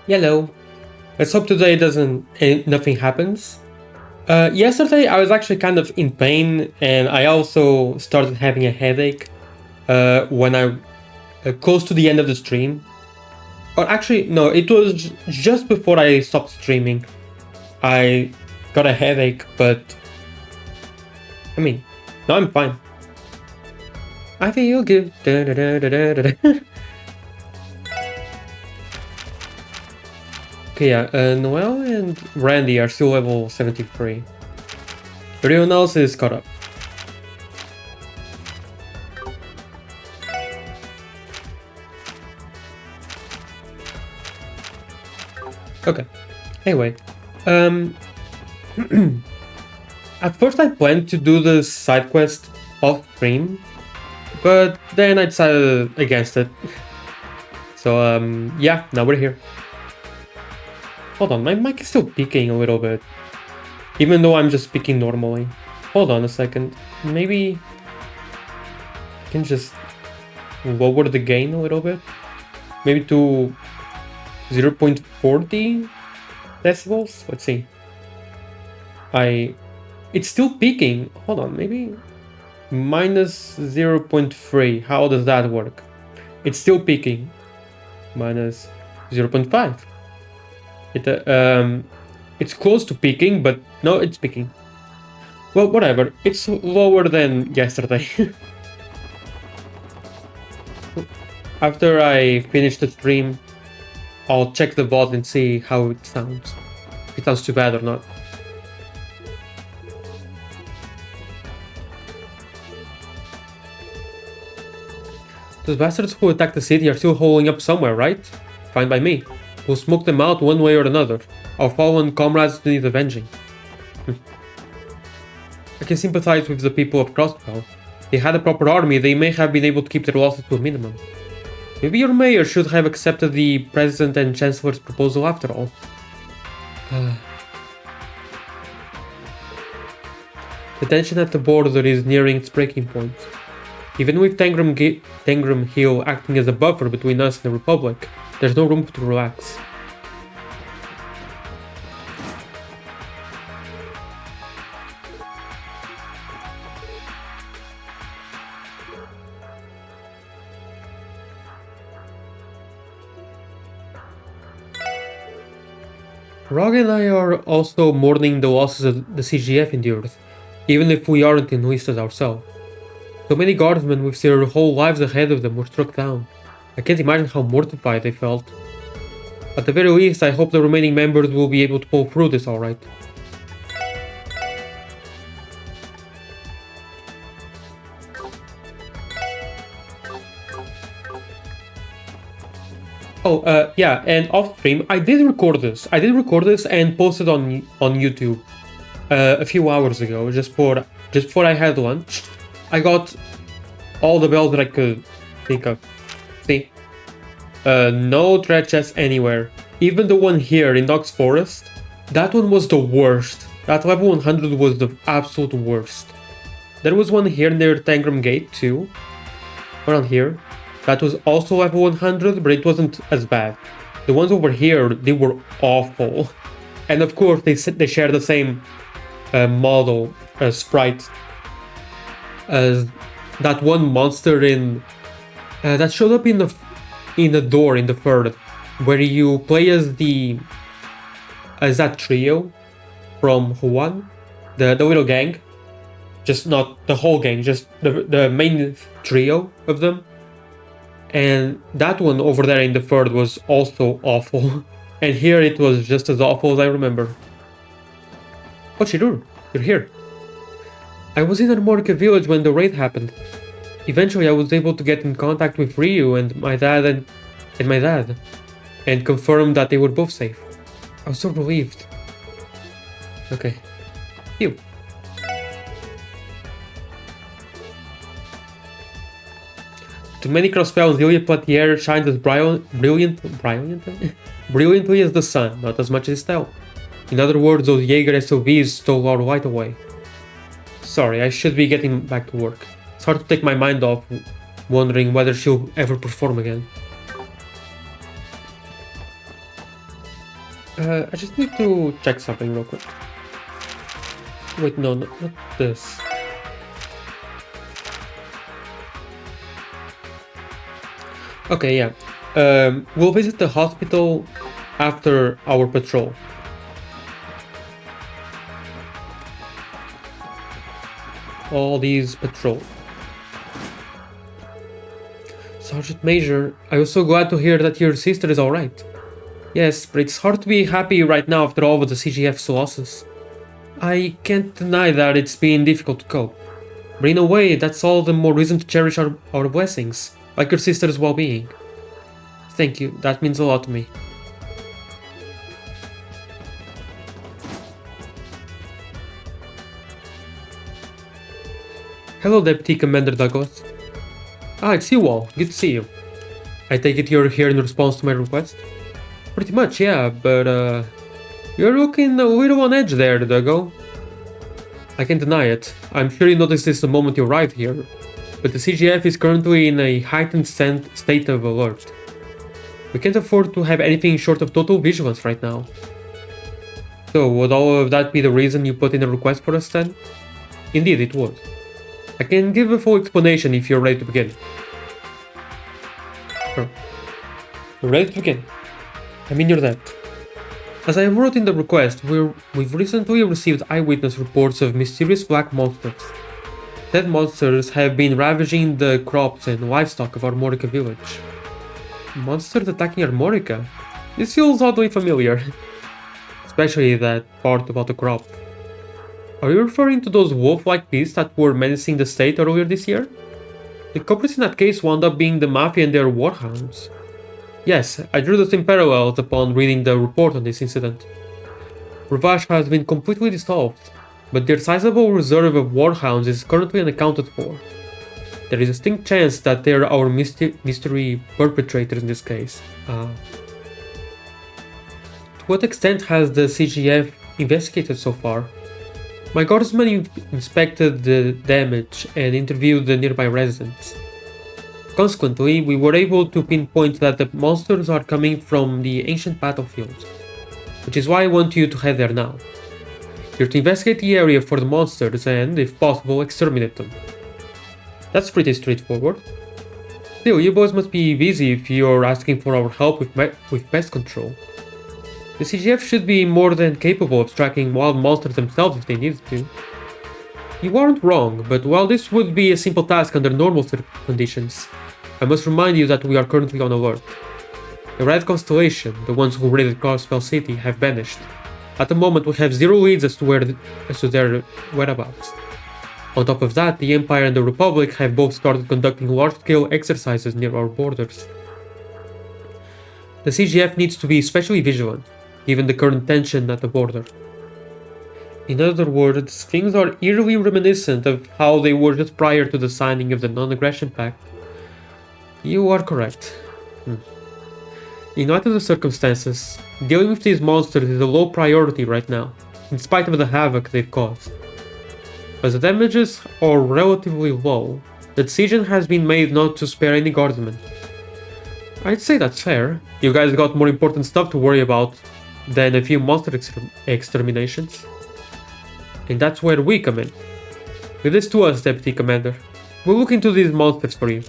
Hello. Let's hope today nothing happens. Yesterday I was actually kind of in pain, and I also started having a headache when I close to the end of the stream. Or actually, no, it was just before I stopped streaming. I got a headache, but I mean, now I'm fine. I feel good. Okay, yeah, Noel and Randy are still level 73. Everyone else is caught up. Okay. Anyway, um, at first I planned to do the side quest off stream, but then I decided against it. So yeah, now we're here. Hold on, my mic is still peaking a little bit, even though I'm just speaking normally. Hold on a second, maybe I can just lower the gain a little bit, maybe to 0.40 decibels. Let's see. It's still peaking. Hold on, maybe minus 0.3. How does that work? It's still peaking. Minus 0.5. It's close to peaking, but no, it's peaking. Well, whatever. It's lower than yesterday. After I finish the stream, I'll check the VOD and see how it sounds. If it sounds too bad or not. Those bastards who attacked the city are still holding up somewhere, right? Fine by me. We'll smoke them out one way or another. Our fallen comrades need avenging. I can sympathize with the people of Crossbow. They had a proper army, they may have been able to keep their losses to a minimum. Maybe your mayor should have accepted the president and chancellor's proposal after all. The tension at the border is nearing its breaking point. Even with Tangram Hill acting as a buffer between us and the Republic, there's no room to relax. Rog and I are also mourning the losses the CGF endured, even if we aren't enlisted ourselves. So many guardsmen with their whole lives ahead of them were struck down. I can't imagine how mortified they felt. At the very least, I hope the remaining members will be able to pull through this alright. Oh, yeah, and off stream, I did record this. And post it on YouTube a few hours ago, just before I had lunch. I got all the bells that I could think of. See? No thread chests anywhere. Even the one here in Doc's Forest, that one was the worst. That level 100 was the absolute worst. There was one here near Tangram Gate too. Around here. That was also level 100, but it wasn't as bad. The ones over here, they were awful. And of course, they share the same model, sprite, as that one monster in that showed up in the door in the third, where you play as that trio from Juan, the little gang, just not the whole gang, just the main trio of them. And that one over there in the third was also awful. And here it was just as awful as I remember. Oh, Shirur, you're here. I was in Armorica village when the raid happened. Eventually I was able to get in contact with Ryu and my dad and confirm that they were both safe. I was so relieved. Okay. Phew. To many crossbows, Ilya Platier shines as brilliantly as the sun, not as much as Estelle. In other words, those Jaeger SOVs stole our light away. Sorry, I should be getting back to work. It's hard to take my mind off, wondering whether she'll ever perform again. I just need to check something real quick. Wait, no, not this. Okay, yeah. We'll visit the hospital after our patrol. All these patrol. Sergeant Major, I was so glad to hear that your sister is alright. Yes, but it's hard to be happy right now after all of the CGF's losses. I can't deny that it's been difficult to cope. But in a way, that's all the more reason to cherish our blessings, like your sister's well-being. Thank you, that means a lot to me. Hello, Deputy Commander Douglas. Ah, it's you all. Good to see you. I take it you're here in response to my request? Pretty much, yeah, but you're looking a little on edge there, Dougal. I can't deny it. I'm sure you noticed this the moment you arrived here, but the CGF is currently in a heightened state of alert. We can't afford to have anything short of total vigilance right now. So, would all of that be the reason you put in a request for us then? Indeed, it would. I can give a full explanation if you're ready to begin. Sure. You're ready to begin. I mean, you're that. As I wrote in the request, we've recently received eyewitness reports of mysterious black monsters. Said monsters have been ravaging the crops and livestock of Armorica village. Monsters attacking Armorica? This feels oddly familiar. Especially that part about the crop. Are you referring to those wolf-like beasts that were menacing the state earlier this year? The culprits in that case wound up being the Mafia and their warhounds. Yes, I drew the same parallels upon reading the report on this incident. Ravash has been completely dissolved, but their sizable reserve of warhounds is currently unaccounted for. There is a distinct chance that they are our mystery perpetrators in this case. To what extent has the CGF investigated so far? My guardsmen inspected the damage and interviewed the nearby residents. Consequently, we were able to pinpoint that the monsters are coming from the ancient battlefield, which is why I want you to head there now. You're to investigate the area for the monsters and, if possible, exterminate them. That's pretty straightforward. Still, you boys must be busy if you're asking for our help with pest control. The CGF should be more than capable of tracking wild monsters themselves if they needed to. You aren't wrong, but while this would be a simple task under normal conditions, I must remind you that we are currently on alert. The Red Constellation, the ones who raided Carspell City, have vanished. At the moment we have zero leads as to their whereabouts. On top of that, the Empire and the Republic have both started conducting large-scale exercises near our borders. The CGF needs to be especially vigilant, given the current tension at the border. In other words, things are eerily reminiscent of how they were just prior to the signing of the Non-Aggression Pact. You are correct. In light of the circumstances, dealing with these monsters is a low priority right now, in spite of the havoc they've caused. As the damages are relatively low, the decision has been made not to spare any guardsmen. I'd say that's fair. You guys got more important stuff to worry about than a few monster exterminations. And that's where we come in. Leave this to us, Deputy Commander. We'll look into these monsters for you.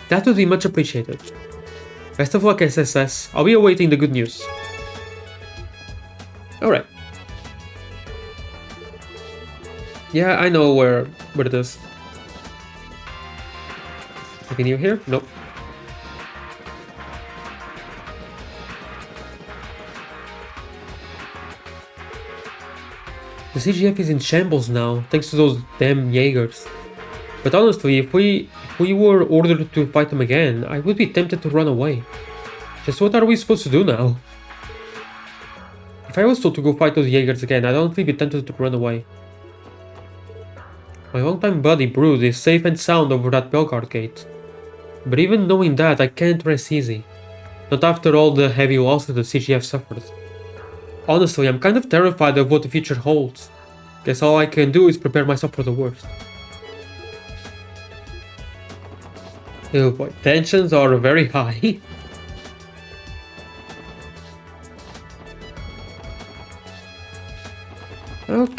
That would be much appreciated. Best of luck, SSS. I'll be awaiting the good news. Alright. Yeah, I know where it is. Anything new here? Nope. The CGF is in shambles now, thanks to those damn Jaegers. But honestly, if we were ordered to fight them again, I would be tempted to run away. Just what are we supposed to do now? If I was told to go fight those Jaegers again, I'd honestly be tempted to run away. My longtime buddy Brood is safe and sound over that Belgard gate. But even knowing that, I can't rest easy. Not after all the heavy losses the CGF suffered. Honestly, I'm kind of terrified of what the future holds. Guess all I can do is prepare myself for the worst. Oh boy, tensions are very high.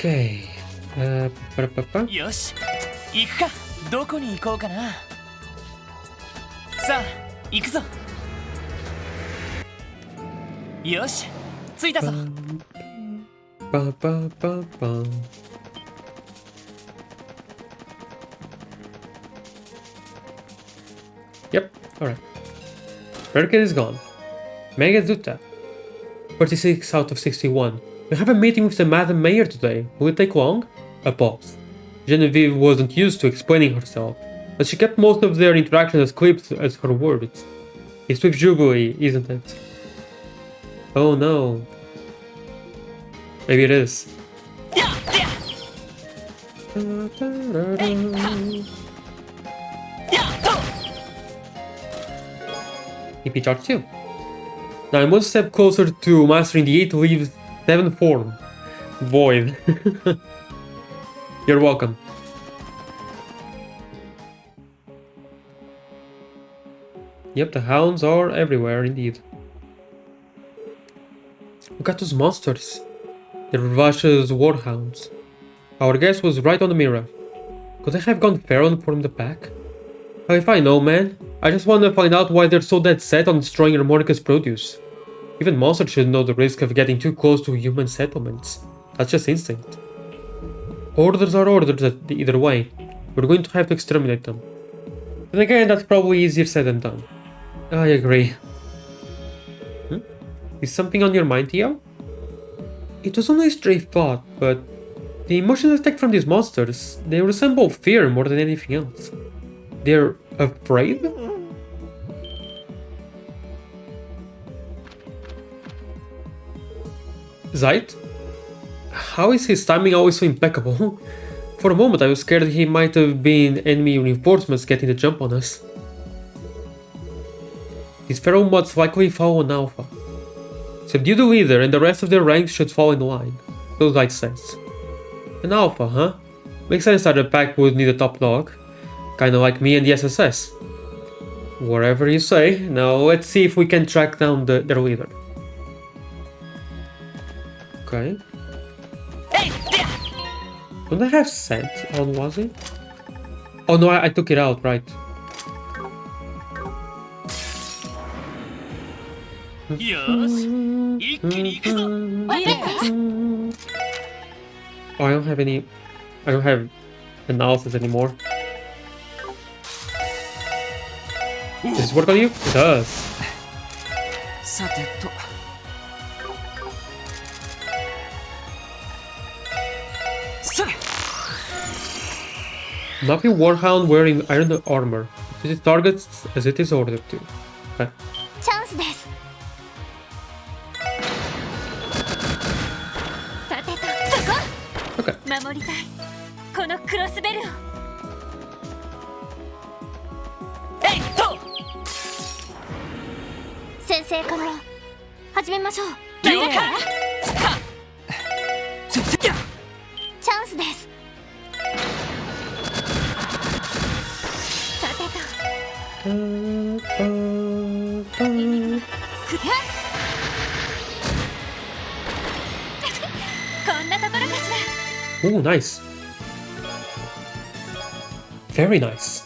Okay. Pa-pa-pa-pa. よし行くか。どこに行こうかな。さあ行くぞ。よし着いたぞ。 Pa-pa-pa-pa. Yep, alright. Barricade is gone. Mega Duta. 46 out of 61. We have a meeting with the Madam Mayor today. Will it take long? A pause. Genevieve wasn't used to explaining herself, but she kept most of their interactions as clips as her words. It's with Jubilee, isn't it? Oh no. Maybe it is. EP charge 2. Now I'm one step closer to mastering the 8 leaves 7 form. Void. You're welcome. Yep, the hounds are everywhere indeed. Look at those monsters. They're Vash's warhounds. Our guess was right on the mirror. Could they have gone feral and formed the pack? Well, if I know, man. I just want to find out why they're so dead set on destroying Harmonica's produce. Even monsters should know the risk of getting too close to human settlements. That's just instinct. Orders are orders either way. We're going to have to exterminate them. Then again, that's probably easier said than done. I agree. Is something on your mind, Theo? It was only a stray thought, but the emotions I take from these monsters, they resemble fear more than anything else. They're afraid? Zeit? How is his timing always so impeccable? For a moment I was scared he might have been enemy reinforcements getting the jump on us. These feral mods likely follow an alpha. Subdue the leader and the rest of their ranks should fall in line, so Zeit says. An alpha, huh? Makes sense that the pack would need a top dog. Kinda like me and the SSS. Whatever you say. Now let's see if we can track down their leader. Okay. Don't I have scent on, was it? Oh no, I took it out, right. Oh, I don't have any... I don't have analysis anymore. Does this work on you? It does. Knock a warhound wearing iron armor. Visit targets as it is ordered to. Okay. Okay. Ooh, nice. Very nice.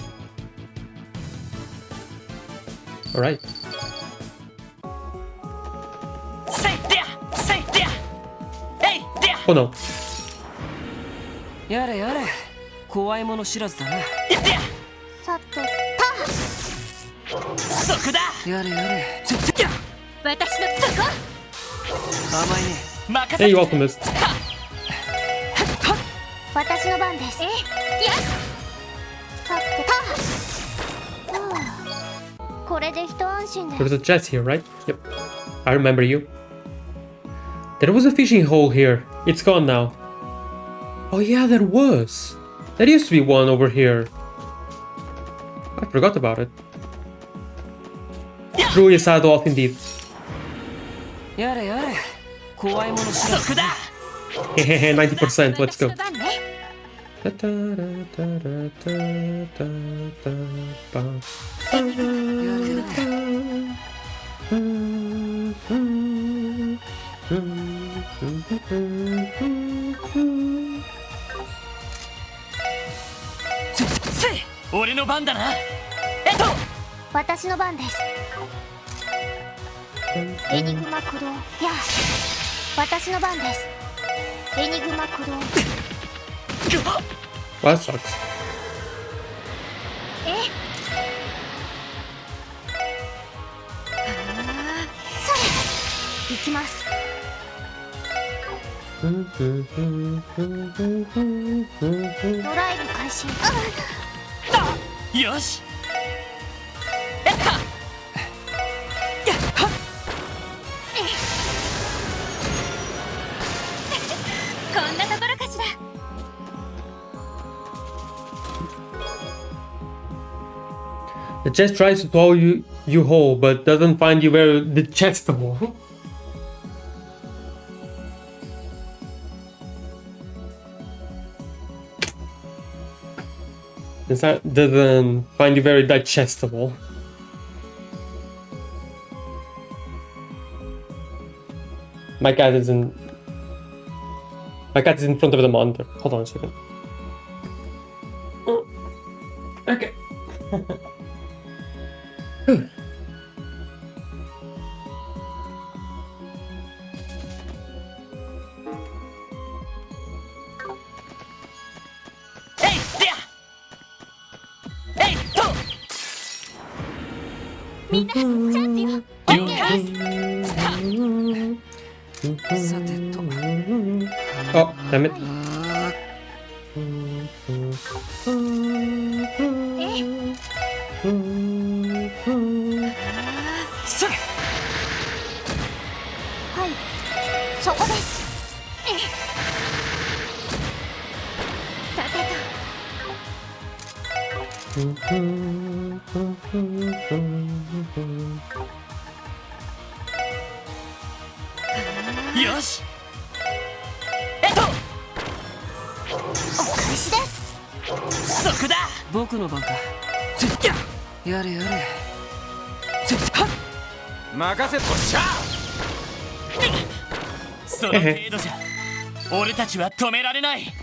Alright. Oh no. Hey, you alchemist. There's a chest here, right? Yep. I remember you. There was a fishing hole here. It's gone now. Oh yeah, there was. There used to be one over here. I forgot about it. Drew is sad off indeed. 90%, let's go. の番だな。私の番です。エニグマ駆動や私の番です。エニグマ駆動。That sucks. それ行きます。ドライブ開始。よし。こんなところかしら。The chest tries to throw you whole, but doesn't find you very digestible. Doesn't find you very digestible. My cat is in front of the monitor. Hold on a second. Okay. Oh, damn it. はい、そこです。さてと。よし。お返しです。そこだ。僕の番か。やれやれ。任せっぽっしゃ。その程度じゃ俺たちは止められない。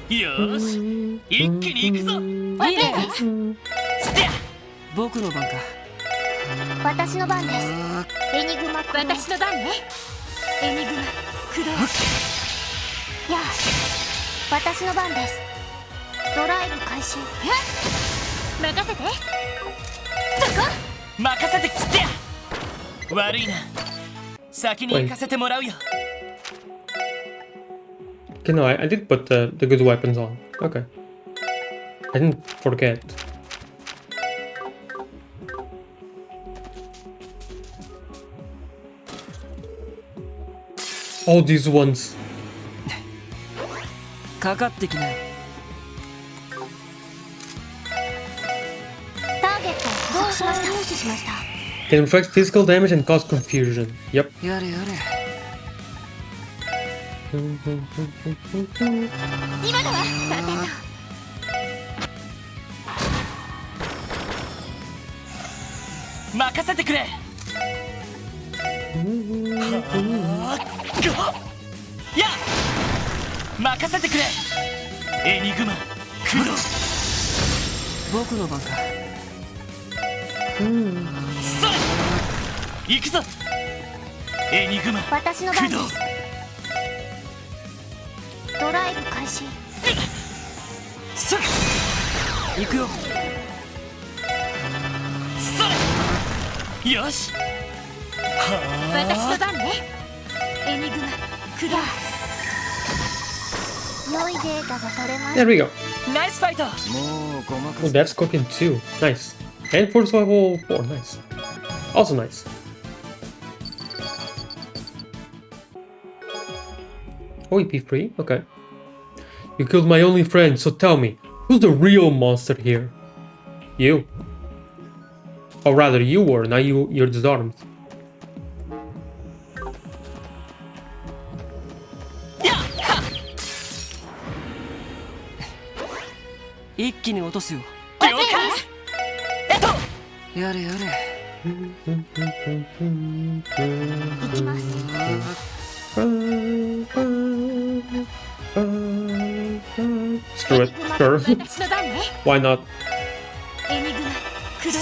よーし、一気に行くぞ。いいね。僕の番か。私の番です。エニグマ駆動。私の番ね。エニグマ駆動。やあ、私の番です。ドライブ開始。任せて。そこ。任せてきってや。悪いな。先に行かせてもらうよ。Okay, no, I did put the good weapons on. Okay. I didn't forget. All these ones. かかってきな。ターゲットどうしました。無視しました。Can inflict physical damage and cause confusion. Yep. やれやれ。今のはさてと。任せてくれ。や任せてくれ。エニグマ駆動。僕の番か。それ行くぞ。エニグマ私の番駆動。です。ドライブ開始。それ行くよ。それよし。私の番ね。エニグマ駆動。良いデータが取れまし There we go. ナイスファイト。もうごまか Oh, す。 that's cooking too. Nice. And for survival 4. Nice. Also nice. Oh, EP free? Okay. You killed my only friend, so tell me, who's the real monster here? You. Or rather, you were, now you're disarmed. 一気に落とすよ。了解。やれやれ。行きます。Screw it. Sure. 私の番ね。 Why not? エニグマ駆動。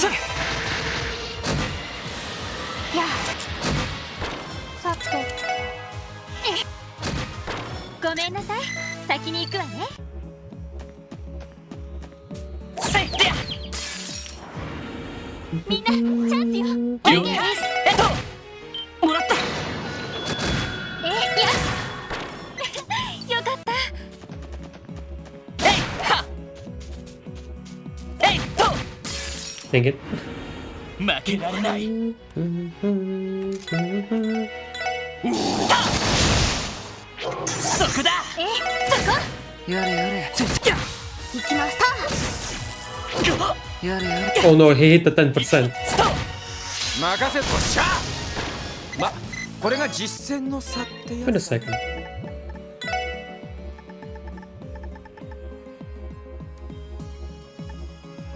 やあ。さて。ごめんなさい。先に行くわね。せいでやみんなチャンスよ。了解ですもらったよかった。えいはえいと Dang it. 負けられないそこだそこ。やれやれ行きました。やれやれ Oh no, he hit the 10%. スト任せとっしゃま、これが実践の差ってや Wait a つだ second.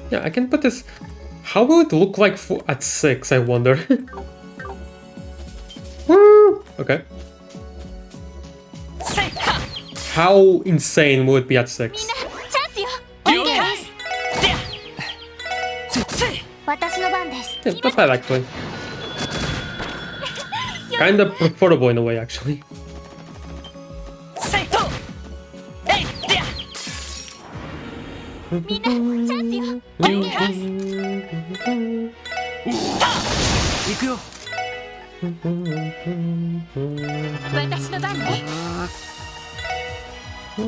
Yeah, I can put this. How will it look like at 6? I wonder. Woo! Okay. せいは How insane will it be at 6? チャンスよ。了解でやせい私の番です。 Yeah, not bad actually. Kinda preferable in a way actually. せいとえいでやみんなチャンスよ。了解行くよ私の番ね。行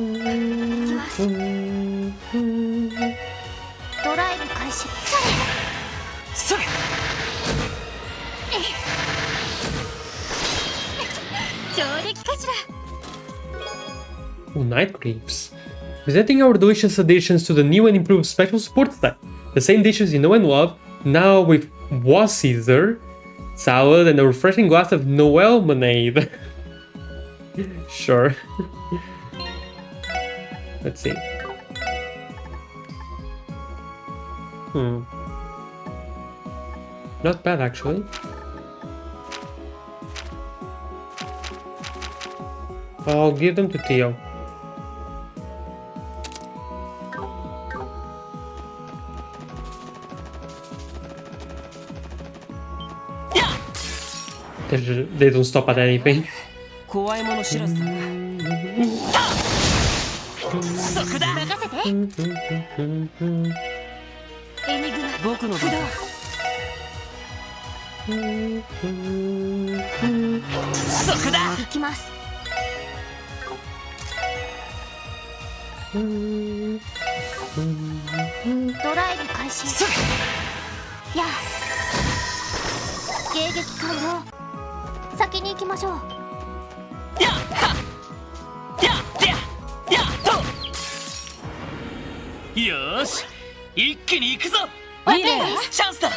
きます。ドライブ開始。それ上出来かしら。 Oh, Night Creeps. Presenting our delicious additions to the new and improved special support stack. The same dishes you know and love, now with was Caesar, salad, and a refreshing glass of Noel lemonade. Sure. Let's see. Not bad actually. I'll give them to Theo. They don't stop at anything. 怖いもの知らずだねそこだ任せて。エニグマ僕の番そこだ行きます。ドライブ開始。やあ。迎撃完了。先に行きましょう。やはやでややっとよーし一気に行くぞいいねチャンスだ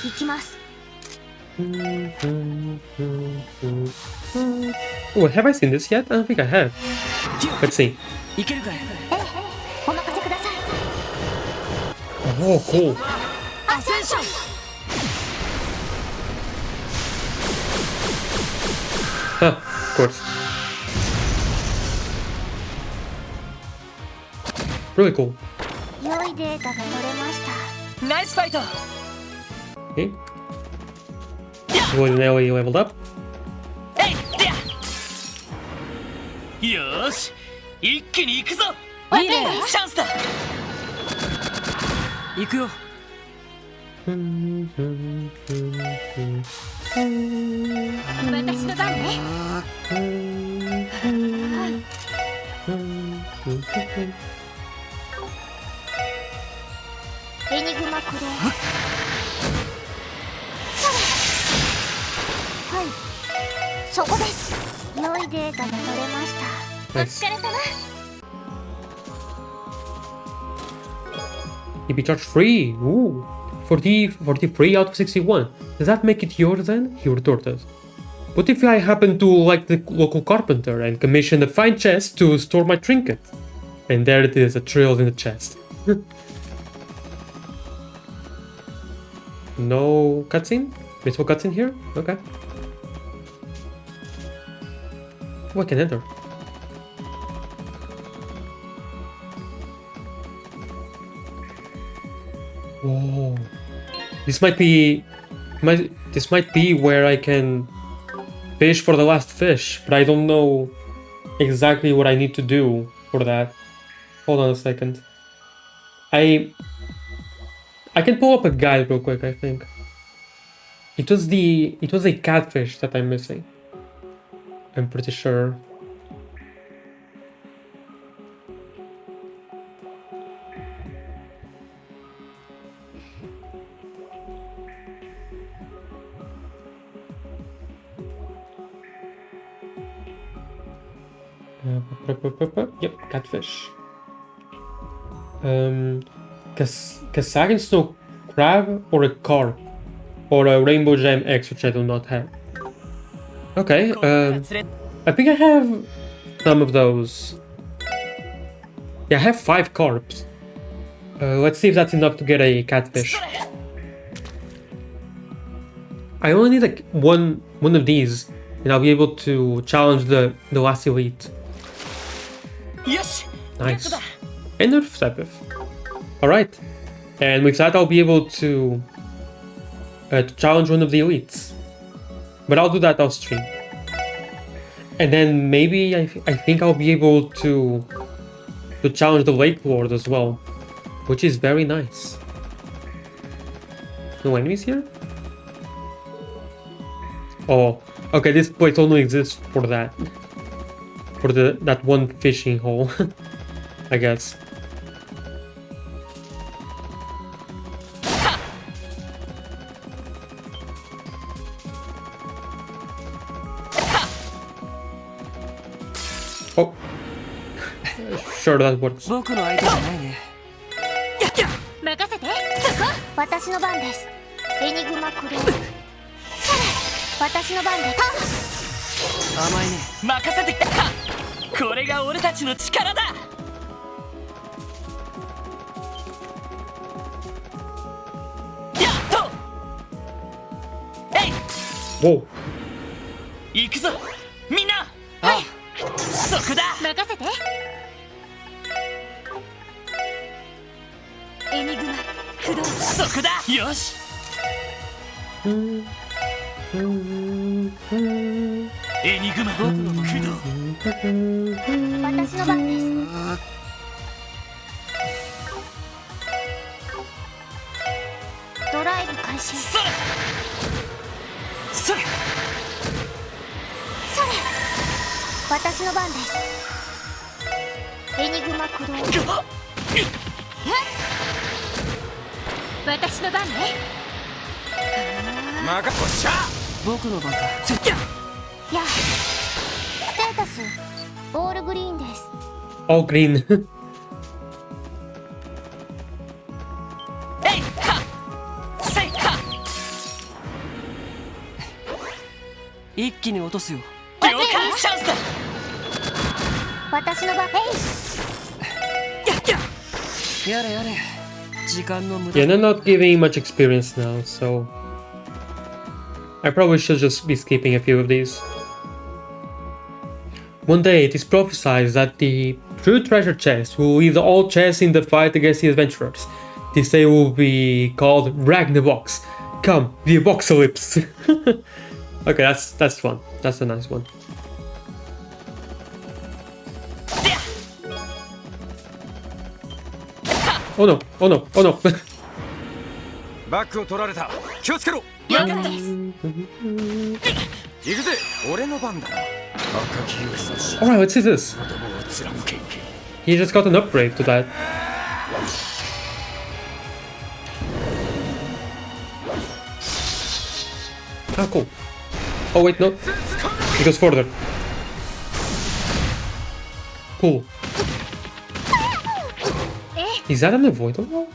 行きます。 Oh, have I seen this yet? I don't think I have. Let's see. いけるかいお任せください。 Oh, cool. アセンション。 Huh, of course. Really cool. 良いデータが取れました。ナイスファイト Okay. Golden Ellie leveled up. えいでやよーし一気に行くぞいいねチャンスだ行くよ私の番ね。エニグマ駆動。はい、そこです。良いデータが取れました。お Nice. 疲れ様。 EB charge free. Ooh. 43 out of 61. Does that make it yours then? He retorted. What if I happen to like the local carpenter and commission a fine chest to store my trinket? And there it is, a trail in the chest. No cutscene? There's no cutscene here? Okay. Oh, I can enter. Whoa. This might be... This might be where I can fish for the last fish, but I don't know exactly what I need to do for that. Hold on a second. I can pull up a guide real quick, I think. It was a catfish that I'm missing. I'm pretty sure. Yep, catfish. Kasagan snow crab or a carp or a rainbow gem X, which I do not have. Okay, I think I have some of those. Yeah, I have 5 carps. Let's see if that's enough to get a catfish. I only need like one of these, and I'll be able to challenge the last elite. Nice. And Nerf Sepith. Alright. And with that I'll be able to challenge one of the elites. But I'll do that off stream. And then maybe I think I'll be able to challenge the Lake Lord as well. Which is very nice. No enemies here? Oh, okay, this place only exists for that. For that one fishing hole, I guess. Oh, sure that works. 僕の相手じゃないね。任せて。そこ。私の番です。エニグマクロー。それ。私の番です。甘いね。任せて。これが俺たちの力だ。やっと。えい。Whoa. 行くぞ。みんな。はい。そこだ。任せて。エニグマクロー。そこだ。よし。エニグマ僕の駆動。私の番です。ドライブ開始。それそれそれ。私の番です。エニグマクロー。私の番ね。任せ。おっしゃ。僕の番か。やあ、ステータスオールグリーンです。All green. えいはせいは。一気に落とすよ。了解。チャンスだ。私の番。やれやれ。時間の無駄。 Yeah, they're not giving much experience now, so I probably should just be skipping a few of these. One day it is prophesied that the true treasure chest will lead all chests in the fight against the adventurers. This day will be called Ragnarbox. Come, the Apocalypse. Okay, that's fun. That's a nice one. Oh no, oh no, oh no. バックを取られた。気をつけろ。よかったです。行くぜ。俺の番だな。赤き勇士。 Alright, let's see this. 子供を貫け。 He just got an upgrade to that. Ah, cool. Oh wait, no. He goes further. Cool. Is that unavoidable?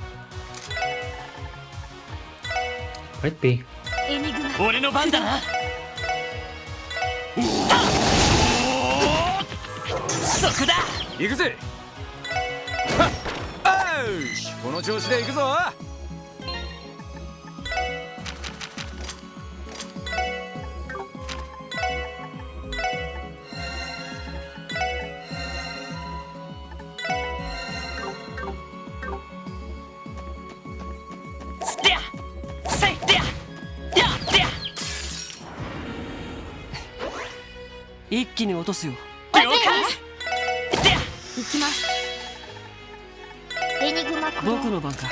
Might be. エニグマ。俺の番だな。そこだ。行くぜ。はっ。よし。この調子で行くぞ。一気に落とすよ。了解。行きます。エニグマ駆動。僕の番か。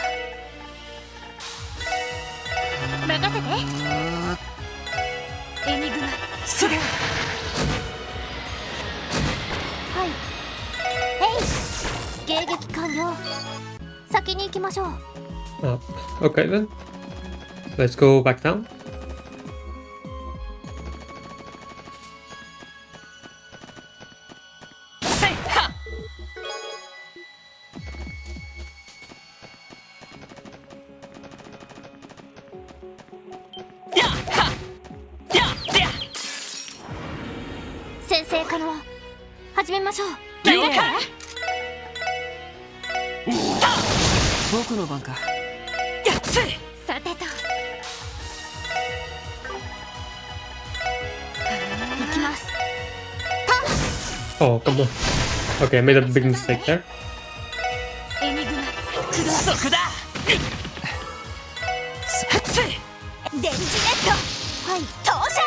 任せて。エニグマそれ。はい。迎撃完了。先に行きましょう。Okay then. Let's go back down. Sensei可能始めましょう。了解。僕の番か。やっつい。さてと。行きます。Oh, come on. Okay, I made a big mistake there. エニグマ駆動。そこだ。電磁ネット。はい投射。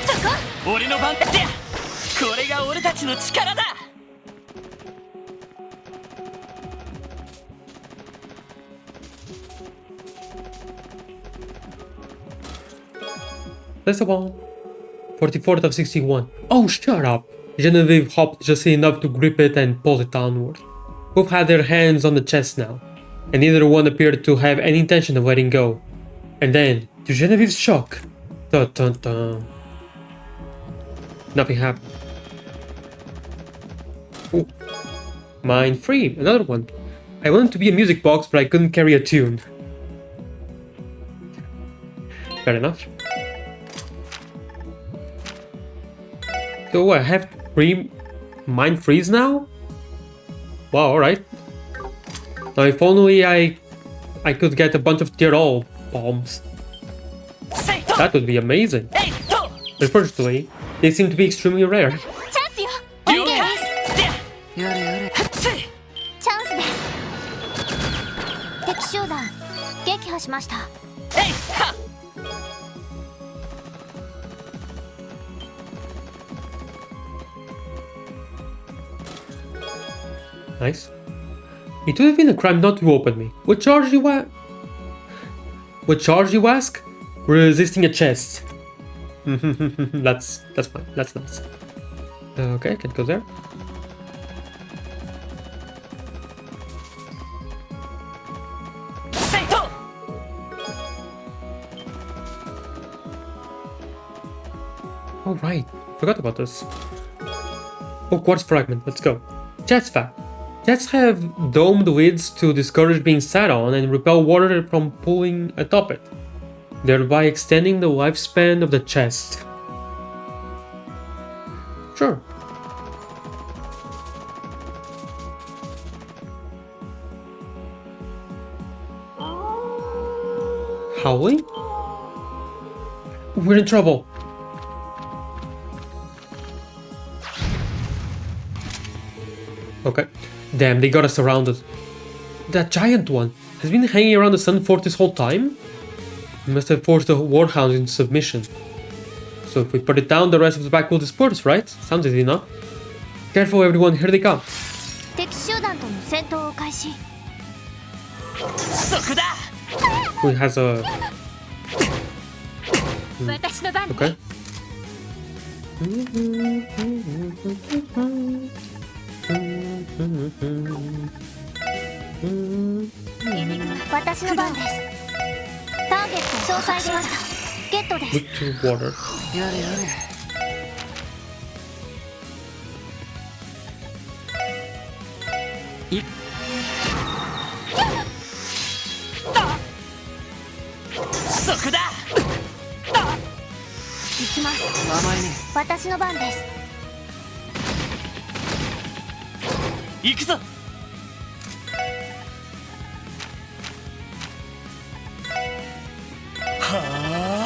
そこ。俺の番だ。これが俺たちの力だ。That's the one. 44th of 61. Oh, shut up! Genevieve hopped just enough to grip it and pull it downward. Both had their hands on the chest now, and neither one appeared to have any intention of letting go. And then, to Genevieve's shock, dun dun dun. Nothing happened. Ooh. Mine free, another one. I wanted to be a music box, but I couldn't carry a tune. Fair enough. So I have 3 mind freeze now? Wow, alright. Now if only I could get a bunch of Tirol bombs. That would be amazing. Unfortunately, they seem to be extremely rare. チャンスよ。了解。やれやれ。チャンスです。敵集団撃破しました。Nice. It would have been a crime not to open me. What charge you What charge you ask? Resisting a chest. That's fine. That's nice. Okay, I can go there. Oh right, forgot about this. Oh, quartz fragment. Let's go. Jets fact. Jets have domed lids to discourage being sat on and repel water from pooling atop it, thereby extending the lifespan of the chest. Sure. Howling? We're in trouble. Okay. Damn, they got us surrounded. That giant one has been hanging around the Sun Fort this whole time? We must have forced the Warhound into submission. So if we put it down, the rest of the pack will disperse, right? Sounds easy enough. Careful everyone, here they come. 敵集団との戦闘を開始。そこだ。 Who has a... 私の番。 Okay. 私の番です。ターゲット詳細しました。ゲットです。 Look to water. やれやれ。そこだ。行きます。名前ね。私の番です。行くぞ。は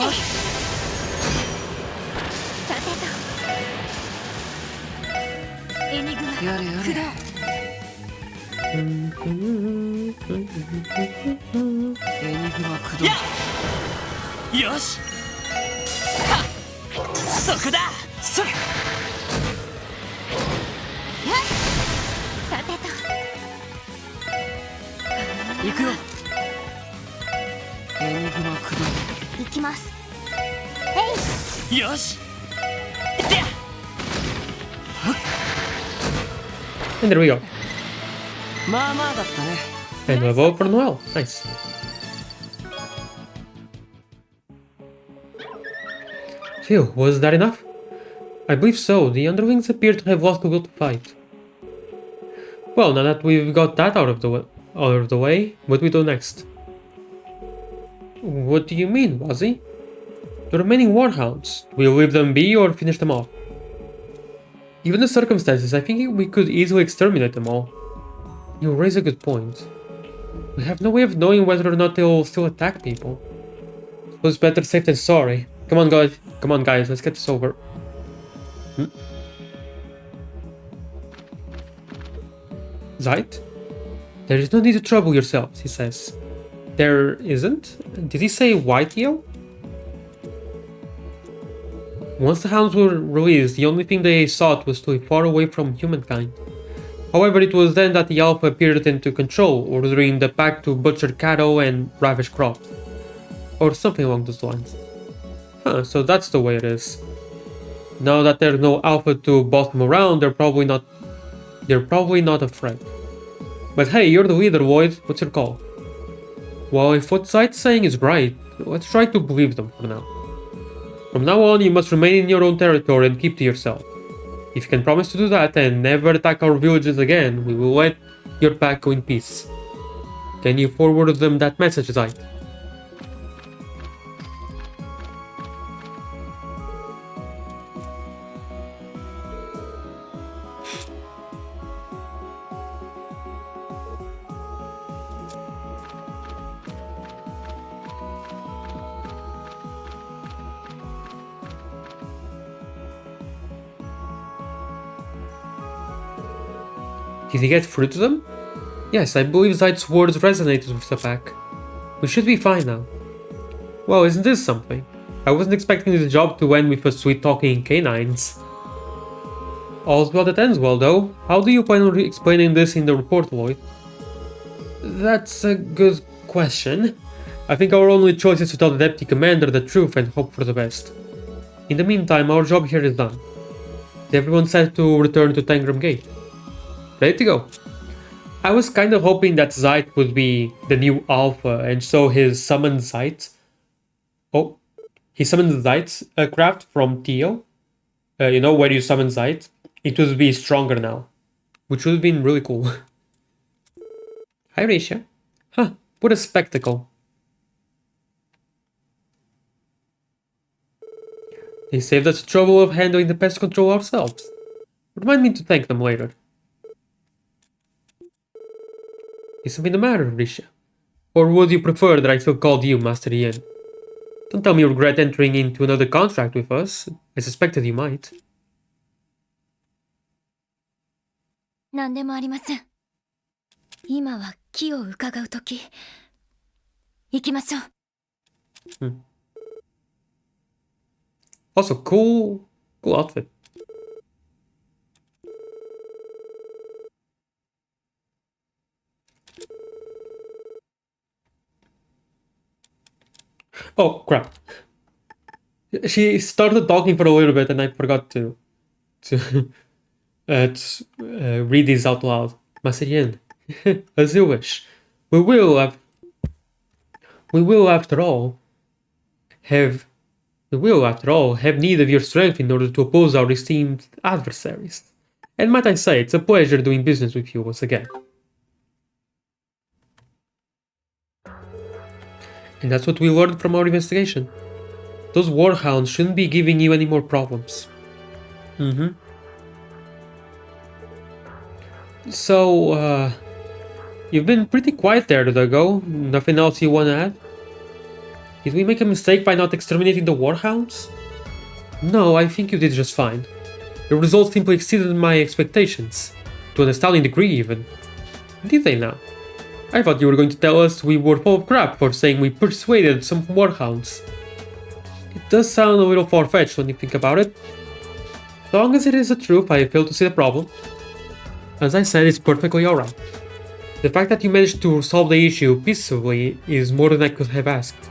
あ。さてと。エニグマ。やれやれ。エニグマ駆動。よし。そこだそれさてと行くよ。エニグマ駆動。行きます。よしでや And there we go. まあまあだったね。 And a vote for Noel. Nice. Phew, was that enough? I believe so. The underlings appear to have lost the will to fight. Well, now that we've got that out of the way, what do we do next? What do you mean, Wazzy? The remaining warhounds. Will we leave them be or finish them off? Given the circumstances, I think we could easily exterminate them all. You raise a good point. We have no way of knowing whether or not they'll still attack people. So it's better safe than sorry. Come on, guys, let's get this over. Zeit? There is no need to trouble yourselves, he says. There isn't? Did he say white yell? Once the hounds were released, the only thing they sought was to be far away from humankind. However, it was then that the Alpha appeared into control, ordering the pack to butcher cattle and ravage crops. Or something along those lines. Huh, so that's the way it is. Now that there's no Alpha to boss them around, they're probably not a threat. But hey, you're the leader, Lloyd. What's your call? Well, if what Zeit's saying is right, let's try to believe them for now. From now on, you must remain in your own territory and keep to yourself. If you can promise to do that and never attack our villages again, we will let your pack go in peace. Can you forward them that message, Zeit? Did he get through to them? Yes, I believe Zeit's words resonated with the pack. We should be fine now. Well, isn't this something? I wasn't expecting this job to end with us sweet-talking canines. All's well that ends well, though. How do you plan on explaining this in the report, Lloyd? That's a good question. I think our only choice is to tell the Deputy Commander the truth and hope for the best. In the meantime, our job here is done. Is everyone set to return to Tangram Gate? Ready to go. I was kind of hoping that Zeit would be the new Alpha, and so his summoned Zeit... Oh, he summoned Zeit craft from Theo. You know, where you summon Zeit. It would be stronger now. Which would have been really cool. Hi, Risha. Huh, what a spectacle. They saved us the trouble of handling the pest control ourselves. Remind me to thank them later. Is something the matter, Risha? Or would you prefer that I still called you Master Yen? Don't tell me you regret entering into another contract with us. I suspected you might. 何でもありません。今は気を伺うとき。行きましょう。Also, cool outfit. Oh, crap. She started talking for a little bit and I forgot to read these out loud. Master Yen, as you wish. We will, after all, have need of your strength in order to oppose our esteemed adversaries. And might I say, it's a pleasure doing business with you once again. And that's what we learned from our investigation. Those warhounds shouldn't be giving you any more problems. So, you've been pretty quiet there, Dago. Nothing else you want to add? Did we make a mistake by not exterminating the warhounds? No, I think you did just fine. Your results simply exceeded my expectations. To an astounding degree, even. Did they now? I thought you were going to tell us we were full of crap for saying we persuaded some warhounds. It does sound a little far-fetched when you think about it. As long as it is the truth, I fail to see the problem. As I said, it's perfectly alright. The fact that you managed to solve the issue peacefully is more than I could have asked.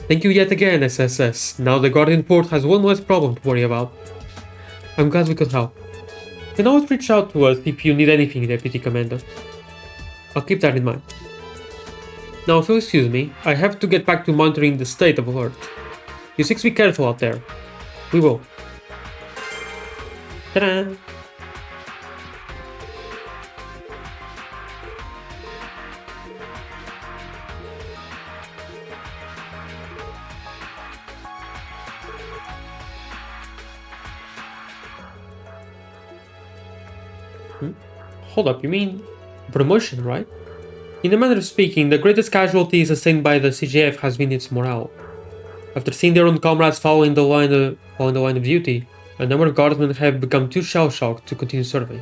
Thank you yet again, SSS. Now the Guardian Port has one less problem to worry about. I'm glad we could help. You can always reach out to us if you need anything, Deputy Commander. I'll keep that in mind. Now, if you'll excuse me, I have to get back to monitoring the state of alert. You six be careful out there. We will. Ta-da! Hold up, you mean promotion, right? In a manner of speaking, the greatest casualty sustained by the CGF has been its morale. After seeing their own comrades following the line of duty, a number of guardsmen have become too shell-shocked to continue serving.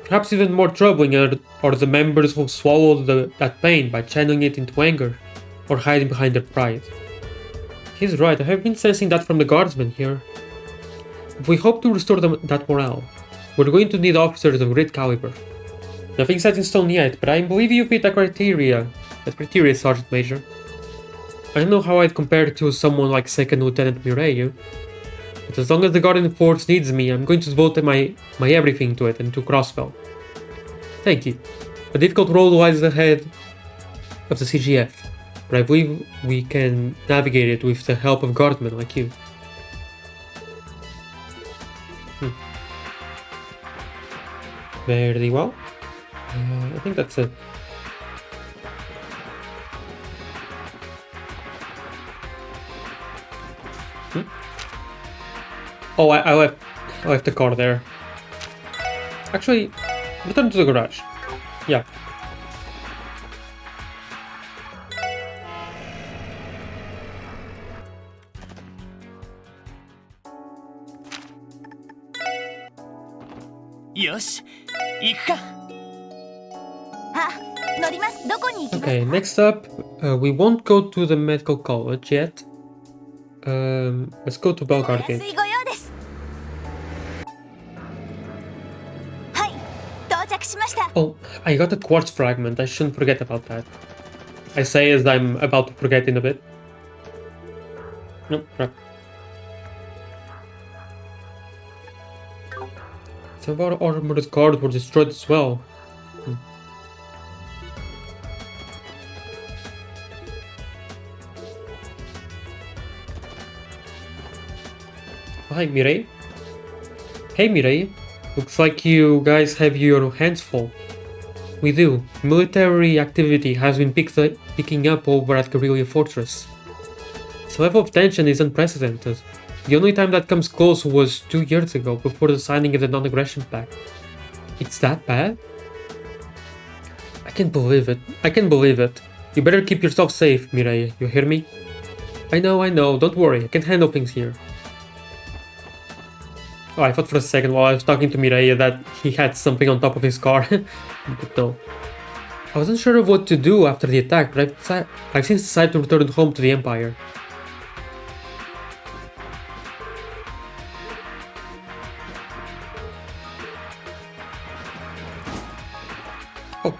Perhaps even more troubling are the members who swallowed that pain by channeling it into anger or hiding behind their pride. He's right, I have been sensing that from the guardsmen here. If we hope to restore that morale, we're going to need officers of great caliber. Nothing set in stone yet, but I believe you fit that criteria, Sergeant Major. I don't know how I'd compare to someone like Second Lieutenant Mireille, but as long as the Guardian Force needs me, I'm going to devote my everything to it and to Crossbell. Thank you. A difficult road lies ahead of the CGF, but I believe we can navigate it with the help of guardsmen like you. Very well. I think that's it. Oh, I left the car there. Actually, return to the garage. Yeah. Yosh, 行くか。乗ります。どこに行きますか？ Okay, next up, we won't go to the medical college yet. Let's go to Belgard お Gate. 安いご用です。はい、到着しました。 Oh, I got a quartz fragment. I shouldn't forget about that. I say as I'm about to forget in a bit. No, crap. Some of our armored cars were destroyed as well. Hi, Mireille. Hey, Mireille. Looks like you guys have your hands full. We do. Military activity has been picking up over at Guerrilla Fortress. This level of tension is unprecedented. The only time that comes close was 2 years ago, before the signing of the Non-Aggression Pact. It's that bad? I can't believe it. I can't believe it. You better keep yourself safe, Mireille. You hear me? I know. Don't worry. I can handle things here. Oh, I thought for a second while I was talking to Mireille that he had something on top of his car. But no. I wasn't sure of what to do after the attack, but I've since decided to return home to the Empire. Oh.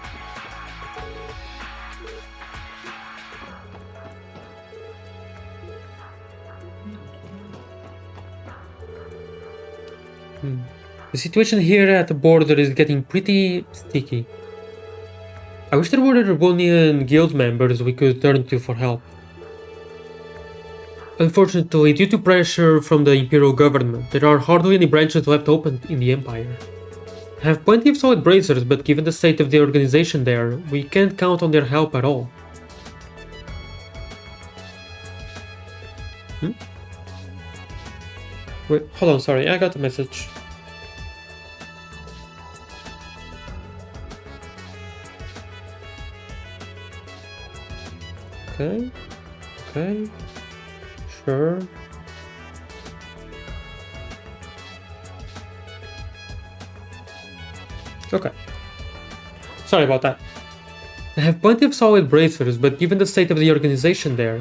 The situation here at the border is getting pretty sticky. I wish there were Rebonian guild members we could turn to for help. Unfortunately, due to pressure from the Imperial government, there are hardly any branches left open in the Empire. I have plenty of solid bracers, but given the state of the organization there, we can't count on their help at all. Wait, hold on, sorry, I got a message. Okay, sure. Okay. Sorry about that. I have plenty of solid bracers, but given the state of the organization there,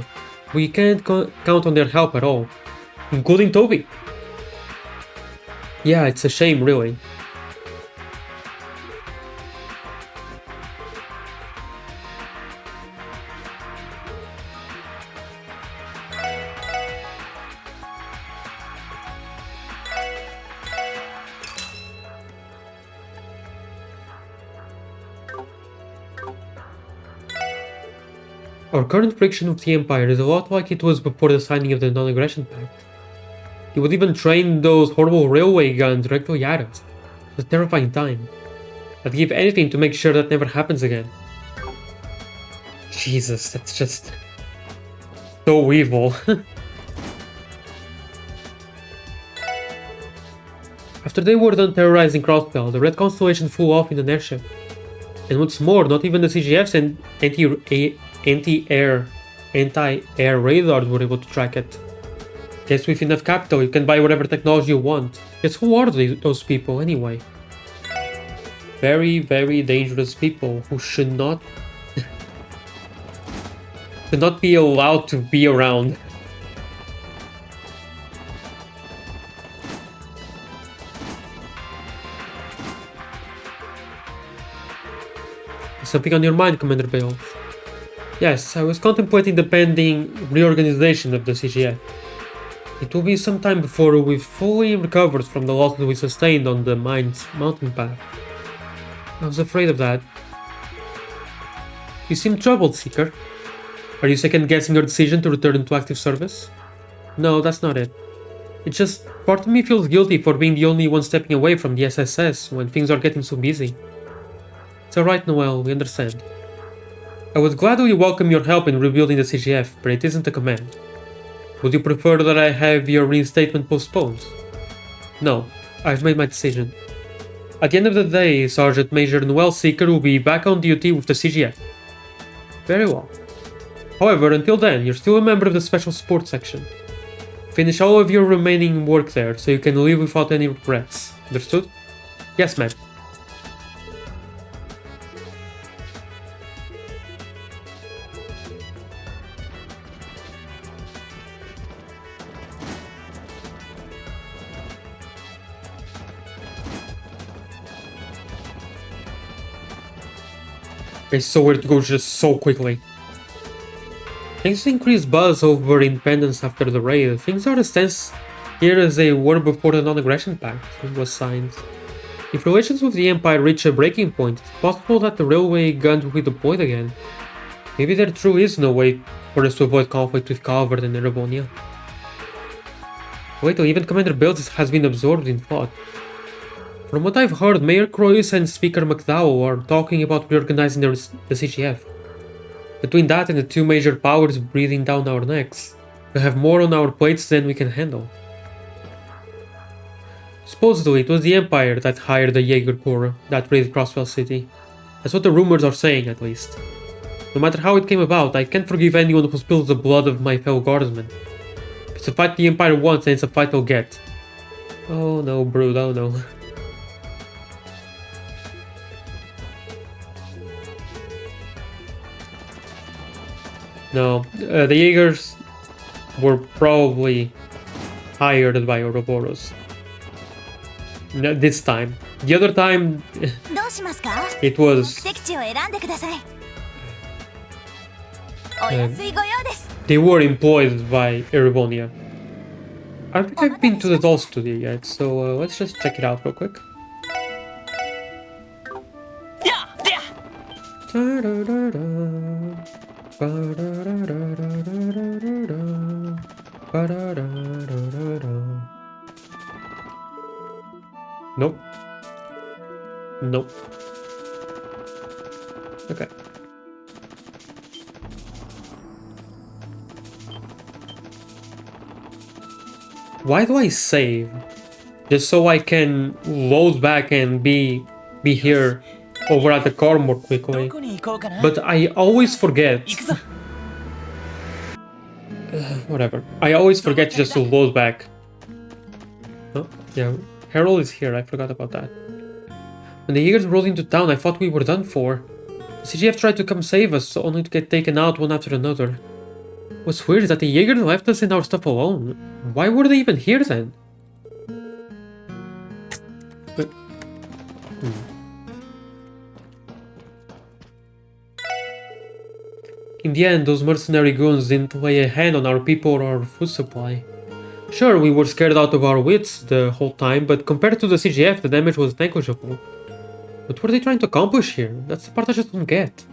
we can't count on their help at all, including Toby. Yeah, it's a shame, really. Our current friction with the Empire is a lot like it was before the signing of the Non-Aggression Pact. He would even train those horrible railway guns directly at us. It's a terrifying time. I'd give anything to make sure that never happens again. Jesus, that's just so evil. After they were done terrorizing Crossbell, the Red Constellation flew off in an airship. And what's more, not even the CGF's anti-air radars were able to track it. Guess with enough capital, you can buy whatever technology you want. Guess who are those people anyway? Very, very dangerous people who should not should not be allowed to be around. Something on your mind, Commander Bales? Yes, I was contemplating the pending reorganization of the CGF. It will be some time before we've fully recovered from the losses we sustained on the mine's mountain path. I was afraid of that. You seem troubled, Seeker. Are you second-guessing your decision to return into active service? No, that's not it. It's just, part of me feels guilty for being the only one stepping away from the SSS when things are getting so busy. It's alright, Noel, we understand. I would gladly welcome your help in rebuilding the CGF, but it isn't a command. Would you prefer that I have your reinstatement postponed? No, I've made my decision. At the end of the day, Sergeant Major Noel Seeker will be back on duty with the CGF. Very well. However, until then, you're still a member of the Special Support Section. Finish all of your remaining work there, so you can leave without any regrets. Understood? Yes, ma'am. It's so weird to go just so quickly. Thanks to increased buzz over independence after the raid, things are as tense here as they were before the Non-Aggression Pact was signed. If relations with the Empire reach a breaking point, it's possible that the railway guns will be deployed again. Maybe there truly is no way for us to avoid conflict with Calvert and Erebonia. Wait till even Commander Bales has been absorbed in thought. From what I've heard, Mayor Croix and Speaker McDowell are talking about reorganizing the CGF. Between that and the two major powers breathing down our necks, we have more on our plates than we can handle. Supposedly, it was the Empire that hired the Jaeger Corps that raided Crosswell City. That's what the rumors are saying, at least. No matter how it came about, I can't forgive anyone who spills the blood of my fellow guardsmen. If it's a fight the Empire wants, then it's a fight they'll get. Oh no, Brood, oh no. No, the Jaegers were probably hired by Ouroboros. This time. The other time, it was... they were employed by Erebonia. I don't think I've been to the doll studio yet, so let's just check it out real quick. Nope. Nope. Okay. Why do I save? Just so I can load back and be here over at the car more quickly. But I always forget. Whatever. I always forget just to load back. Oh, yeah. Harold is here, I forgot about that. When the Jaegers rolled into town, I thought we were done for. The CGF tried to come save us, only to get taken out one after another. What's weird is that the Jaeger left us and our stuff alone. Why were they even here then? But, In the end, those mercenary goons didn't lay a hand on our people or our food supply. Sure, we were scared out of our wits the whole time, but compared to the CGF, the damage was negligible. What were they trying to accomplish here? That's the part I just don't get.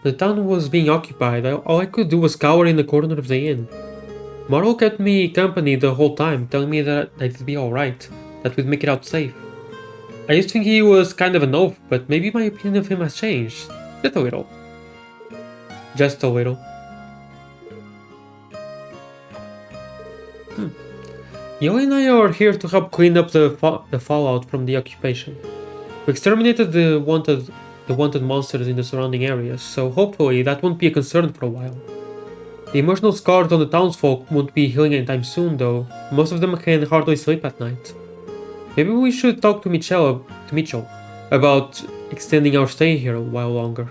The town was being occupied. All I could do was cower in the corner of the inn. Marl kept me company the whole time, telling me that I'd be alright, that we'd make it out safe. I used to think he was kind of an oaf, but maybe my opinion of him has changed. Just a little. Just a little. Yoli and I are here to help clean up the fallout from the occupation. We exterminated the wanted monsters in the surrounding areas, so hopefully that won't be a concern for a while. The emotional scars on the townsfolk won't be healing anytime soon, though. Most of them can hardly sleep at night. Maybe we should talk to Mitchell about extending our stay here a while longer.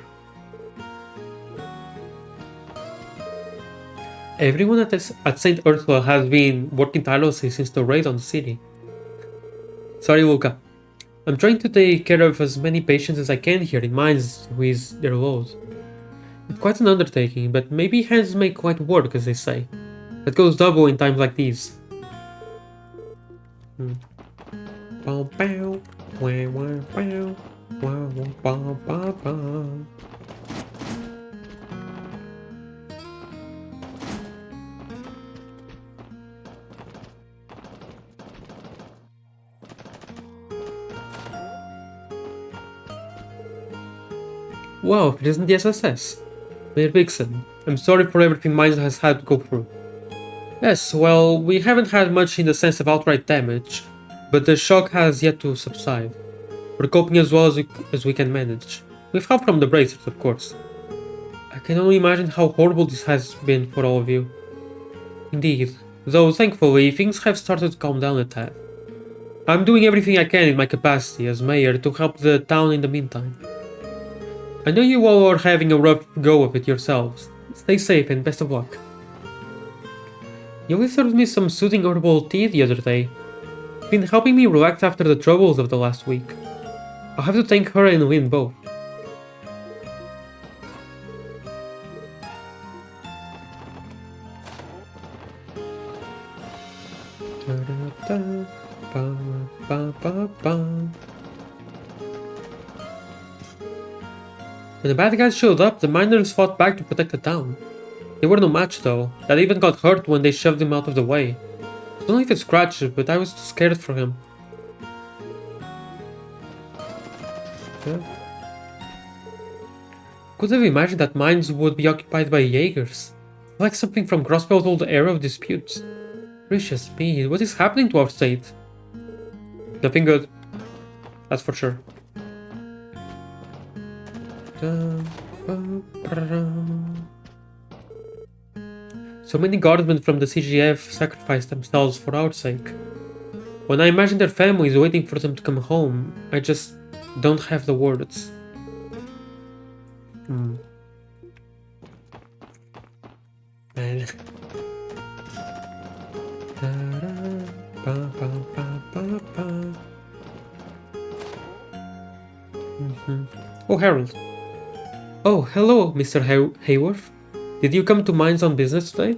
Everyone at St. Ursula has been working tirelessly since the raid on the city. Sorry, Luca. I'm trying to take care of as many patients as I can here in mines with their load. It's quite an undertaking, but maybe hands make light work, as they say. That goes double in times like these. Wow, it isn't the SSS. Mayor Vixen, I'm sorry for everything Mines has had to go through. Yes, well, we haven't had much in the sense of outright damage, but the shock has yet to subside. We're coping as well as we can manage. With help from the bracers, of course. I can only imagine how horrible this has been for all of you. Indeed, though thankfully things have started to calm down a tad. I'm doing everything I can in my capacity as mayor to help the town in the meantime. I know you all are having a rough go of it yourselves. Stay safe and best of luck. Yoli served me some soothing herbal tea the other day. It's been helping me relax after the troubles of the last week. I'll have to thank her and Lynn both. When the bad guys showed up, the miners fought back to protect the town. They were no match though. Dad even got hurt when they shoved him out of the way. It's only if it's scratched, but I was too scared for him. Yeah. Could have imagined that mines would be occupied by Jaegers. Like something from Grospel's old era of disputes. Gracious me, what is happening to our state? Nothing good. That's for sure. So many guardsmen from the CGF sacrificed themselves for our sake. When I imagine their families waiting for them to come home, I just don't have the words. Man. Oh, Harold. Oh, hello, Mr. Hayworth. Did you come to Mines on business today?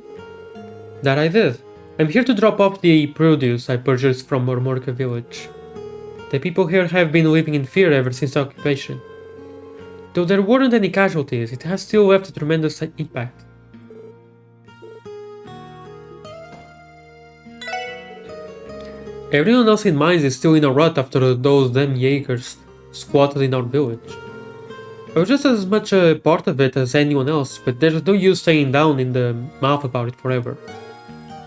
That I did. I'm here to drop off the produce I purchased from Mormorka village. The people here have been living in fear ever since the occupation. Though there weren't any casualties, it has still left a tremendous impact. Everyone else in Mines is still in a rut after those damn Jaegers squatted in our village. I was just as much a part of it as anyone else, but there's no use staying down in the mouth about it forever.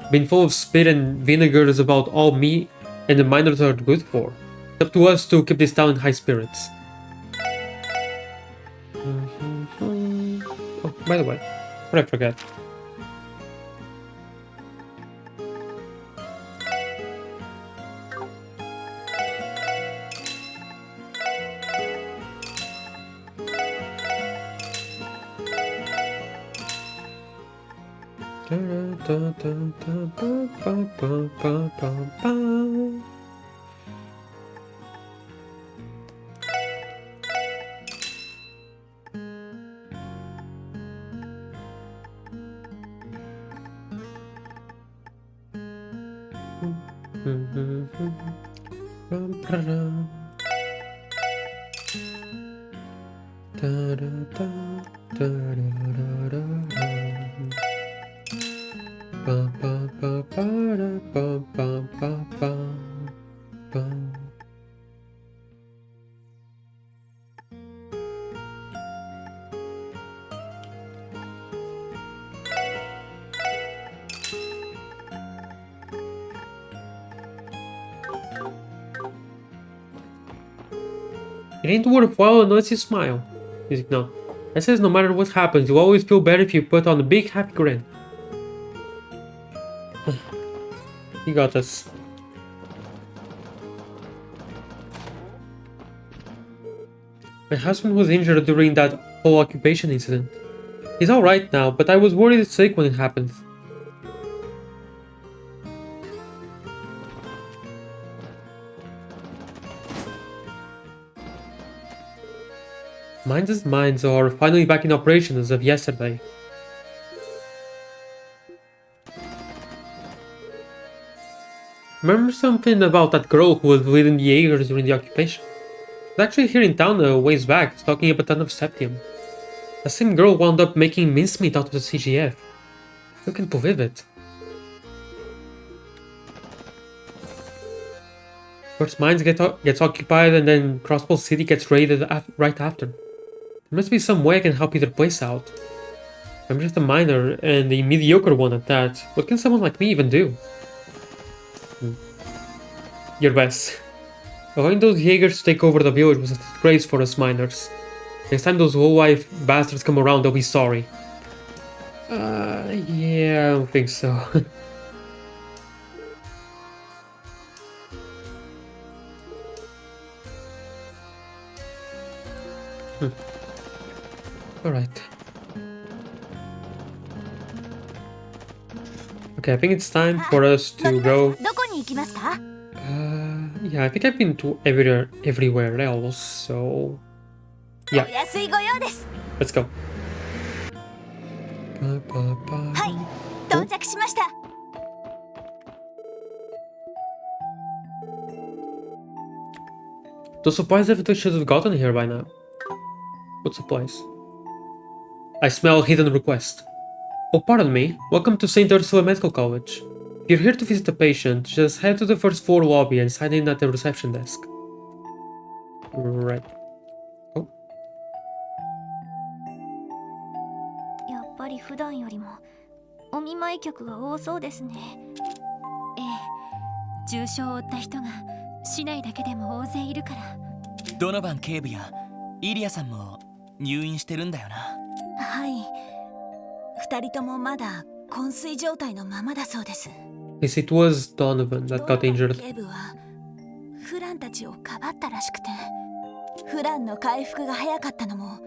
Been full of spit and vinegars about all me and the miners are good for. It's up to us to keep this town in high spirits. Oh, by the way, what I forget. It ain't worthwhile unless you smile. Music, no. That says no matter what happens, you always feel better if you put on a big happy grin. You got this. My husband was injured during that whole occupation incident. He's alright now, but I was worried sick when it happened. Mines are finally back in operation as of yesterday. Remember something about that girl who was leading the Jaegers during the occupation? She was actually here in town a ways back, stocking up a ton of septium. The same girl wound up making mincemeat out of the CGF. Who can believe it? First Mines gets occupied and then Crossbow City gets raided right after. There must be some way I can help either place out. I'm just a miner, and a mediocre one at that. What can someone like me even do? Your best. Allowing those Jaegers to take over the village was a disgrace for us miners. Next time those low-life bastards come around, they'll be sorry. Yeah, I don't think so. Alright. Okay, I think it's time for us to go. Yeah, I think I've been to everywhere else, so yeah. Let's go. Those supplies definitely should have gotten here by now. What supplies? I smell a hidden request. Oh, pardon me. Welcome to St. Ursula Medical College. If you're here to visit a patient, just head to the first floor lobby and sign in at the reception desk. Right. Oh. やっぱり普段よりもお見舞い客が多そうですね。ええ、重傷を負った人が市内だけでも大勢いるから。ドノバン警部やイリアさんも入院してるんだよな。はい。二人ともまだ昏睡状態のままだそうです。Yes, it was Donovan that got injured. 警部はフランたちをかばったらしくて、フランの回復が早かったのも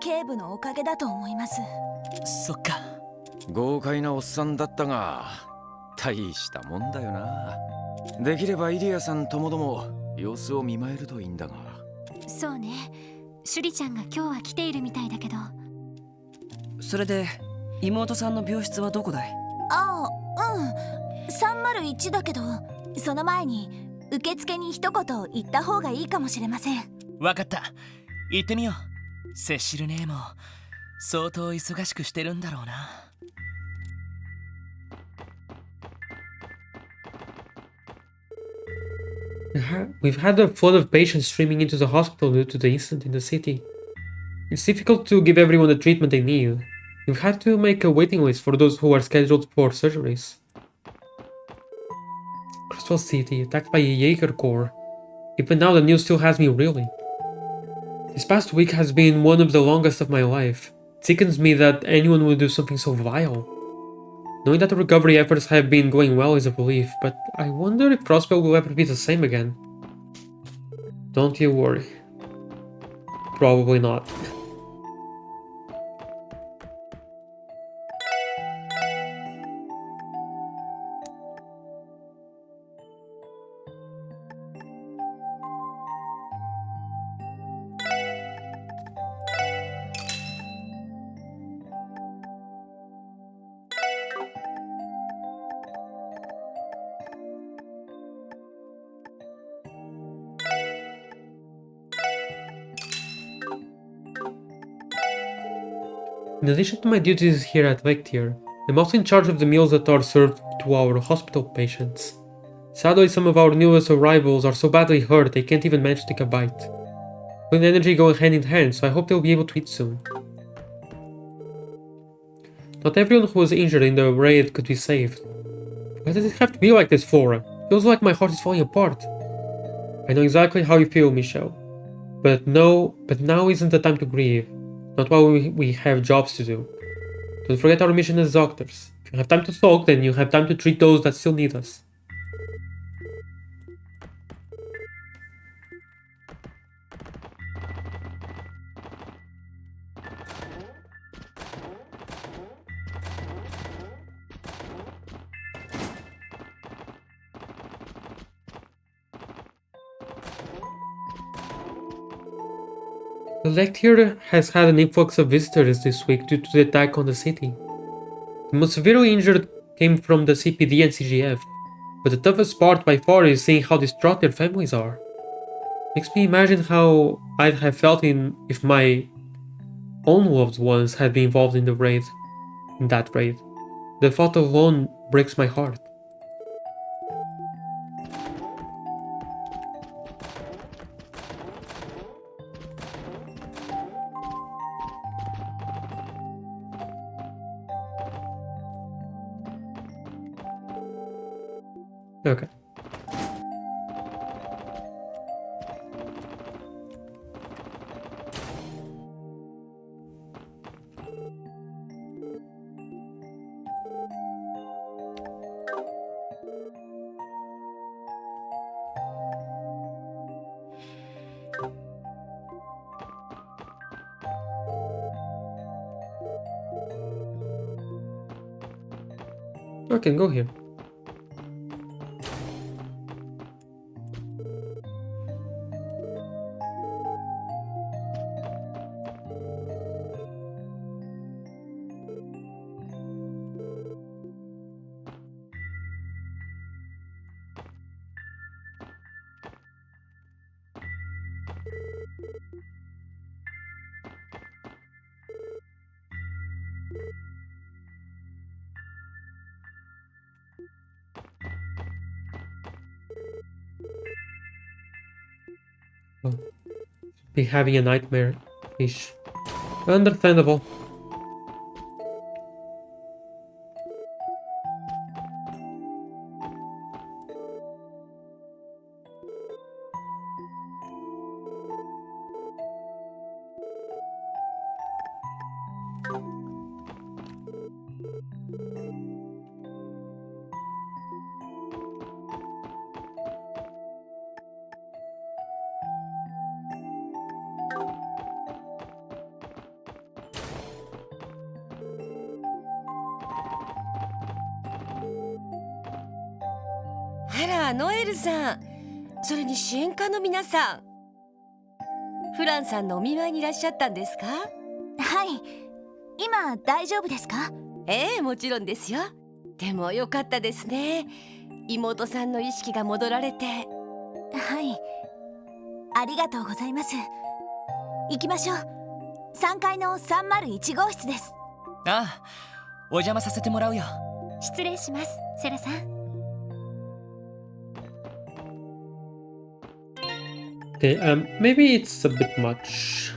警部のおかげだと思います。そっか。豪快なおっさんだったが、大したもんだよな。できればイリアさんともども様子を見舞えるといいんだが。そうね。シュリちゃんが今日は来ているみたいだけど。それで妹さんの病室はどこだい？ああ、うん。301だけど、その前に受付に一言言った方がいいかもしれません。わかった。行ってみよう。セシル姉も相当忙しくしてるんだろうな。We've had a flood of patients streaming into the hospital due to the incident in the city. It's difficult to give everyone the treatment they need. We've had to make a waiting list for those who are scheduled for surgeries. Crystal City, attacked by a Jaeger Corps. Even now the news still has me reeling. This past week has been one of the longest of my life. sickens me that anyone would do something so vile. Knowing that the recovery efforts have been going well is a relief, but I wonder if Prospero will ever be the same again. Don't you worry. Probably not. In addition to my duties here at Lectier, I'm also in charge of the meals that are served to our hospital patients. Sadly, some of our newest arrivals are so badly hurt they can't even manage to take a bite. Food and energy go hand in hand, so I hope they'll be able to eat soon. Not everyone who was injured in the raid could be saved. Why does it have to be like this, Flora? Feels like my heart is falling apart. I know exactly how you feel, Michelle. But now isn't the time to grieve. Not while we have jobs to do. Don't forget our mission as doctors. If you have time to talk, then you have time to treat those that still need us. The lecture has had an influx of visitors this week due to the attack on the city. The most severely injured came from the CPD and CGF, but the toughest part by far is seeing how distraught their families are. Makes me imagine how I'd have felt if my own loved ones had been involved in that raid. The thought alone breaks my heart. Okay. I can go here. Oh, be having a nightmare. Ish. Understandable.あら、ノエルさん、それに支援課の皆さん、フランさんのお見舞いにいらっしゃったんですか？はい、今大丈夫ですか？ええ、もちろんですよ。でもよかったですね。妹さんの意識が戻られて。はい、ありがとうございます。行きましょう。3階の301号室です。ああ、お邪魔させてもらうよ。失礼します、セラさん。Okay, maybe it's a bit much.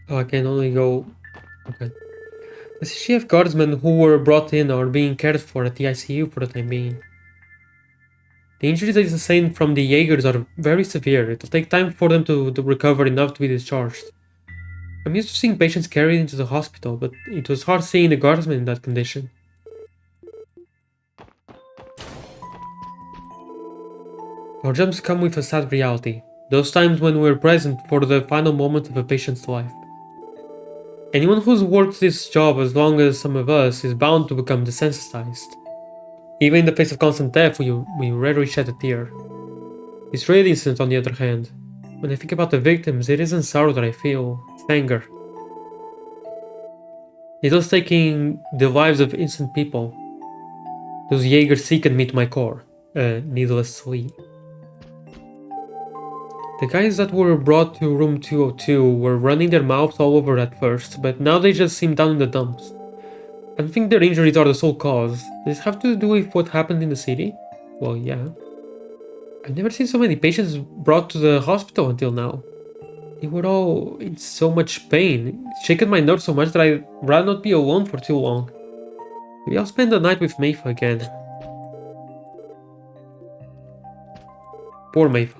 Oh, I can only go... Okay. The CCF guardsmen who were brought in are being cared for at the ICU for the time being. The injuries they sustained from the Jaegers are very severe. It'll take time for them to recover enough to be discharged. I'm used to seeing patients carried into the hospital, but it was hard seeing the guardsmen in that condition. Our jobs come with a sad reality. Those times when we're present for the final moments of a patient's life. Anyone who's worked this job as long as some of us is bound to become desensitized. Even in the face of constant death, we rarely shed a tear. This raid incident, on the other hand, when I think about the victims, it isn't sorrow that I feel, it's anger. It was taking the lives of innocent people. Those Jaegers sickened me to my core, needlessly. The guys that were brought to room 202 were running their mouths all over at first, but now they just seem down in the dumps. I don't think their injuries are the sole cause. Does this have to do with what happened in the city? Well, yeah. I've never seen so many patients brought to the hospital until now. They were all in so much pain. It's shaken my nerves so much that I'd rather not be alone for too long. Maybe I'll spend the night with Meifa again. Poor Meifa.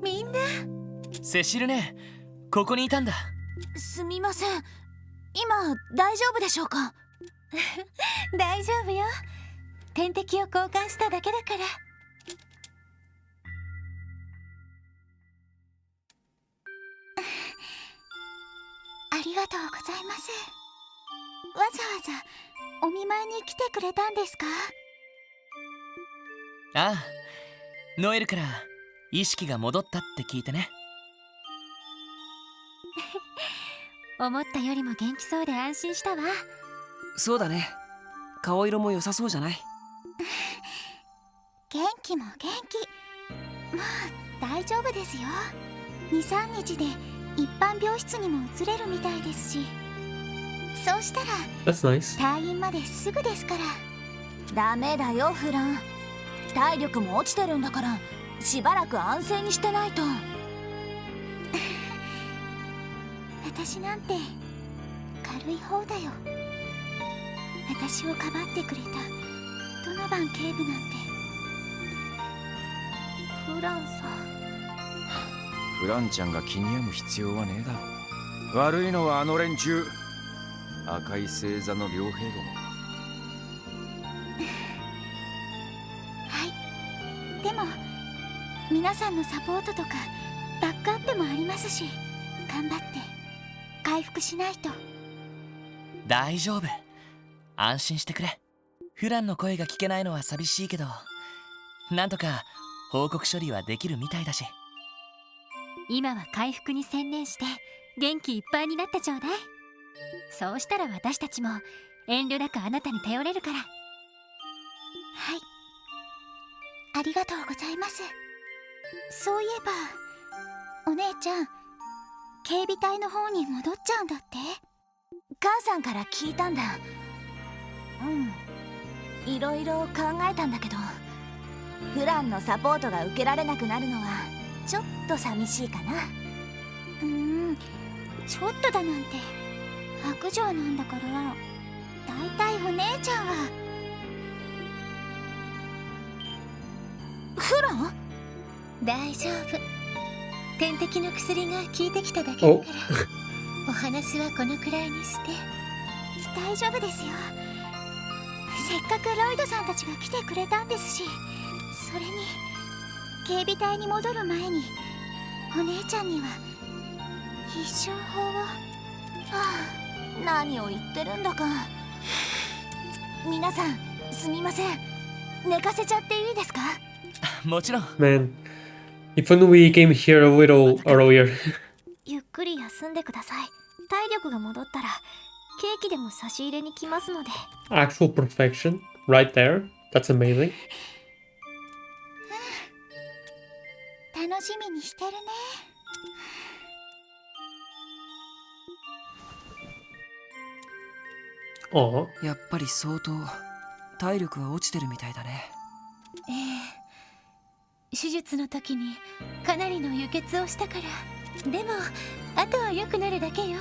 みんなセシルね、ここにいたんだ。すみません。今大丈夫でしょうか？大丈夫よ。点滴を交換しただけだから。ありがとうございます。わざわざお見舞いに来てくれたんですか？ああ、ノエルから意識が戻ったって聞いてね。思ったよりも元気そうで安心したわ。そうだね。顔色も良さそうじゃない？元気も元気。まあ大丈夫ですよ。2、3日で一般病室にも移れるみたいですし。そうしたら That's nice. 退院まですぐですから。ダメだよフラン。体力も落ちてるんだからしばらく安静にしてないと。私なんて軽い方だよ。私をかばってくれたドノバン警部なんて。フランさん。フランちゃんが気に病む必要はねえだろ。悪いのはあの連中。赤い星座の両兵ども。はい。でも皆さんのサポートとかバックアップもありますし、頑張って回復しないと。大丈夫。安心してくれ。フランの声が聞けないのは寂しいけど、なんとか報告処理はできるみたいだし。今は回復に専念して元気いっぱいになってちょうだい。そうしたら私たちも遠慮なくあなたに頼れるから。はい。ありがとうございます。そういえばお姉ちゃん、警備隊の方に戻っちゃうんだって？母さんから聞いたんだ。いろいろ考えたんだけど、フランのサポートが受けられなくなるのはちょっと寂しいかな。ちょっとだなんて白状なんだから。だいたいお姉ちゃんは。フラン？大丈夫。点滴の薬が効いてきただけだから。お話はこのくらいにして。大丈夫ですよ。せっかくロイドさんたちが来てくれたんですし、それに警備隊に戻る前にお姉ちゃんには必勝法を。何を言ってるんだか。皆さんすみません。寝かせちゃっていいですか？もちろん。Man, if only we came here a little earlier. ゆっくり休んでください。体力が戻ったらケーキでも差し入れに来ますので。Actual perfection, right there. That's amazing. 楽しみにしてるね。Aw. やっぱり相当体力は落ちてるみたいだね。ええ、手術の時にかなりの輸血をしたから。でもあとは良くなるだけよ。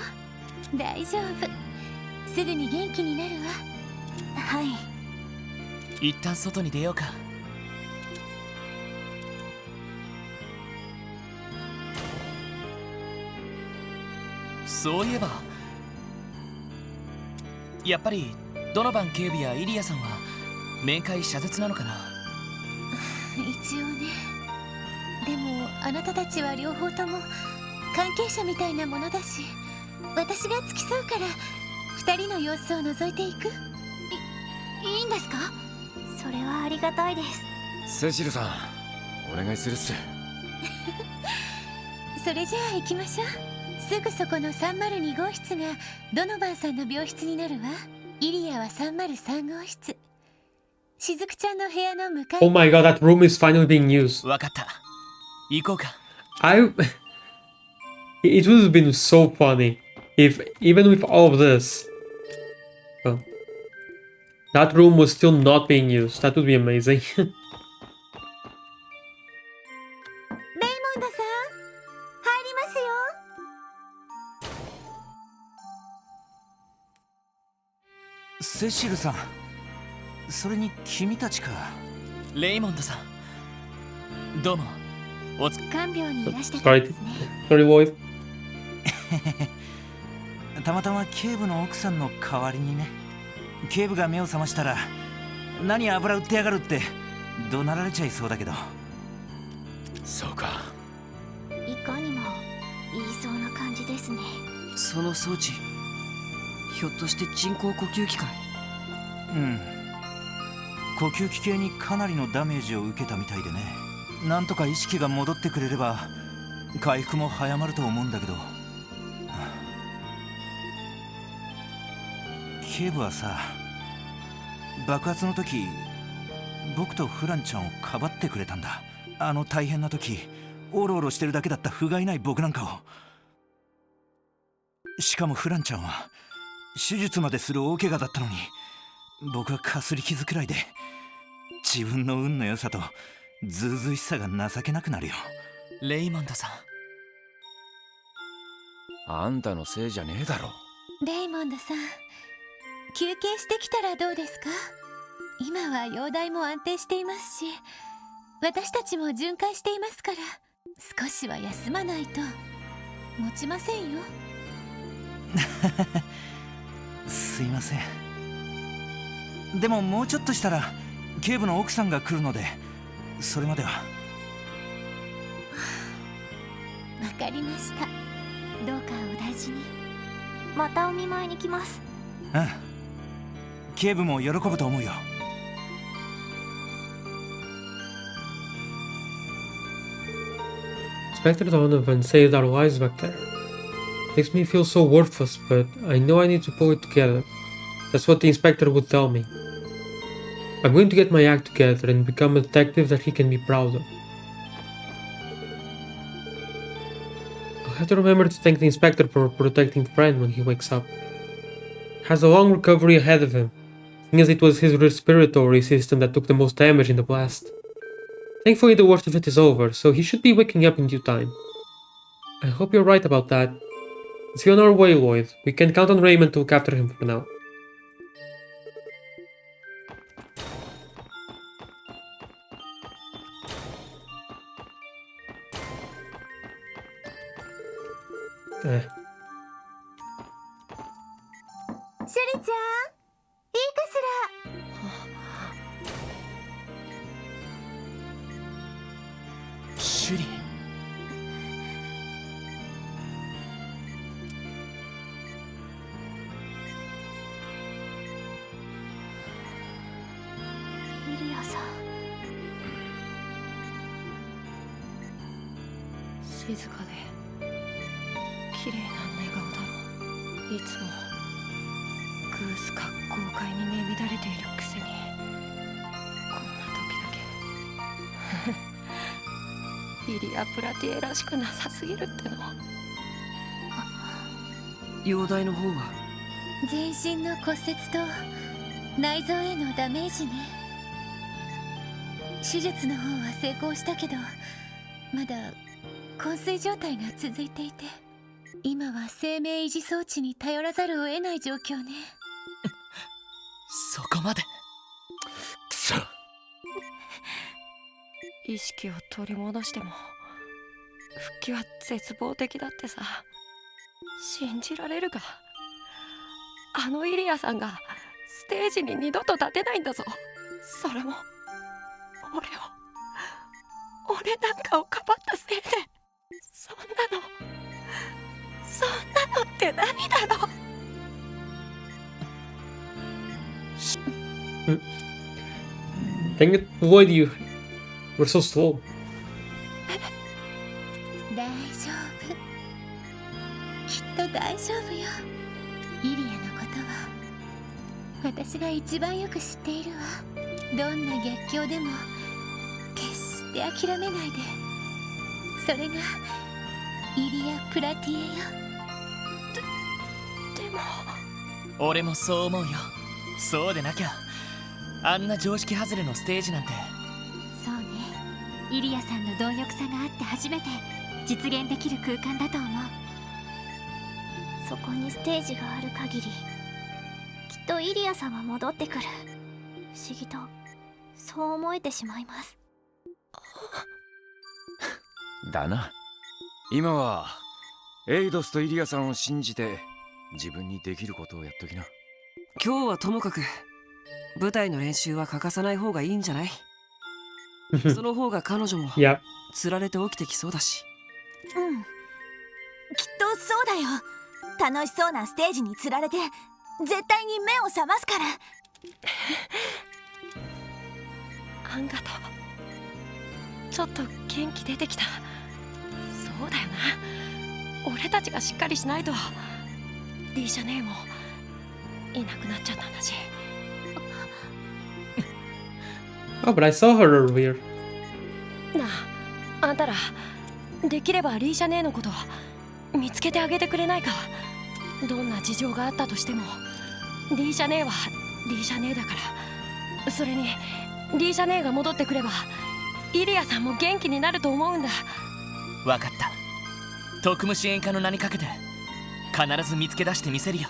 大丈夫、すぐに元気になるわ。はい。一旦外に出ようか。そういえばやっぱりドノバン警部やイリアさんは面会謝絶なのかな。一応ね。でもあなたたちは両方とも関係者みたいなものだし、私が付き添うから二人の様子を覗いていく。いいんですか？それはありがたいです。セシルさん、お願いするっす。それじゃあ行きましょう。すぐそこの302号室がドノバンさんの病室になるわ。イリアは303号室。しずくちゃんの部屋の向かい。 Oh my god, that room is finally being used. わかった。行こうか。It would have been so funny if, even with all of this, well, that room was still not being used. That would be amazing. レイモンドさん、入りますよ。セシルさん、それに君たちか。レイモンドさん、どうも。おつ看病にいらしてたん Sorry, ですね。 sorry, boys. たまたま警部の奥さんの代わりにね。警部が目を覚ましたら、何油売ってやがるって怒鳴られちゃいそうだけど。そうか。いかにも言いそうな感じですね。その装置、ひょっとして人工呼吸器かい？うん。呼吸器系にかなりのダメージを受けたみたいでね。なんとか意識が戻ってくれれば回復も早まると思うんだけど。警部はさ、爆発の時僕とフランちゃんをかばってくれたんだ。あの大変な時オロオロしてるだけだった不甲斐ない僕なんかを。しかもフランちゃんは手術までする大怪我だったのに、僕はかすり傷くらいで自分の運の良さとずうずうしさが情けなくなるよ。レイモンドさん。あんたのせいじゃねえだろ。レイモンドさん、休憩してきたらどうですか？今は容体も安定していますし、私たちも巡回していますから、少しは休まないと持ちませんよ。すいません。でももうちょっとしたら警部の奥さんが来るので、それまでは。わかりました。どうかお大事に。またお見舞いに来ます。うん。警部も喜ぶと思うよ。Inspector Donovan saved our lives back there. Makes me feel so worthless, but I know I need to pull it together. That's what the inspector would tell me. I'm going to get my act together and become a detective that he can be proud of. I'll have to remember to thank the inspector for protecting Fred when he wakes up. Has a long recovery ahead of him, seeing as it was his respiratory system that took the most damage in the blast. Thankfully the worst of it is over, so he should be waking up in due time. I hope you're right about that. See you on our way, Lloyd. We can count on Raymond to look after him for now. Eh. シュリちゃん、いいかしら。シュリ。イリアさん。静かで綺麗な寝顔だろ。いつもグースか豪快に目乱れているくせに、こんな時だけイリア・プラティエらしくなさすぎるっての。容体の方は？全身の骨折と内臓へのダメージね。手術の方は成功したけど、まだ昏睡状態が続いていて、今は生命維持装置に頼らざるを得ない状況ね。そこまで。くそ。意識を取り戻しても復帰は絶望的だってさ。信じられるか。あのイリアさんがステージに二度と立てないんだぞ。それも俺なんかをかばったせいで。そんなのってないだろ。Dang it, why do you... We're so slow. 大丈夫。きっと大丈夫よ。イリアのことは私が一番よく知っているわ。どんな逆境でも決して諦めないで。それがイリア・プラティエよ。でも俺もそう思うよ。そうでなきゃあんな常識外れのステージなんて。そうね。イリアさんの貪欲さがあって初めて実現できる空間だと思う。そこにステージがある限り、きっとイリアさんは戻ってくる。不思議とそう思えてしまいます。だな。今はエイドスとイリアさんを信じて自分にできることをやっときな。今日はともかく舞台の練習は欠かさない方がいいんじゃない？その方が彼女も Yeah. つられて起きてきそうだし。うん、きっとそうだよ。楽しそうなステージにつられて絶対に目を覚ますから。アンガとちょっと元気出てきた。そうだよな。俺たちがしっかりしないと。リーシャ姉もいなくなっちゃったんだし。Oh, but I saw her earlier. なあ、あんたらできればリーシャ姉のこと見つけてあげてくれないか。どんな事情があったとしてもリーシャ姉はリーシャ姉だから。それにリーシャ姉が戻ってくればイリアさんも元気になると思うんだ。わかった。特務支援課の名にかけて必ず見つけ出してみせるよ。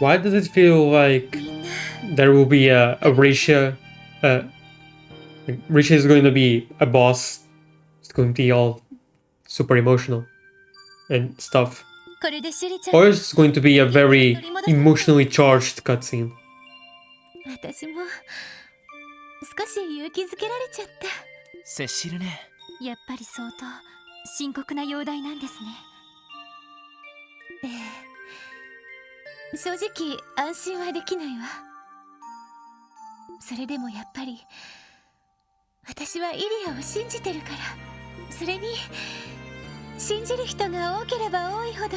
Why does it feel like there will be a Risha? Risha is going to be a boss. It's going to be all super emotional and stuff. これでシュリちゃん、 Or it's going to be a very emotionally charged cutscene. 私も少し勇気づけられちゃった。セシルね。やっぱり相当深刻な容体なんですね。ええ、正直安心はできないわ。それでもやっぱり私はイリアを信じてるから。それに信じる人が多ければ多いほど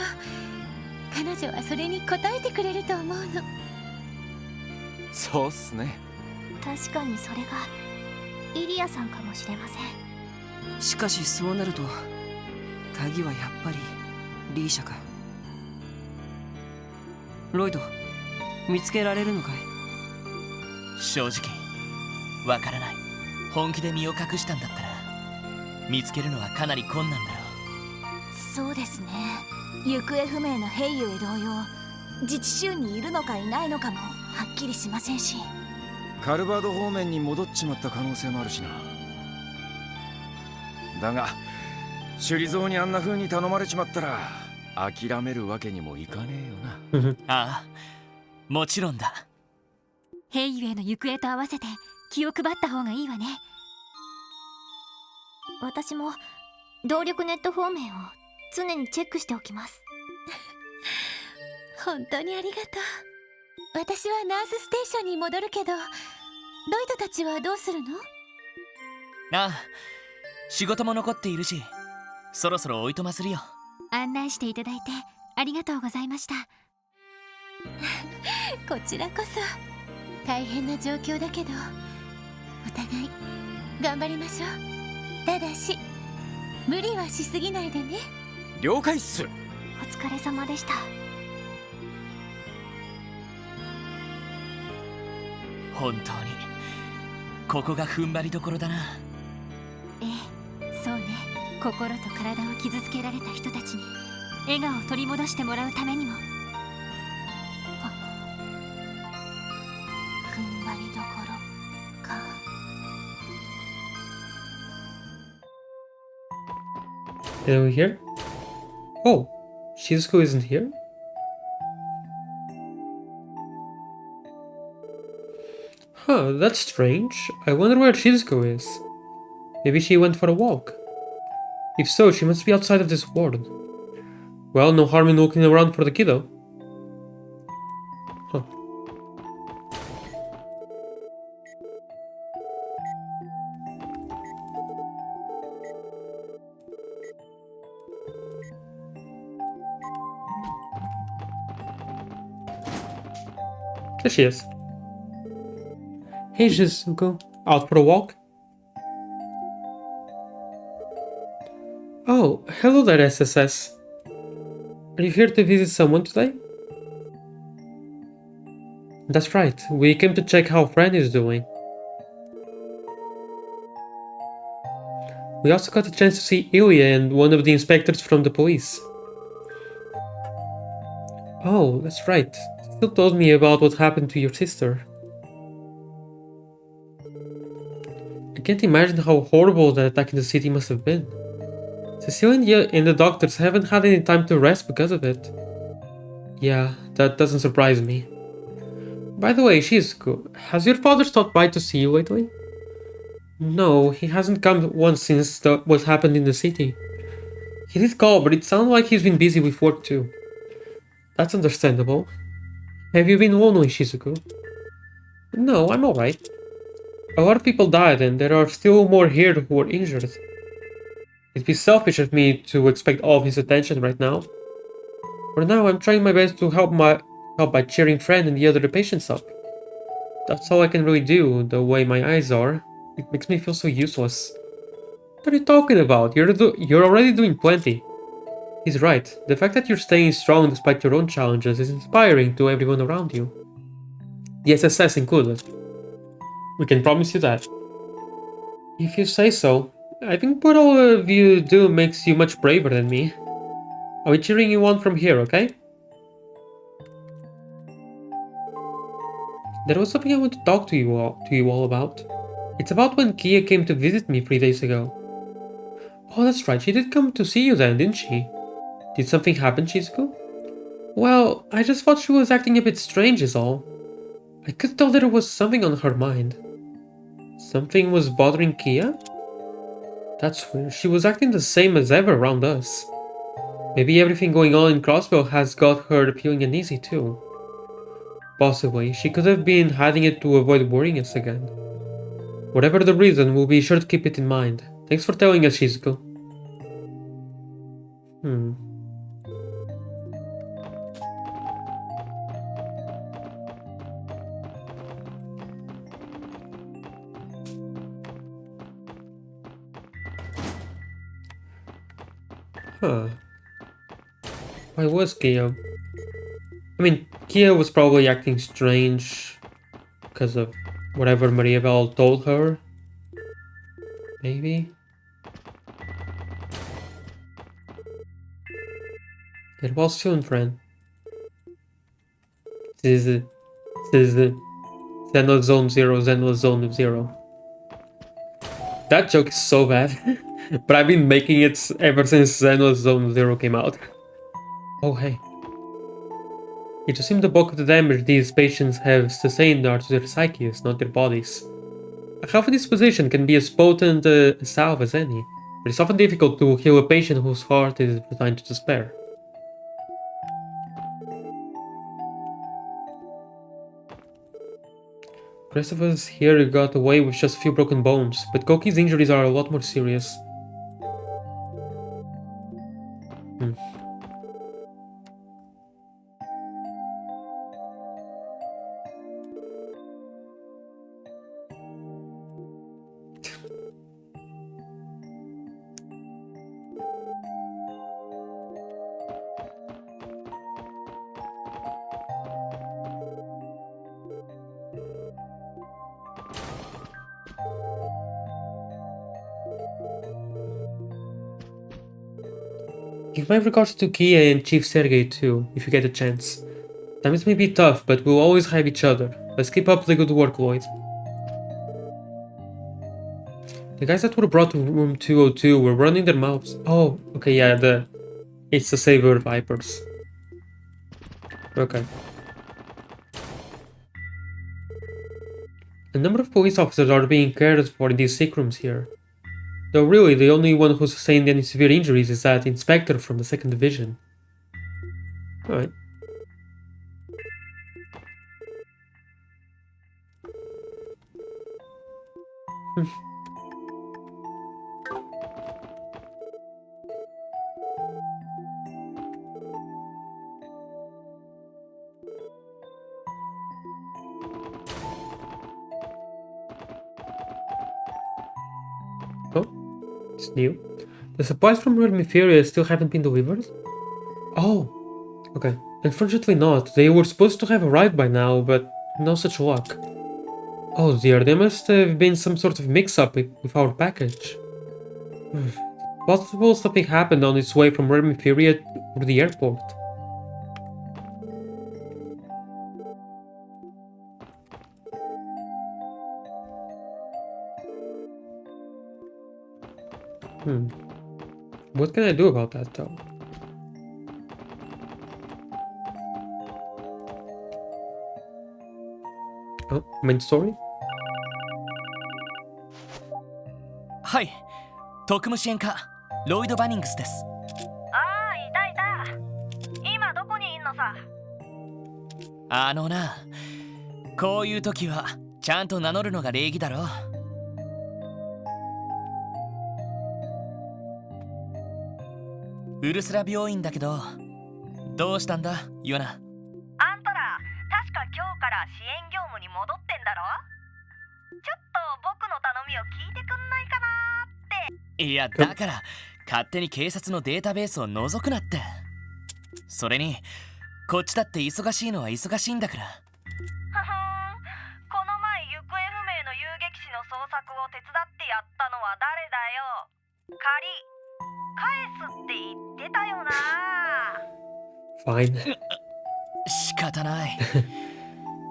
彼女はそれに応えてくれると思うの。そうっすね。確かにそれがイリアさんかもしれません。しかしそうなると鍵はやっぱりリーシャか。ロイド、見つけられるのかい？正直わからない。本気で身を隠したんだったら見つけるのはかなり困難だろう。そうですね。行方不明のヘイユへ同様、自治州にいるのかいないのかもはっきりしませんし。カルバード方面に戻っちまった可能性もあるしな。だが首里蔵にあんな風に頼まれちまったら諦めるわけにもいかねえよな。ああ、もちろんだ。ヘイユへの行方と合わせて気を配った方がいいわね。私も動力ネット方面を常にチェックしておきます。本当にありがとう。私はナースステーションに戻るけど、ロイドたちはどうするの？ああ、仕事も残っているし、そろそろおいとまするよ。案内していただいてありがとうございました。こちらこそ大変な状況だけど、お互い頑張りましょう。ただし無理はしすぎないでね。了解っす。お疲れ様でした。本当にここが踏ん張りどころだな。ええ、そうね。心と体を傷つけられた人たちに笑顔を取り戻してもらうためにも。踏ん張りどころか。Are we here? Oh, Shizuko isn't here? Huh, that's strange. I wonder where Shizuko is. Maybe she went for a walk. If so, she must be outside of this world. Well, no harm in looking around for the kiddo. Huh. There she is. Hey Shizuko, out for a walk? Oh, hello there SSS. Are you here to visit someone today? That's right, we came to check how Fran is doing. We also got a chance to see Ilya and one of the inspectors from the police. Oh, that's right. Still told me about what happened to your sister. I can't imagine how horrible that attack in the city must have been. Cecilia and the doctors haven't had any time to rest because of it. Yeah, that doesn't surprise me. By the way, Shizuku, has your father stopped by to see you lately? No, he hasn't come once since what happened in the city. He did call, but it sounded like he's been busy with work too. That's understandable. Have you been lonely, Shizuku? No, I'm alright. A lot of people died, and there are still more here who are injured. It'd be selfish of me to expect all of his attention right now. For now, I'm trying my best to help by cheering Fran and the other patients up. That's all I can really do, the way my eyes are. It makes me feel so useless. What are you talking about? You're already doing plenty. He's right. The fact that you're staying strong despite your own challenges is inspiring to everyone around you. The SSS included. We can promise you that. If you say so. I think what all of you do makes you much braver than me. I'll be cheering you on from here, okay? There was something I want to talk to you all about. It's about when Kia came to visit me 3 days ago. Oh, that's right, she did come to see you then, didn't she? Did something happen, Shizuku? Well, I just thought she was acting a bit strange is all. I could tell there was something on her mind. Something was bothering Kia? That's weird, she was acting the same as ever around us. Maybe everything going on in Crossbow has got her feeling uneasy too. Possibly, she could have been hiding it to avoid worrying us again. Whatever the reason, we'll be sure to keep it in mind. Thanks for telling us, Shizuku. Huh. Why was Kia? I mean, Kia was probably acting strange because of whatever Mariabelle told her. Maybe? Get well soon, friend. This is Zenless Zone 0, Zenless Zone 0. That joke is so bad. But I've been making it ever since Zenless Zone 0 came out. Oh, hey. It would seem the bulk of the damage these patients have sustained are to their psyches, not their bodies. A healthy disposition can be as potent a salve as any, but it's often difficult to heal a patient whose heart is resigned to despair. The rest of us here got away with just a few broken bones, but Koki's injuries are a lot more serious. Give my regards to Kia and Chief Sergei too, if you get a chance. Times may be tough, but we'll always have each other. Let's keep up the good work, Lloyd. The guys that were brought to room 202 were running their mouths. Oh, okay, yeah, it's the Saber Vipers. Okay. A number of police officers are being cared for in these sick rooms here. Though really, the only one who sustained any severe injuries is that inspector from the 2nd Division. Alright. Oh, it's new. The supplies from Remiferia still haven't been delivered? Oh, okay. Unfortunately not. They were supposed to have arrived by now, but no such luck. Oh dear, there must have been some sort of mix-up with our package. Possible something happened on its way from Remiferia to the airport. What can I do about that though? Oh, main story? はい、特務支援課ロイド・バニングスです。ああ、いたいた。今どこにいんのさ。あのな、こういう時はちゃんと名乗るのが礼儀だろ。ウルスラ病院だけど、どうしたんだ、ヨナ。あんたら、確か今日から支援業務に戻ってんだろ。ちょっと僕の頼みを聞いてくんないかなーって。いや、だから勝手に警察のデータベースを覗くなって。それにこっちだって忙しいのは忙しいんだから。ふふん、この前行方不明の遊撃士の捜索を手伝ってやったのは誰だよ。借り返すって言ってたよな。Fine. 仕方ない。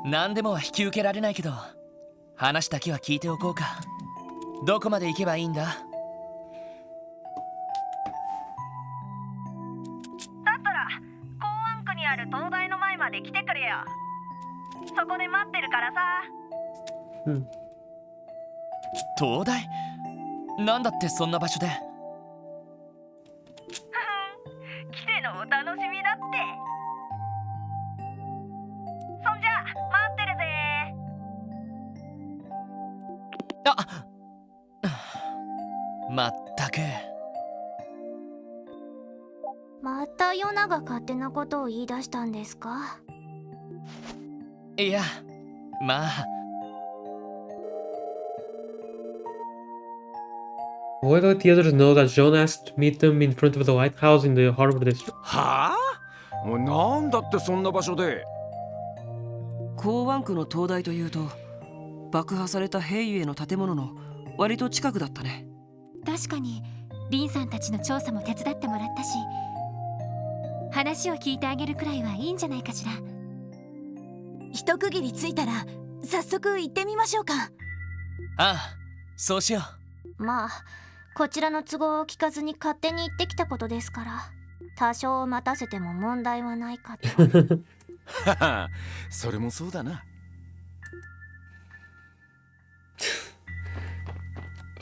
何でもは引き受けられないけど、話だけは聞いておこうか。どこまで行けばいいんだ？だったら港湾区にある東大の前まで来てくれよ。そこで待ってるからさ。東大？なんだってそんな場所で？来てのお楽しみだって。そんじゃ待ってるぜ。あ、まったく。またヨナが勝手なことを言い出したんですか？いや、まあ。Why don't the others know that John asked to meet them in front of the lighthouse in the harbor district? はあ？もうなんだってそんな場所で。港湾区の灯台というと、爆破された兵ゆえの建物の割と近くだったね。確かにリンさんたちの調査も手伝ってもらったし、話を聞いてあげるくらいはいいんじゃないかしら。一区切りついたら早速行ってみましょうか。ああ、そうしよう。まあこちらの都合を聞かずに勝手に行ってきたことですから、多少待たせても問題はないかと。はは、それもそうだな。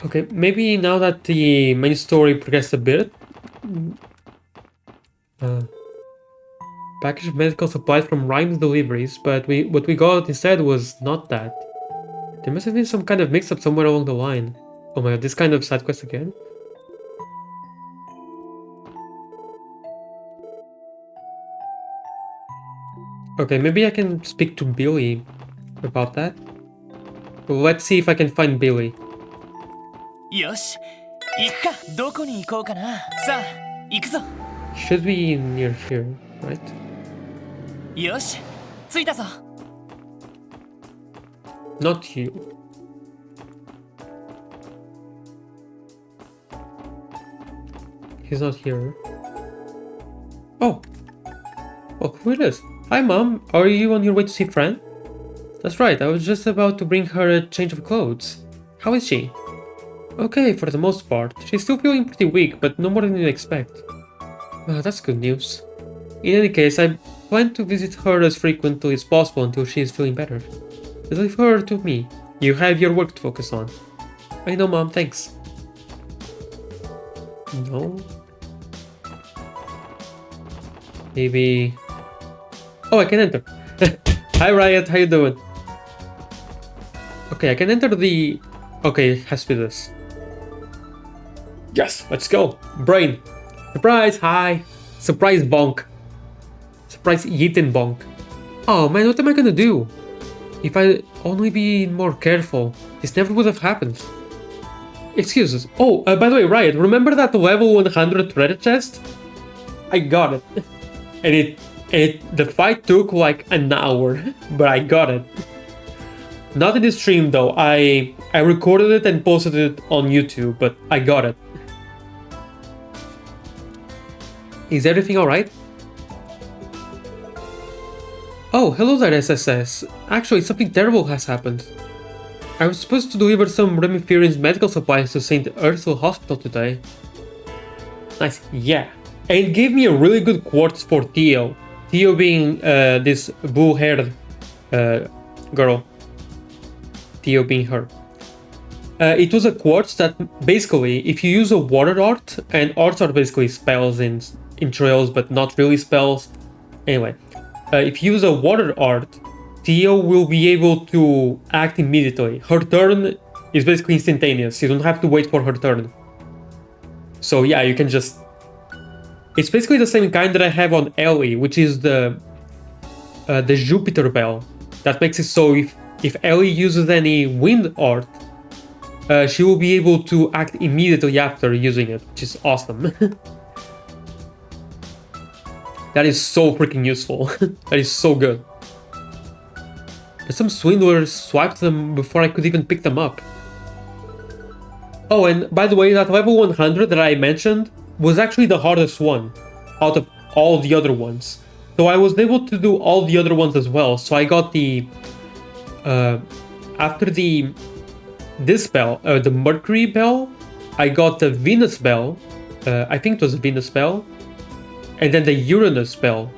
Okay, maybe now that the main story progressed a bit, package of medical supplies from Rhymes deliveries, but what we got instead was not that. There must have been some kind of mix-up somewhere along the line. Oh my god, this kind of side quest again? Okay, maybe I can speak to Billy about that. Well, let's see if I can find Billy. よし、行くか。どこに行こうかな。さあ、行くぞ。Should be near here, right? よし、着いたぞ。Not you. He's not here. Oh. Oh, who it is? Hi, Mom. Are you on your way to see Fran? That's right, I was just about to bring her a change of clothes. How is she? Okay, for the most part. She's still feeling pretty weak, but no more than you'd expect. That's good news. In any case, I plan to visit her as frequently as possible until she is feeling better. Just leave her to me. You have your work to focus on. I know, Mom, thanks. No? Maybe... Oh, I can enter. Hi, Riot, how you doing? Okay, I can enter the... Okay, it has to be this. Yes, let's go. Brain. Surprise, hi. Surprise bonk. Surprise Yeetin bonk. Oh man, what am I gonna do? If I only be more careful, this never would have happened. Excuses. Oh, by the way, Riot, remember that level 100 treasure chest? I got it. And the fight took like an hour, but I got it. Not in the stream though, I recorded it and posted it on YouTube, but I got it. Is everything alright? Oh, hello there, SSS. Actually, something terrible has happened. I was supposed to deliver some Remiferian's medical supplies to St. Ursula Hospital today. Nice, yeah. And it gave me a really good quartz for Theo. Theo being this blue-haired girl. Theo being her. It was a quartz that basically, if you use a water art, and arts are basically spells in trails, but not really spells. Anyway, if you use a water art, Theo will be able to act immediately. Her turn is basically instantaneous. You don't have to wait for her turn. So yeah, you can just... It's basically the same kind that I have on Ellie, which is the Jupiter Bell. That makes it so if Ellie uses any wind art, she will be able to act immediately after using it, which is awesome. That is so freaking useful. That is so good. But some swindlers swiped them before I could even pick them up. Oh, and by the way, that level 100 that I mentioned was actually the hardest one out of all the other ones. So I was able to do all the other ones as well. So I got the... after this bell, the Mercury bell, I got the Venus bell. I think it was a Venus bell. And then the Uranus bell.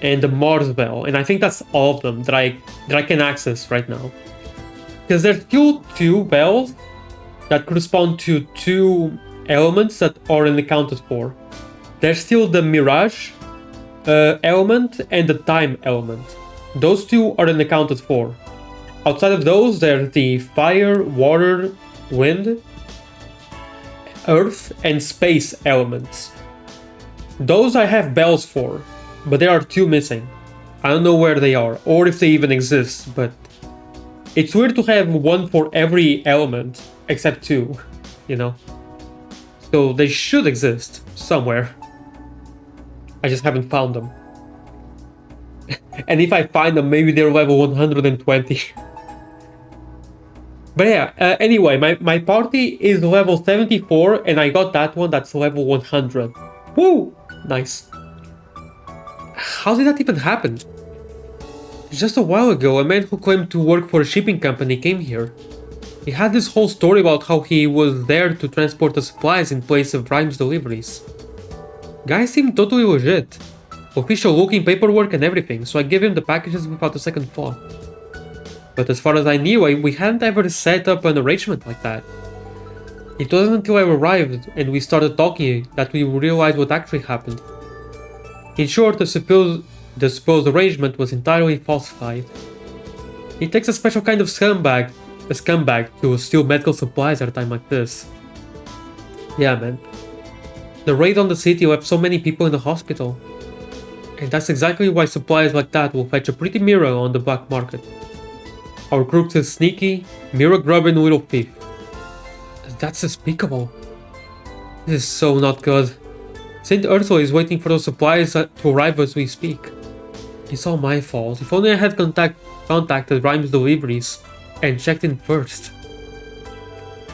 And the Mars bell. And I think that's all of them that I can access right now. Because there's still two bells that correspond to two elements that aren't accounted for. There's still the Mirage element and the Time element. Those two aren't accounted for. Outside of those, there's the Fire, Water, Wind, Earth, and Space elements. Those I have bells for, but there are two missing. I don't know where they are, or if they even exist, but... It's weird to have one for every element, except two, you know? So they should exist somewhere. I just haven't found them. And if I find them, maybe they're level 120. But yeah, anyway, my party is level 74, and I got that one that's level 100. Woo! Nice. How did that even happen? Just a while ago, a man who claimed to work for a shipping company came here. He had this whole story about how he was there to transport the supplies in place of Rhyme's deliveries. Guy seemed totally legit. Official looking paperwork and everything, so I gave him the packages without a second thought. But as far as I knew, we hadn't ever set up an arrangement like that. It wasn't until I arrived and we started talking that we realized what actually happened. In short, the supposed arrangement was entirely falsified. It takes a special kind of scumbag to steal medical supplies at a time like this. Yeah, man. The raid on the city left so many people in the hospital. And that's exactly why supplies like that will fetch a pretty mirror on the black market. Our crooks is sneaky, mirror-grubbing little thief. That's despicable. This is so not good. St. Ursula is waiting for those supplies to arrive as we speak. It's all my fault. If only I had contacted Rhyme's deliveries and checked in first.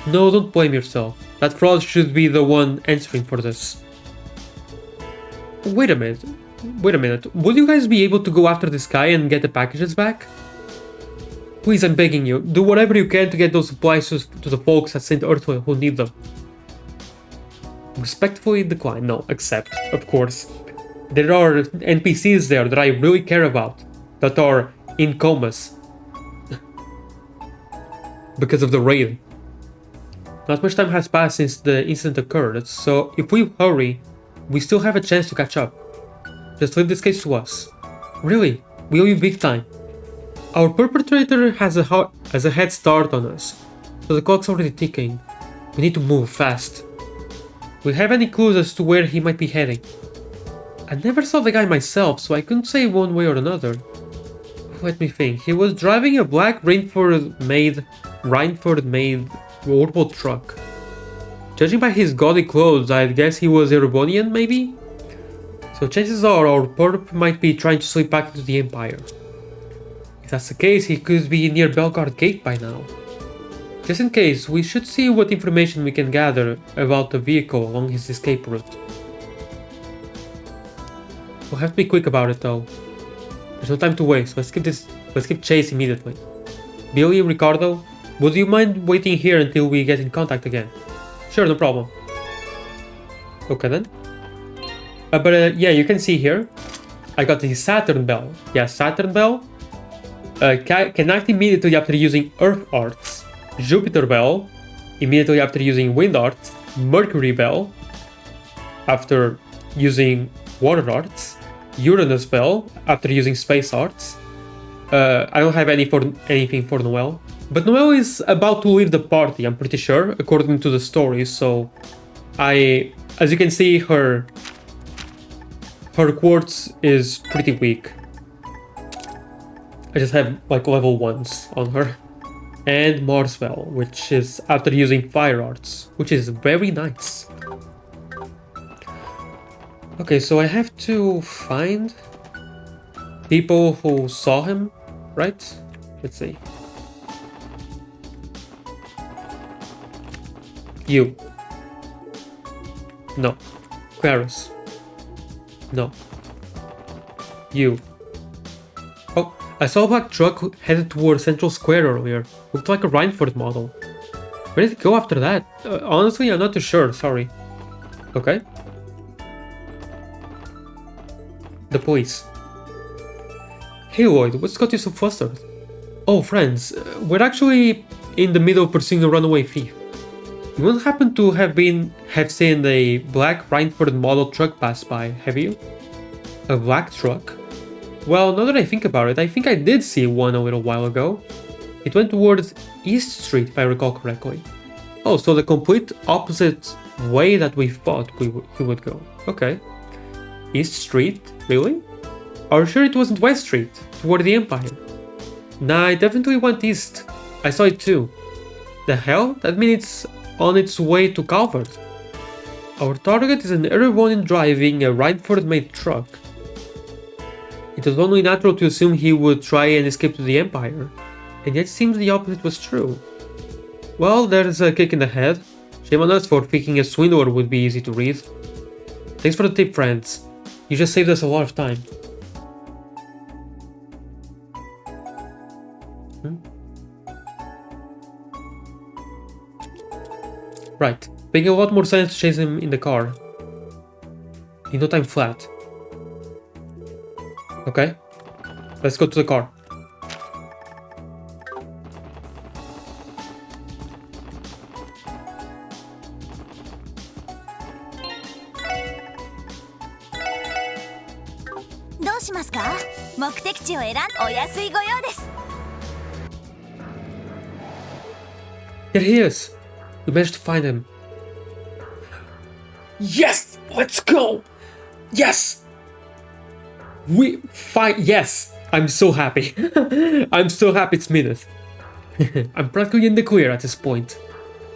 No, don't blame yourself. That fraud should be the one answering for this. Wait a minute. Wait a minute. Would you guys be able to go after this guy and get the packages back? Please, I'm begging you. Do whatever you can to get those supplies to the folks at St. Earthwell who need them. Respectfully decline. No, accept. Of course. There are NPCs there that I really care about. That are in comas. Because of the raid. Not much time has passed since the incident occurred, so if we hurry, we still have a chance to catch up. Just leave this case to us. Really, we owe you big time. Our perpetrator has a head start on us, so the clock's already ticking. We need to move fast. Do we have any clues as to where he might be heading? I never saw the guy myself, so I couldn't say one way or another. Let me think. He was driving a black Rainford-made rollable truck. Judging by his gaudy clothes, I'd guess he was Erebonian, maybe? So chances are our perp might be trying to slip back into the Empire. If that's the case, he could be near Belgard Gate by now. Just in case, we should see what information we can gather about the vehicle along his escape route. We'll have to be quick about it though. There's no time to waste. Let's keep chase immediately. Billy, Ricardo, would you mind waiting here until we get in contact again? Sure, no problem. Okay then. Yeah, you can see here. I got the Saturn Bell. Yeah, Saturn Bell. Can act immediately after using Earth Arts. Jupiter Bell. Immediately after using Wind Arts. Mercury Bell. After using Water Arts. Uranus Bell. After using Space Arts. I don't have anything for Noelle. But Noelle is about to leave the party, I'm pretty sure, according to the story, so as you can see, her quartz is pretty weak. I just have like level 1s on her. And Mars Bell, which is after using Fire Arts, which is very nice. Okay, so I have to find people who saw him, right? Let's see. You. No. Clarice. No. You. Oh, I saw a black truck headed toward Central Square earlier. Looked like a Reinford model. Where did it go after that? Honestly, I'm not too sure, sorry. Okay. The police. Hey Lloyd, what's got you so flustered? Oh, friends, we're actually in the middle of pursuing a runaway thief. You won't happen to have seen a black Reinford model truck pass by, have you? A black truck? Well, now that I think about it, I think I did see one a little while ago. It went towards East Street, if I recall correctly. Oh, so the complete opposite way that we thought he would go. Okay. East Street? Really? Are you sure it wasn't West Street, toward the Empire? Nah, it definitely went east. I saw it too. The hell? That means it's on its way to Calvert. Our target is an Erebonian driving a Reinford-made truck. It was only natural to assume he would try and escape to the Empire, and yet it seems the opposite was true. Well, there's a kick in the head. Shame on us for thinking a swindler would be easy to read. Thanks for the tip, friends. You just saved us a lot of time. Right, making a lot more sense to chase him in the car. In no time flat. Okay, let's go to the car. Here he is! We managed to find him. Yes! Let's go! Yes! Yes! I'm so happy. I'm so happy it's minute. I'm practically in the clear at this point.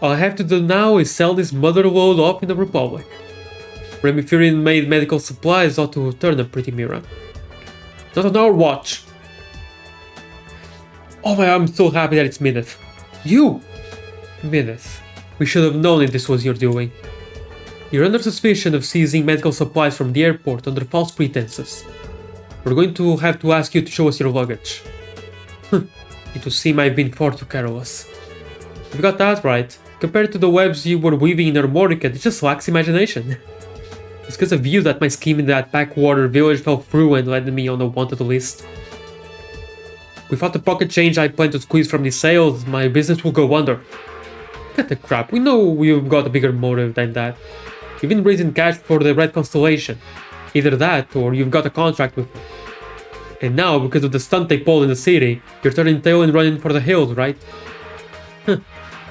All I have to do now is sell this mother load off in the Republic. Remifurian made medical supplies ought to turn a pretty mirror. Not on our watch. Oh my, I'm so happy that it's minute. You! Minute. We should have known if this was your doing. You're under suspicion of seizing medical supplies from the airport under false pretenses. We're going to have to ask you to show us your luggage. It would seem I've been far too careless. You got that right. Compared to the webs you were weaving in Armorica, it just lacks imagination. It's because of you that my scheme in that backwater village fell through and landed me on the wanted list. Without the pocket change I plan to squeeze from these sales, my business will go under. Cut the crap, we know we've got a bigger motive than that. You've been raising cash for the Red Constellation. Either that, or you've got a contract with them. And now, because of the stunt they pulled in the city, you're turning tail and running for the hills, right?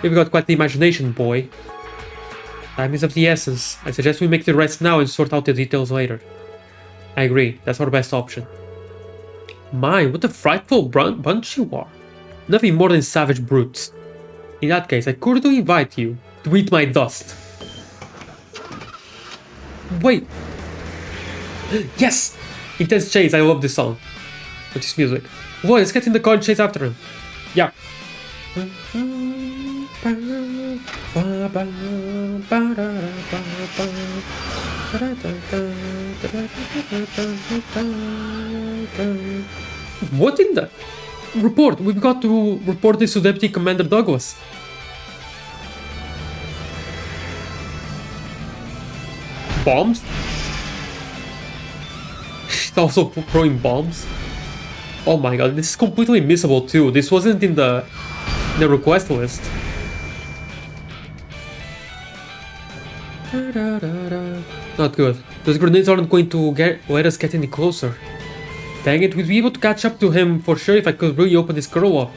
You've got quite the imagination, boy. Time is of the essence. I suggest we make the rest now and sort out the details later. I agree, that's our best option. My, what a frightful bunch you are. Nothing more than savage brutes. In that case, I cordially invite you to eat my dust. Wait. Yes! Intense chase, I love this song. What's this music? Whoa, let's get in the car and chase after him. Yeah. What in the... Report! We've got to report this to Deputy Commander Douglas. Bombs? She's also throwing bombs? Oh my god, this is completely missable too. This wasn't in the request list. Not good. Those grenades aren't going to let us get any closer. Dang it, we'd be able to catch up to him for sure if I could really open this girl up.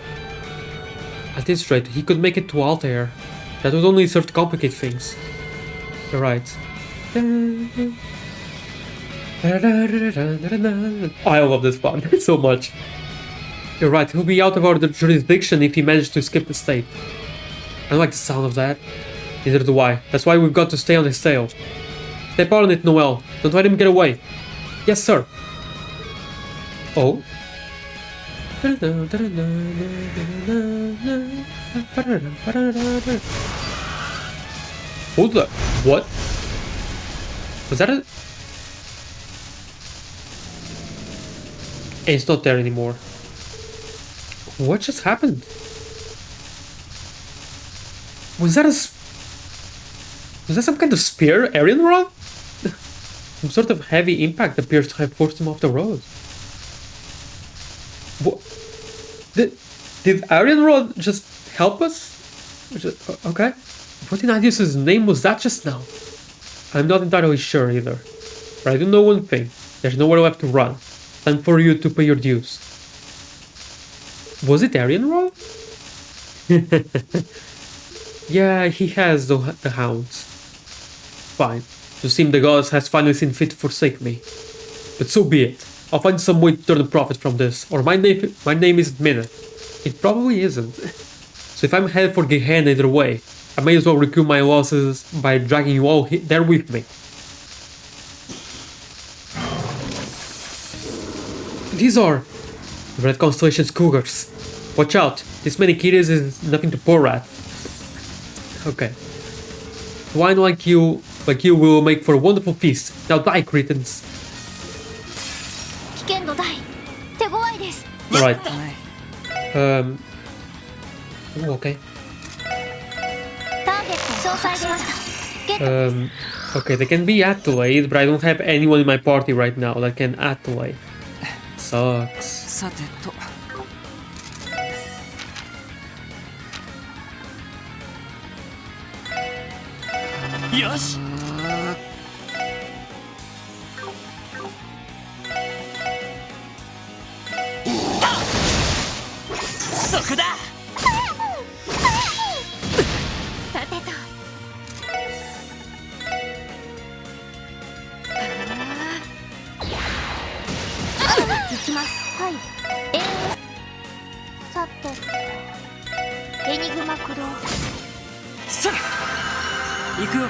At this rate, he could make it to Altair. That would only serve to complicate things. You're right. I love this part so much. You're right, he'll be out of our jurisdiction if he manages to escape the state. I don't like the sound of that. Neither do I. That's why we've got to stay on his tail. Step on it, Noel. Don't let him get away. Yes, sir. Oh. Hold up. What? Was that a... It's not there anymore. What just happened? Was that a... Was that some kind of spear? Arian rod? Some sort of heavy impact appears to have forced him off the road. What? Did Arian rod just help us? Okay. What in Adius's name was that just now? I'm not entirely sure either. But I do know one thing. There's nowhere left to run. Time for you to pay your dues. Was it Arian rod? Yeah, he has the hounds. Fine. To seem the goddess has finally seen fit to forsake me. But so be it. I'll find some way to turn a profit from this, or my name isn't Mineth. It probably isn't. So if I'm headed for Gehenna either way, I may as well recoup my losses by dragging you all there with me. These are the Red Constellation's cougars. Watch out, this many kitties is nothing to pour at. Okay. Wine like you will make for a wonderful feast. Now die, cretins. Right. Oh, okay. Okay, they can be Athlete, but I don't have anyone in my party right now that can Athlete. Sucks. Yosh! そこだ! さてと行きます。はい。さてエニグマ駆動。さあ行くよ。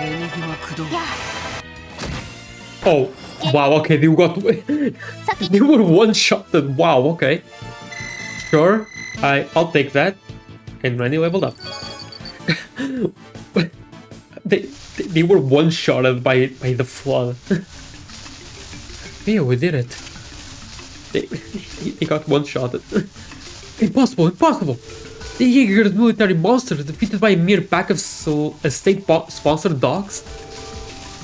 エニグマ駆動。 Oh, wow, okay, they were one-shotted, wow, okay. Sure, I'll take that. And Randy leveled up. they were one-shotted by the flood. Yeah, we did it. They got one-shotted. Impossible, impossible! The Jaeger's military monsters defeated by a mere pack of state-sponsored dogs?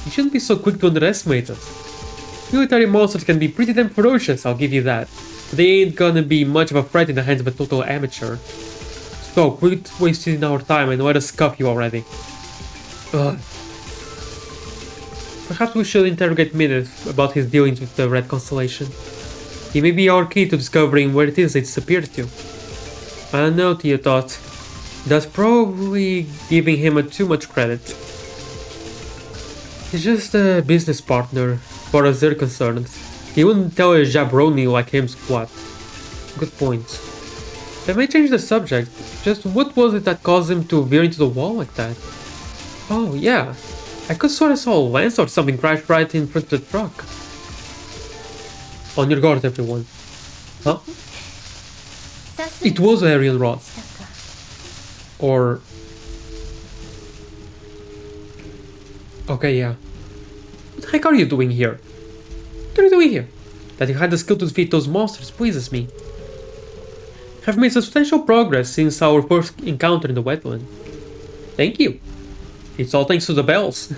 You shouldn't be so quick to underestimate us. Military monsters can be pretty damn ferocious, I'll give you that. But they ain't gonna be much of a threat in the hands of a total amateur. So, quit wasting our time and let us cuff you already. Ugh. Perhaps we should interrogate Minith about his dealings with the Red Constellation. He may be our key to discovering where it is they disappeared to. I know, Theotot. That's probably giving him too much credit. He's just a business partner, far as they're concerned. He wouldn't tell a jabroni like him squat. Good point. That may change the subject. Just what was it that caused him to veer into the wall like that? Oh, yeah. I could swear I saw a lance or something crash right in front of the truck. On your guard, everyone. Huh? It was Ariel Rod. Or... Okay, yeah. What the heck are you doing here? What are you doing here? That you had the skill to defeat those monsters pleases me. Have made substantial progress since our first encounter in the wetland. Thank you. It's all thanks to the bells.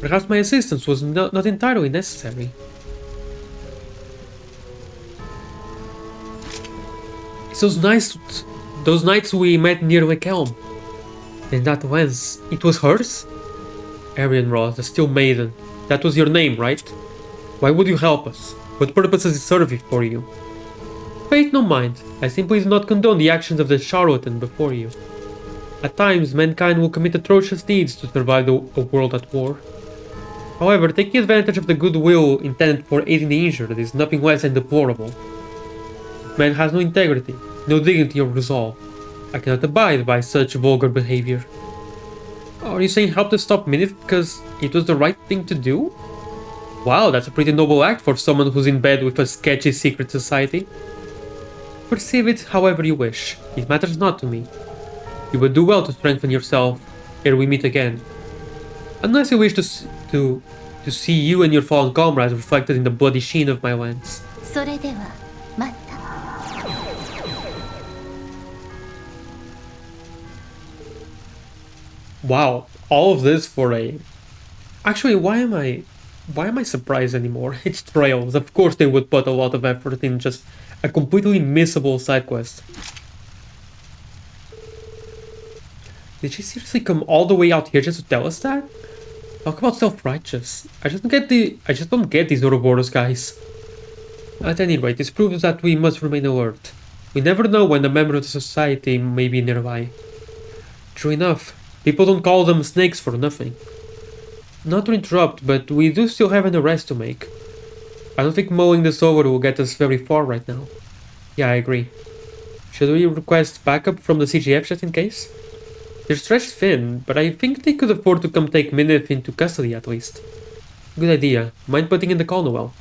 Perhaps my assistance was not entirely necessary. It's those nights we met near Lake Elm. And that lens, it was hers? Arianrod, the Steel Maiden. That was your name, right? Why would you help us? What purpose does it serve for you? Pay no mind. I simply do not condone the actions of the charlatan before you. At times, mankind will commit atrocious deeds to survive a world at war. However, taking advantage of the goodwill intended for aiding the injured is nothing less than deplorable. Man has no integrity, no dignity or resolve. I cannot abide by such vulgar behavior. Are you saying help to stop Minith because it was the right thing to do? Wow, that's a pretty noble act for someone who's in bed with a sketchy secret society. Perceive it however you wish. It matters not to me. You would do well to strengthen yourself ere we meet again. Unless you wish to see you and your fallen comrades reflected in the bloody sheen of my lance. Wow, all of this for a... Actually, why am I surprised anymore? It's Trails. Of course they would put a lot of effort in just a completely missable side quest. Did she seriously come all the way out here just to tell us that? Talk about self-righteous. I just don't get these Ouroboros guys. At any rate, this proves that we must remain alert. We never know when a member of the society may be nearby. True enough, people don't call them snakes for nothing. Not to interrupt, but we do still have an arrest to make. I don't think mulling this over will get us very far right now. Yeah, I agree. Should we request backup from the CGF just in case? They're stretched thin, but I think they could afford to come take Minith into custody at least. Good idea. Mind putting in the call, Noel?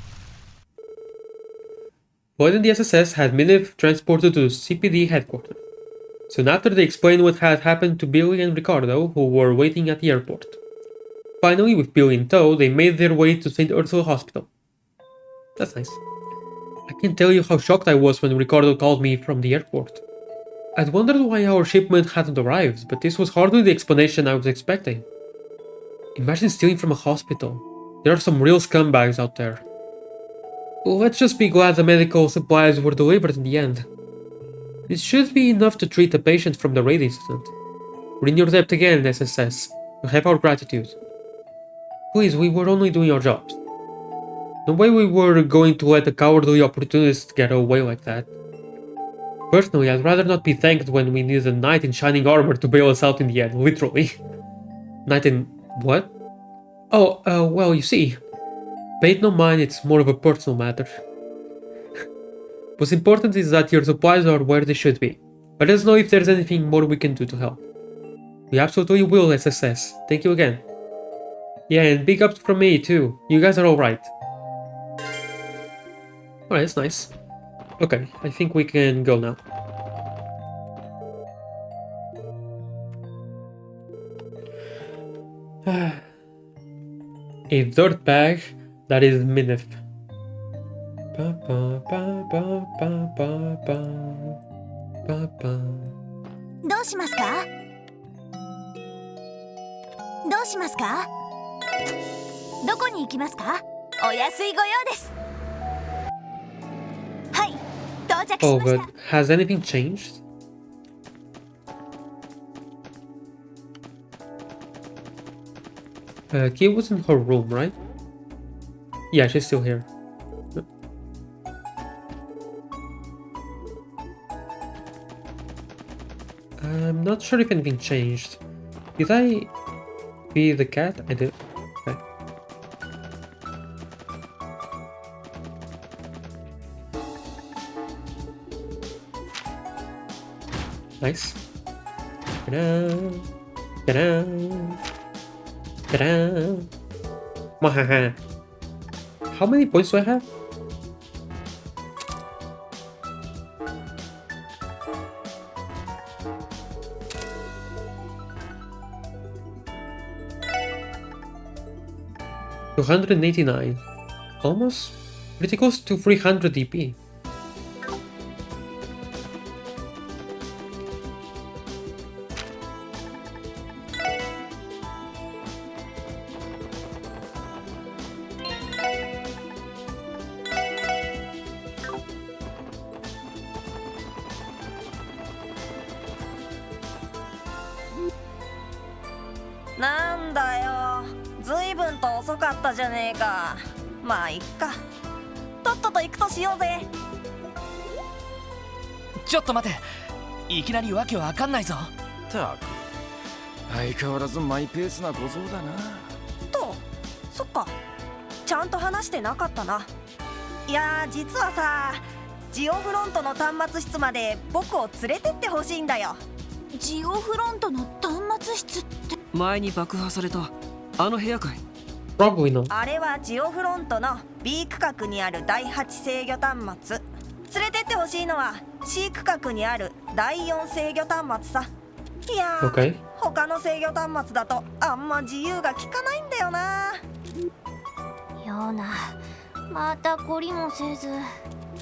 Lloyd and the SSS had Minith transported to the CPD headquarters. Soon after, they explained what had happened to Billy and Ricardo, who were waiting at the airport. Finally, with Billy in tow, they made their way to St. Ursula Hospital. That's nice. I can't tell you how shocked I was when Ricardo called me from the airport. I'd wondered why our shipment hadn't arrived, but this was hardly the explanation I was expecting. Imagine stealing from a hospital. There are some real scumbags out there. Let's just be glad the medical supplies were delivered in the end. This should be enough to treat a patient from the raid incident. We're in your debt again, SSS. You have our gratitude. Please, we were only doing our jobs. No way we were going to let a cowardly opportunist get away like that. Personally, I'd rather not be thanked when we needed a knight in shining armor to bail us out in the end, literally. Knight in... what? Oh, well, you see. Pay it no mind, it's more of a personal matter. What's important is that your supplies are where they should be. Let us know if there's anything more we can do to help. We absolutely will, SSS. Thank you again. Yeah, and big ups from me too. You guys are alright. Alright, that's nice. Okay, I think we can go now. A dirt bag that is Minif. Ba, ba, ba, ba, ba, ba, ba, ba, ba. どうしますか？どうしますか？どこに行きますか？お安いご用です。はい、到着し Oh, まし but た。 has anything changed? Kay was in her room, right? Yeah, she's still here. I'm not sure if anything changed. Did I feed the cat? I did. Okay. Nice. Ta-da! Ta-da! Ta-da! Mwahaha. How many points do I have? $289. Almost pretty close to 300 DP.なんだよ、ずいぶんと遅かったじゃねえか。まあいっか、とっとと行くとしようぜ。ちょっと待て、いきなりわけわかんないぞ。たく相変わらずマイペースな小僧だな。と、そっか、ちゃんと話してなかったな。いやー、実はさ、ジオフロントの端末室まで僕を連れてってほしいんだよ。ジオフロントの端末室って。前に爆破されたあの部屋かい？ Probably not. あれはジオフロントの B 区画にある第8制御端末。連れてってほしいのは C 区画にある第4制御端末さ。いやー、Okay. 他の制御端末だとあんま自由が利かないんだよな。ような、また懲りもせず。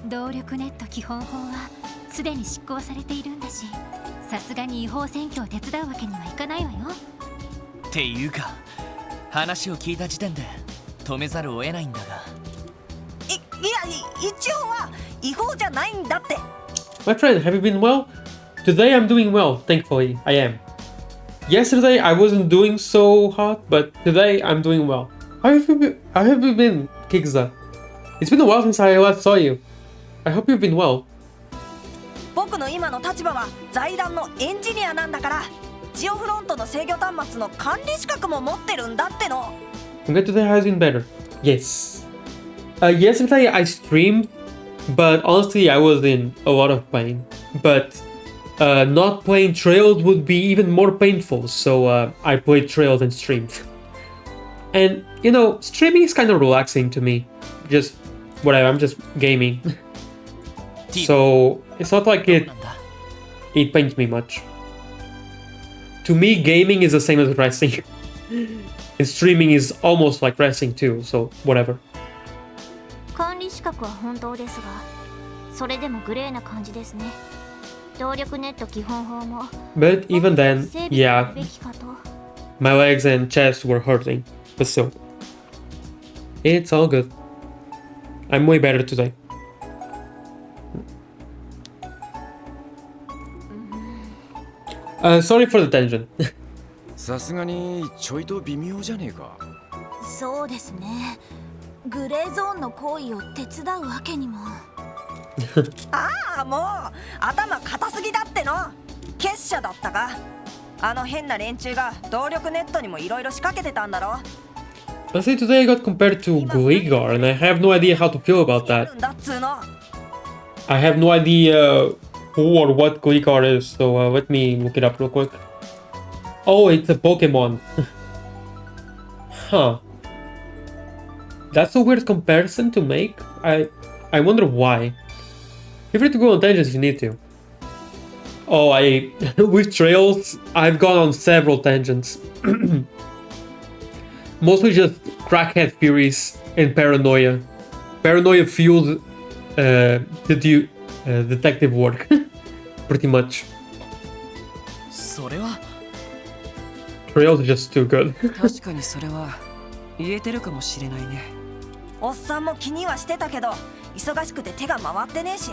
動力ネット基本法はすでに執行されているんだし、さすがに違法占拠を手伝うわけにはいかないわよ。っていうか、話を聞いた時点で止めざるを得ないんだが。一応は違法じゃないんだって。 My friend, have you been well? Today I'm doing well, thankfully. I am. Yesterday I wasn't doing so hot, but today I'm doing well. How have you been, Kigza? It's been a while since I last saw you. I hope you've been well. 僕の今の立場は財団のエンジニアなんだから、ジオフロントの制御端末の管理資格も持ってるんだっての。 Today has been better. Yes. Yesterday I streamed, but honestly I was in a lot of pain. But not playing Trails would be even more painful, so I played Trails and streamed. And you know, streaming is kind of relaxing to me. Just whatever, I'm just gaming. So it's not like it pains me much. To me, gaming is the same as resting. And streaming is almost like resting too, so whatever. 管理資格は本当ですが、それでもグレーな感じですね。動力ネット基本法も。 But even then, yeah, べきかと。 my legs and chest were hurting. But still, it's all good. I'm way better today. Sorry for the tension. さすがにちょいと微妙じゃねえか。そうですね。グレーゾーンの行為を手伝うわけにも。ああ、もう頭固すぎだっての。結社だったか。あの変な連中が動力ネットにもいろいろ仕掛けてたんだろ。 Let's say today I got compared to Gligar, and I have no idea how to feel about that. だっつーの。 I have no idea who or what Gligar is, so let me look it up real quick. Oh, it's a Pokemon. Huh. That's a weird comparison to make. I wonder why. Feel free to go on tangents if you need to. Oh, with trails, I've gone on several tangents. Mostly just crackhead theories and paranoia. Paranoia fueled detective work, pretty much. それは Trails are just too good. 確かにそれは言えてるかもしれないね。おっさんも気にはしてたけど忙しくて手が回ってねえし。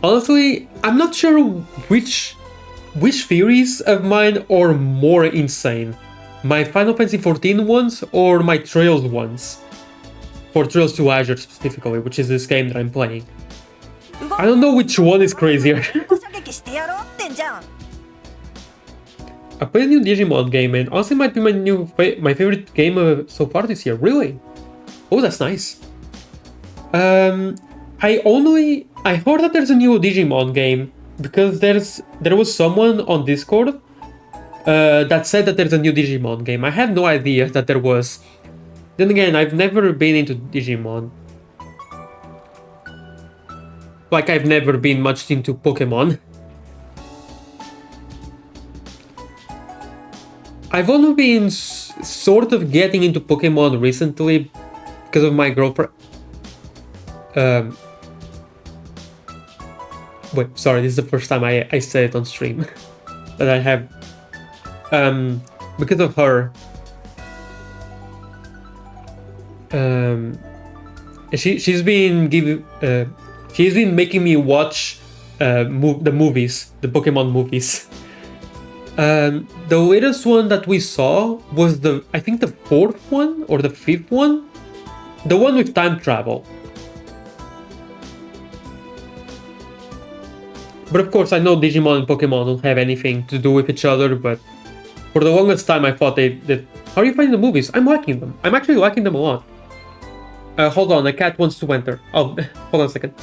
Honestly, I'm not sure which theories of mine are more insane. My Final Fantasy XIV ones or my Trails ones. For Trails to Azure specifically, which is this game that I'm playing. I don't know which one is crazier. 射撃してやろうってんじゃん。 I played a new Digimon game and honestly might be my favorite game so far this year. Really? Oh, that's nice. I heard that there's a new Digimon game because there was someone on Discord that said that there's a new Digimon game. I had no idea that there was. Then again, I've never been into Digimon. Like, I've never been much into Pokemon. I've only been sort of getting into Pokemon recently because of my girlfriend. Wait, sorry, this is the first time I say it on stream. That I have. Because of her. She's been making me watch the movies, the Pokemon movies. The latest one that we saw was I think the 4th one or the 5th one, the one with time travel. But of course, I know Digimon and Pokemon don't have anything to do with each other, but for the longest time I thought that how are you finding the movies? I'm liking them. I'm actually liking them a lot. Hold on, a cat wants to enter. Oh, hold on a second.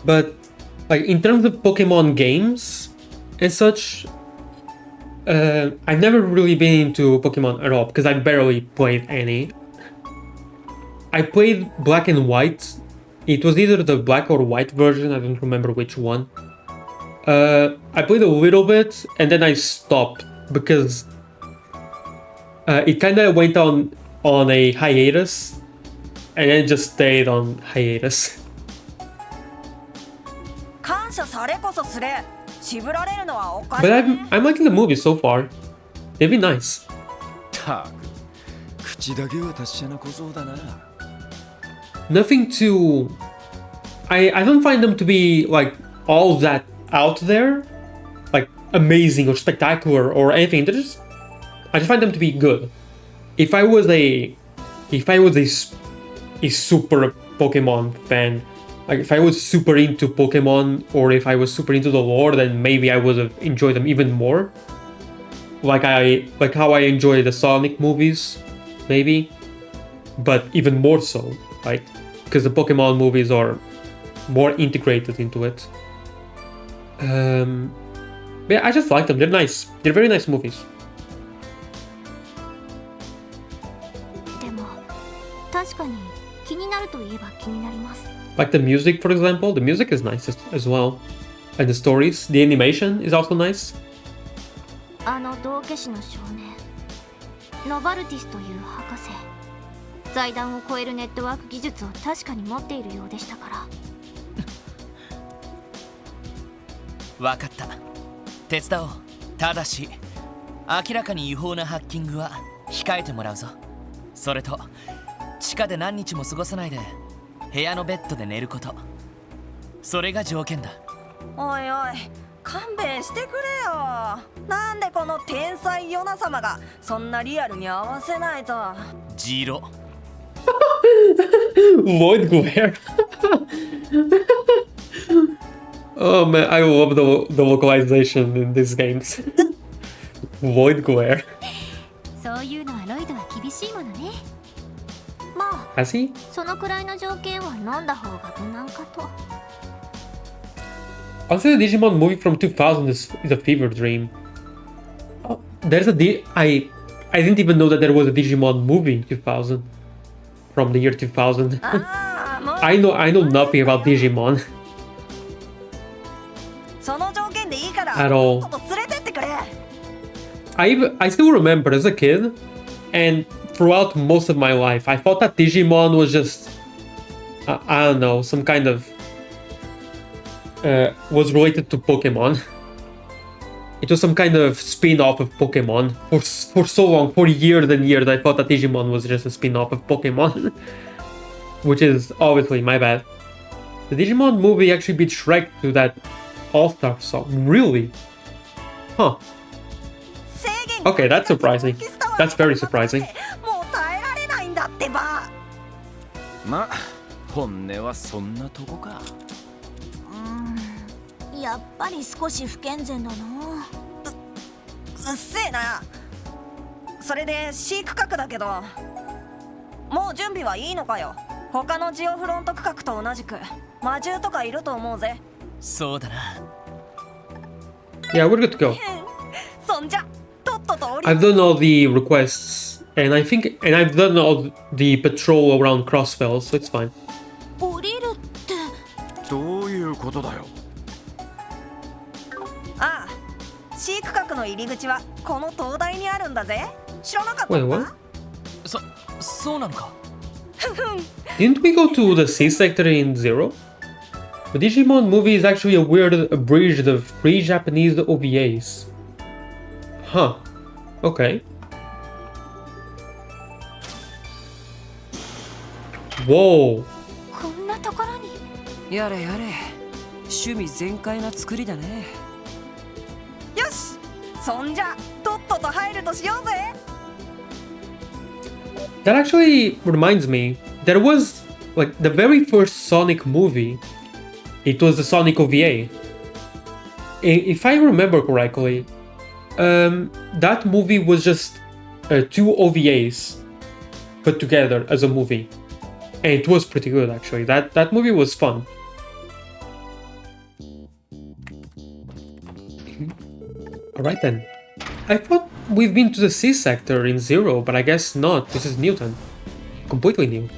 But like in terms of Pokemon games and such, I've never really been into Pokemon at all because I barely played any. I played Black and White. It was either the black or white version, I don't remember which one. I played a little bit and then I stopped because it kind of went on a hiatus and then just stayed on hiatus. 感謝されこそすれ。渋られるのはおかしい But ね。 I'm liking the movies so far. They've been nice. たく口だけは達者な小僧だな。 Nothing too. I don't find them to be like all that out there, like amazing or spectacular or anything. I just find them to be good. If I was a super Pokemon fan, like if I was super into Pokemon or if I was super into the lore, then maybe I would have enjoyed them even more. Like how I enjoy the Sonic movies, maybe, but even more so, right? Because the Pokemon movies are more integrated into it. Yeah, I just like them. They're nice. They're very nice movies. でも確かに気になるといえば気になります。 Like the music, for example. The music is nice as well. And the stories. The animation is also nice. あの道化師の少年ノバルティスという博士、財団を超えるネットワーク技術を確かに持っているようでしたから。わかった。手伝おう。ただし明らかに違法なハッキングは控えてもらうぞ。それと地下で何日も過ごさないで部屋のベッドで寝ること。それが条件だ。おいおい、勘弁してくれよ。なんでこの天才ヨナ様がそんなリアルに合わせないと。ジロ。Void glare. Oh man, I love the localization in these games. Void glare. そういうのはロイドは厳しいものね。まあ Has he? そのくらいの条件は飲んだ方が無難かと。 Also, the Digimon movie from 2000 is a fever dream. Oh, there's I didn't even know that there was a Digimon movie in 2000. From the year 2000. ああもう I know nothing about Digimon その条件でいいから at all. ちょっと連れてってくれ。 I still remember as a kid, and throughout most of my life, I thought that Digimon was just I don't know, some kind of was related to Pokemon. It was some kind of spin-off of Pokemon. For so long, for years and years, I thought that Digimon was just a spin-off of Pokemon. Which is obviously my bad. The Digimon movie actually beat Shrek to that All-Star song. Really? Huh. Okay, that's surprising. That's very surprising. もう耐えられないんだってば。まあ本音はそんなとこか。やっぱり少し不健全だな。うっせえな。それで飼育区画だけど、もう準備はいいのかよ。他のジオフロント区画と同じく魔獣とかいると思うぜ。そうだな。 Yeah, we're good to go. そんじゃとっとと降り I've done all the requests, and I've done all the patrol around Crossfell, so it's fine. 降りるってどういうことだよ。ああ、飼育区画の入り口はこの灯台にあるんだぜ。知らなかった Wait, の what? か？そうなのか。 Didn't we go to the sea sector in Zero? The Digimon movie is actually a weird abridged of 3 Japanese OVAs. Huh. Okay. Whoa. こんなところに。やれやれ、趣味全開な作りだね。よし、そんじゃとっとと入るとしようぜ。 That actually reminds me, there was, like, the very first Sonic movie, it was the Sonic OVA. If I remember correctly, that movie was just 2 OVAs put together as a movie. And it was pretty good, actually. That movie was fun. Alright then. I thought we've been to the sea sector in Zero, but I guess not. This is Newton. Completely new.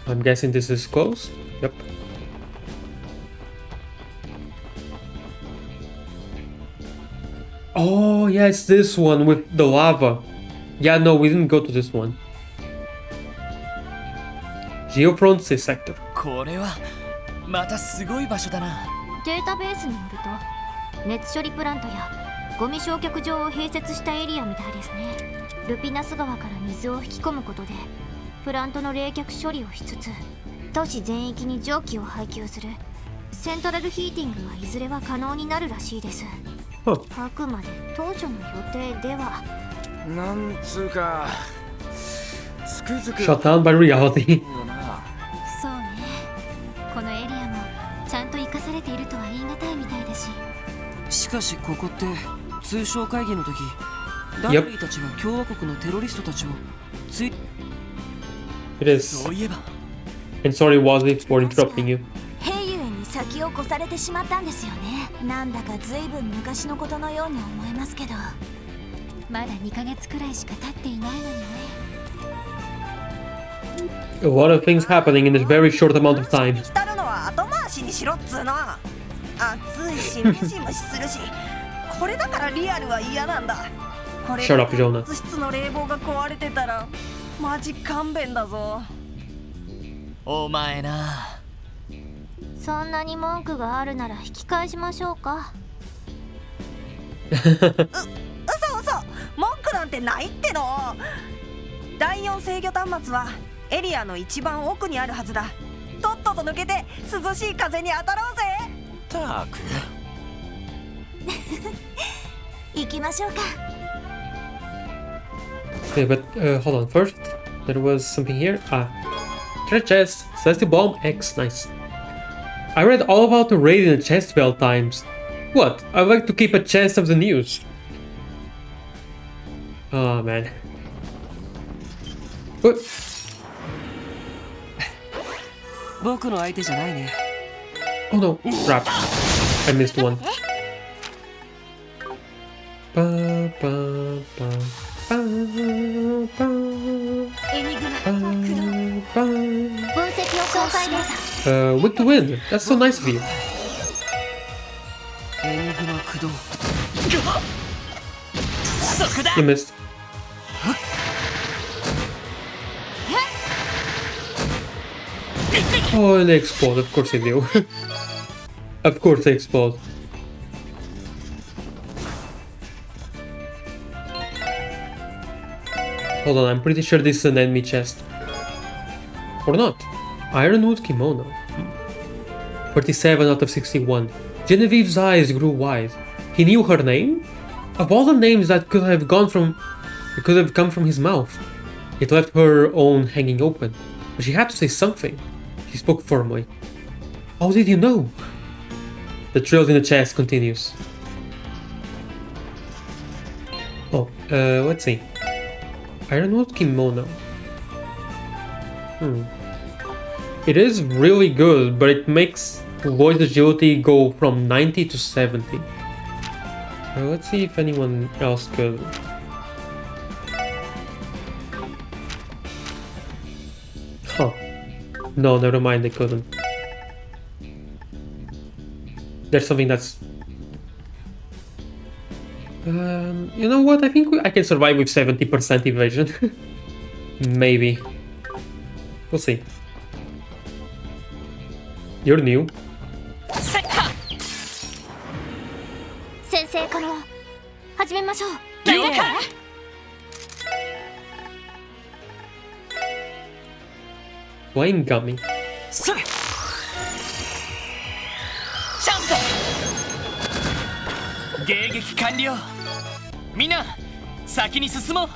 I'm guessing this is closed? Yep. Oh, yeah, it's this one with the lava. Yeah, no, we didn't go to this one. Geofront Sea Sector. これはまたすごい場所だな。データベースによると熱処理プラントやゴミ焼却場を併設したエリアみたいですね。ルピナス川から水を引き込むことでプラントの冷却処理をしつつ都市全域に蒸気を配給するセントラルヒーティングはいずれは可能になるらしいです。あくまで当初の予定では。なんつうかつくづく Shut down by reality. そうね。このエリアもちゃんと生かされているとは言い難いみたいだし。しかしここって通商会議の時、ダンリーたちが共和国のテロリストたちをつい It is. そういえば And sorry, Wazzy, for interrupting you. 兵ゆえに先を越されてしまったんですよね。なんだかずいぶん昔のことのように思えますけど。まだ2ヶ月くらいしか経っていないのにね。A lot of things happening in this very short amount of time. 浸るのは後回しにしろっつうの。暑いしムシムシするし、これだからリアルは嫌なんだ。これ Shut up, Jonah. 室の冷房が壊れてたらマジ勘弁だぞ。お前な。そんなに文句があるなら引き返しましょうか。嘘文句なんてないっての。第4制御端末はエリアの一番奥にあるはずだ。とっとと抜けて涼しい風に当たろうぜ。たく行きましょうか。Okay, but hold on. First, there was something here. Treasure chest, Celestial Bomb X, nice. I read all about the raid in the chest bell times. What? I like to keep a chance of the news. Oh man. What? 僕の相手じゃないね。 Oh no, crap. I missed one. Ba, ba, ba, ba, ba, エニグマ ba, 分析を詳細です ba. Weak to win. That's so nice of you. エニグマ駆動。そこだ You missed. Oh, and they explode. Of course they do. Of course they explode. Hold on, I'm pretty sure this is an enemy chest. Or not. Ironwood kimono. 47 out of 61. Genevieve's eyes grew wide. He knew her name? Of all the names that could have come from his mouth. It left her own hanging open. But she had to say something. She spoke firmly. How did you know? The trail in the chest continues. Oh, let's see. Ironwood kimono. It is really good, but it makes voice agility go from 90 to 70. Let's see if anyone else could. Huh. No, never mind, they couldn't. There's something that's... you know what? I think I can survive with 70% evasion. Maybe. We'll see. You're new. 先生可能始めましょう了解 Flying gummy. それチャンスだ迎撃完了みんな先に進もう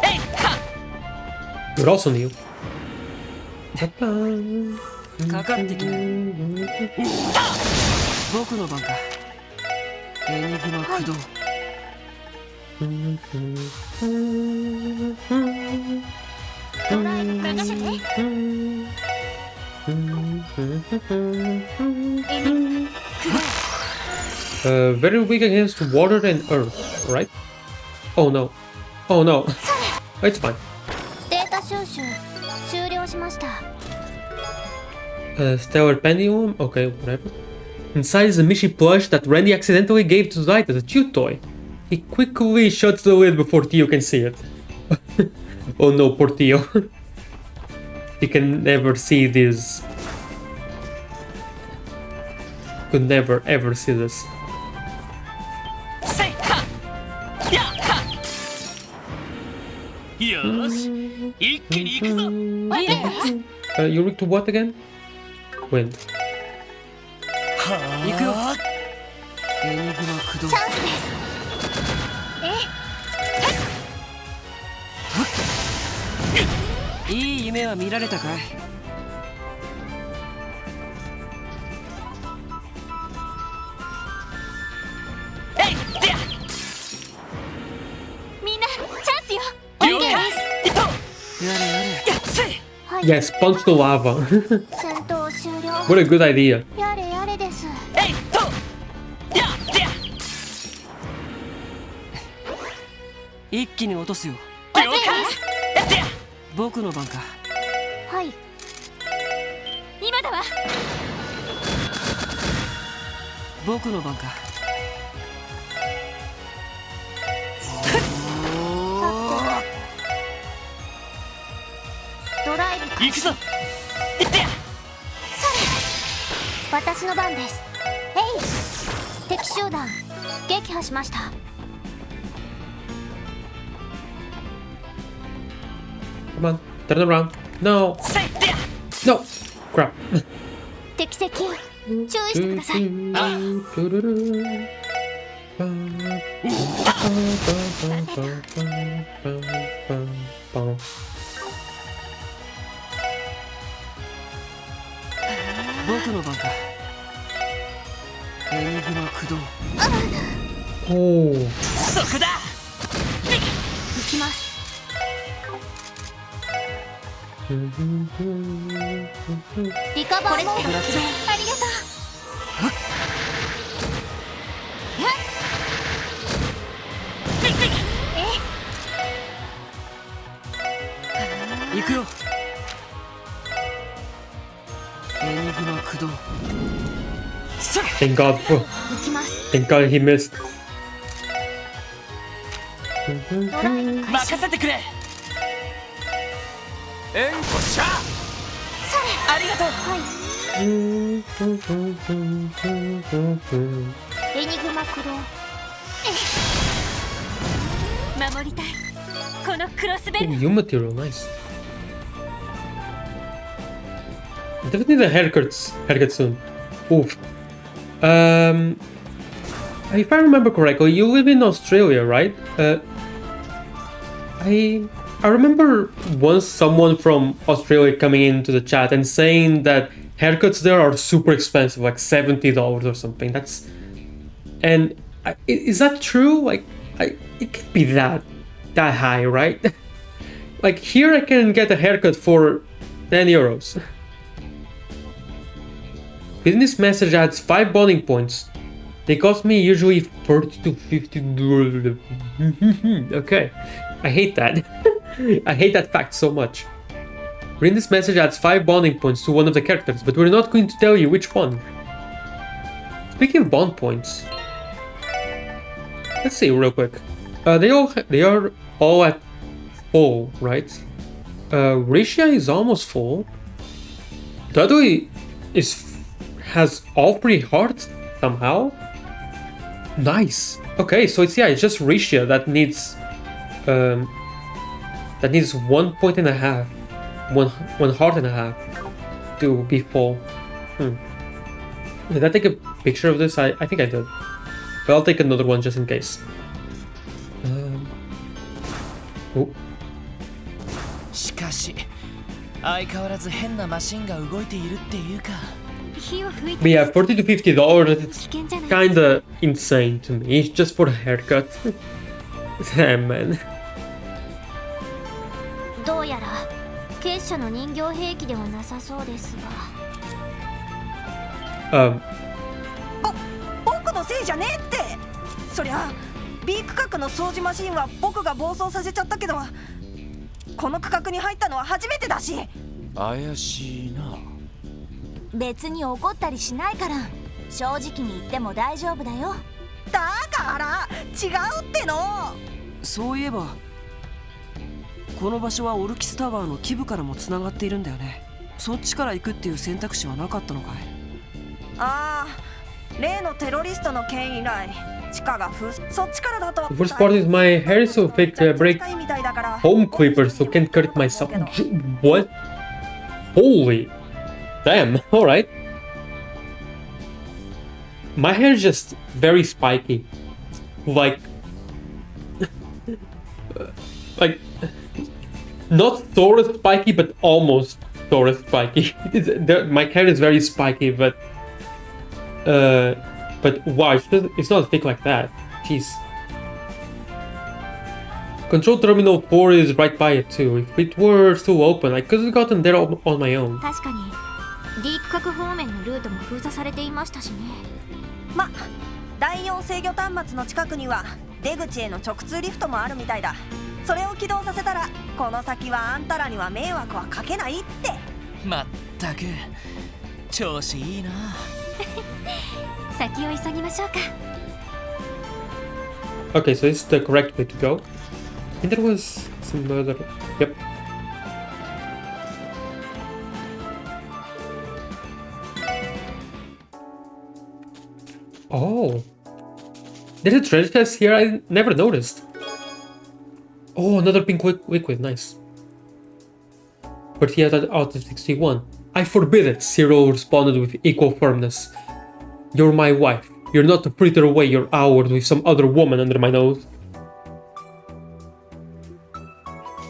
えいは You're also new. かかってきな。僕の番か。エニグマ駆動。ドライブ任せてエニグ Very weak against water and earth, right? Oh no. Oh no. It's fine. データ収集終了しました Stellar Pendulum? Okay, whatever. Inside is a Mishi plush that Randy accidentally gave to Light as a chew toy. He quickly shuts the lid before Tio can see it. Oh no, poor Tio. He can never see this. Could never ever see this. せいはやっはよーし一気に行くぞ You weak to what again? Wind. 行くよ。エニグマ駆動チ。ャンスですいい夢は見られたかい。えいでやみんなチャンスよ了解いっとやれやれ。やっせいはい Yes, punch the lava. 戦闘終了 What a good idea. やれやれですえいとやでや一気に落とすよ。了解やでや僕の番か。はい今だわ僕の番か。ドライブ行くぞいってや私の番ですえい敵集団撃破しました Come on, turn around. No, せいでや no. Crap. 敵接近注意してください Ah. Bum. Oh. そこだ。行きます。リカバーモード起動。ありがとう。行くよ。エニグマ駆動。 Thank God. Oh, 行きます。 thank God he missed. 任せてくれ。援護しゃ。ありがとう。はい。エニグマ駆動。守りたい。このクロスベル。 Oh, you material, nice. Definitely the haircut soon. Oof. If I remember correctly, you live in Australia, right? I remember once someone from Australia coming into the chat and saying that haircuts there are super expensive, like $70 or something. Is that true? Like, it can't be that high, right? Like here, I can get a haircut for 10 euros. Business message adds 5 bonding points. They cost me usually 40 to 50. Okay, I hate that. I hate that fact so much. Reading this message adds 5 bonding points to one of the characters, but we're not going to tell you which one. Speaking of bond points, let's see real quick. They are all at full, right? Risha is almost full. Dudley has all 3 hearts somehow. Nice. Okay, so it's just Risha that needs 1.5 point, 1 heart and a half to be full. Did I take a picture of this? I think I did. But I'll take another one just in case. Oh. しかし相変わらず変なマシンが動いているっていうか。 But yeah, $40 to $50, it's kinda insane to me. It's just for the haircut. Damn, man. どうやら結社の人形兵器ではなさそうですが。僕のせいじゃねえって。そりゃ B 区画の掃除マシンは僕が暴走させちゃったけど、この区画に入ったのは初めてだし。怪しいな。別に怒ったりしないから、正直に言っても大丈夫だよ。だから違うっての。そういえばこの場所はオルキスタワーの基部からもつながっているんだよね。そっちから行くっていう選択肢はなかったのかい？ああ、例のテロリストの件以来地下がそっちからだと。 The worst part is my hair is so thick I break home clippers, so can't cut it myself. What? Holy damn, alright. My hair is just very spiky. Like not Taurus spiky, but almost Taurus spiky. My hair is very spiky, but wow, it's not thick like that. Jeez. Control Terminal 4 is right by it too. If it were still open, I could have gotten there on my own. 確かに D 区画方面のルートも封鎖されていましたしね。ま、第4制御端末の近くには出口への直通リフトもあるみたいだ。それを起動させたらこの先はあんたらには迷惑はかけないって。まったく調子いいな。先を急ぎましょうか。 Okay, so this is the correct way to go. I think there was some other. Yep. Oh. There's a treasure chest here I never noticed. Oh, another pink liquid. Nice. 48 out of 61. I forbid it, Cyril responded with equal firmness. You're my wife. You're not to fritter away your hours with some other woman under my nose.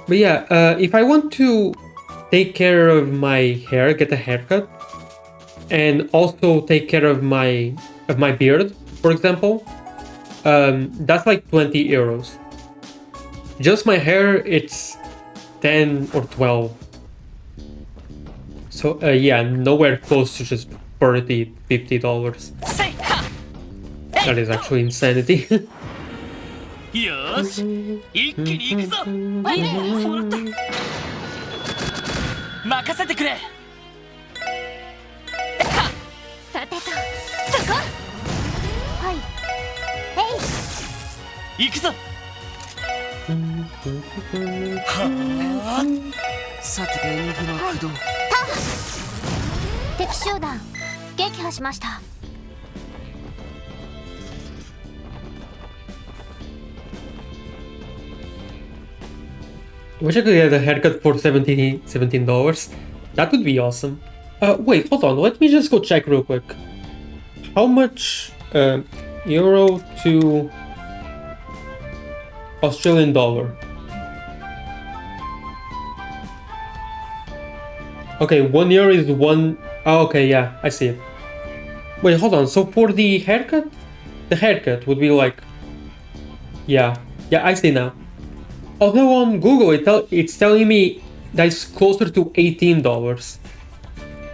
But yeah, if I want to take care of my hair, get a haircut, and also take care of my beard, for example, that's like 20 euros. Just my hair, it's 10 or 12. So yeah, nowhere close to just $40, $50. That is actually insanity. よーし一気に行くぞ任せてくれさてとそこはい行くぞさてエニグマ駆動。敵集団撃破しました。 Wish I could get a haircut for $17. That would be awesome. Wait, hold on. Let me just go check real quick. How much euro to Australian dollar? Okay, 1 euro is one. Oh, okay, yeah, I see it. Wait, hold on. So for the haircut would be like. Yeah, I see now. Although on Google it's telling me that it's closer to $18.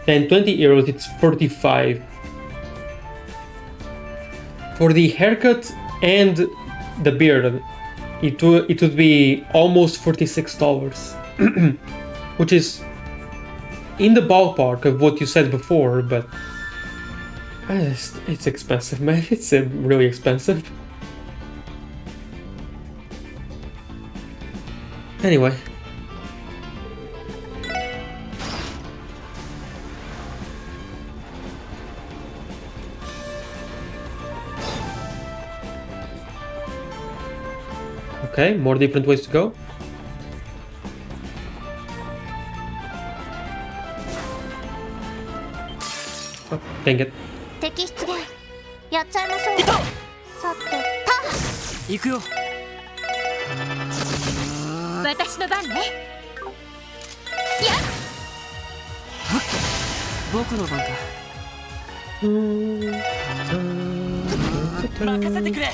Then 20 euros it's 45. For the haircut and the beard, it would be almost $46. Which is in the ballpark of what you said before, but it's expensive, man. It's really expensive. Anyway. Okay, more different ways to go. Oh, dang it. 敵出現やっちゃいましょう。さてた行くよ。私の番ね。やっ僕の番か。任せてくれは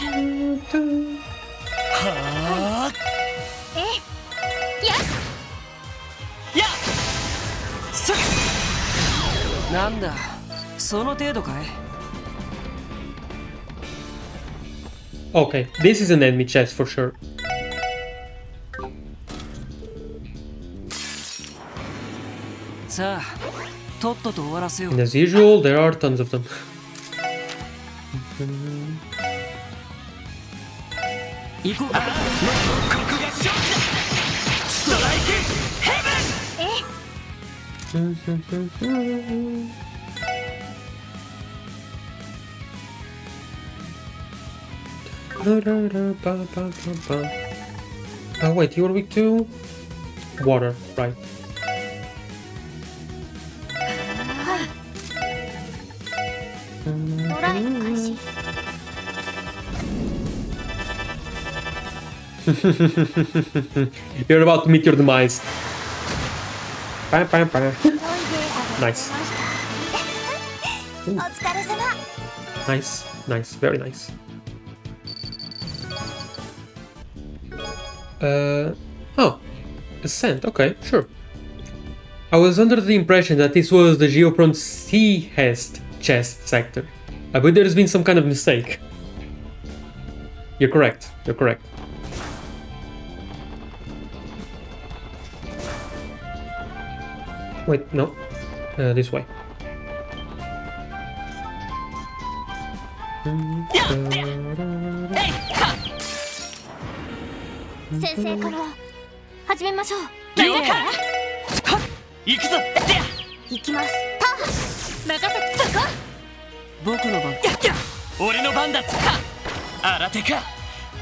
あえやっやすっなんだその程度かい。 Okay, this is an enemy chest for sure. さあとっとと終わらせよう。 And as usual, there are tons of them. 行こうか。ここが勝負だストライクヘブン Oh wait, you were weak to water, right? ドライブ開始。 You're about to meet your demise. Bam, bam, bam. Nice. お疲れ様。 Nice, nice, very nice. Oh, ascent, okay, sure. I was under the impression that this was the Geofront Sea chest sector. But there's been some kind of mistake. You're correct, you're correct. Wait, no. This way. 先生から始めましょう。了解行くぞ行きます。た任せそこ。僕の番。俺の番だ新手か、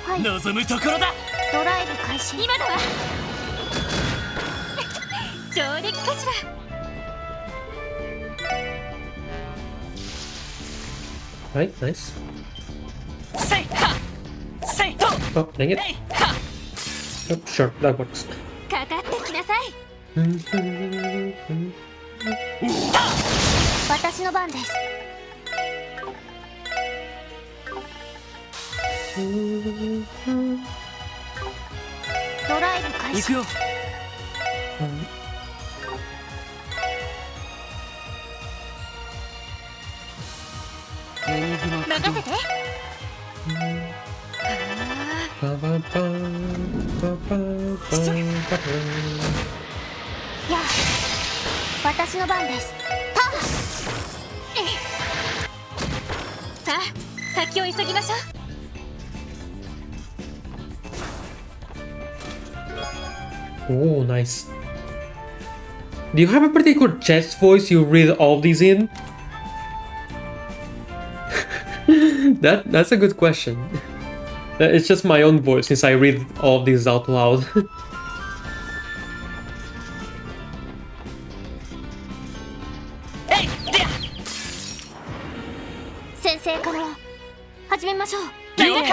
はい、望むところだ。ドライブ開始。今だわ。上出来かしら。Right, nice. Say ha! Say to! Oh, dang it. Oh, sure, that works. かかってきなさい。私の番です。ドライブ開始。行くよ。エニグマ駆動。任せて。やあ、私の番です。パー。さあ、先を急ぎましょう。 Oh, nice. Do you have a particular chest voice you read all these in? That's a good question. It's just my own voice since I read all of these out loud. 先生から始めましょう。了解。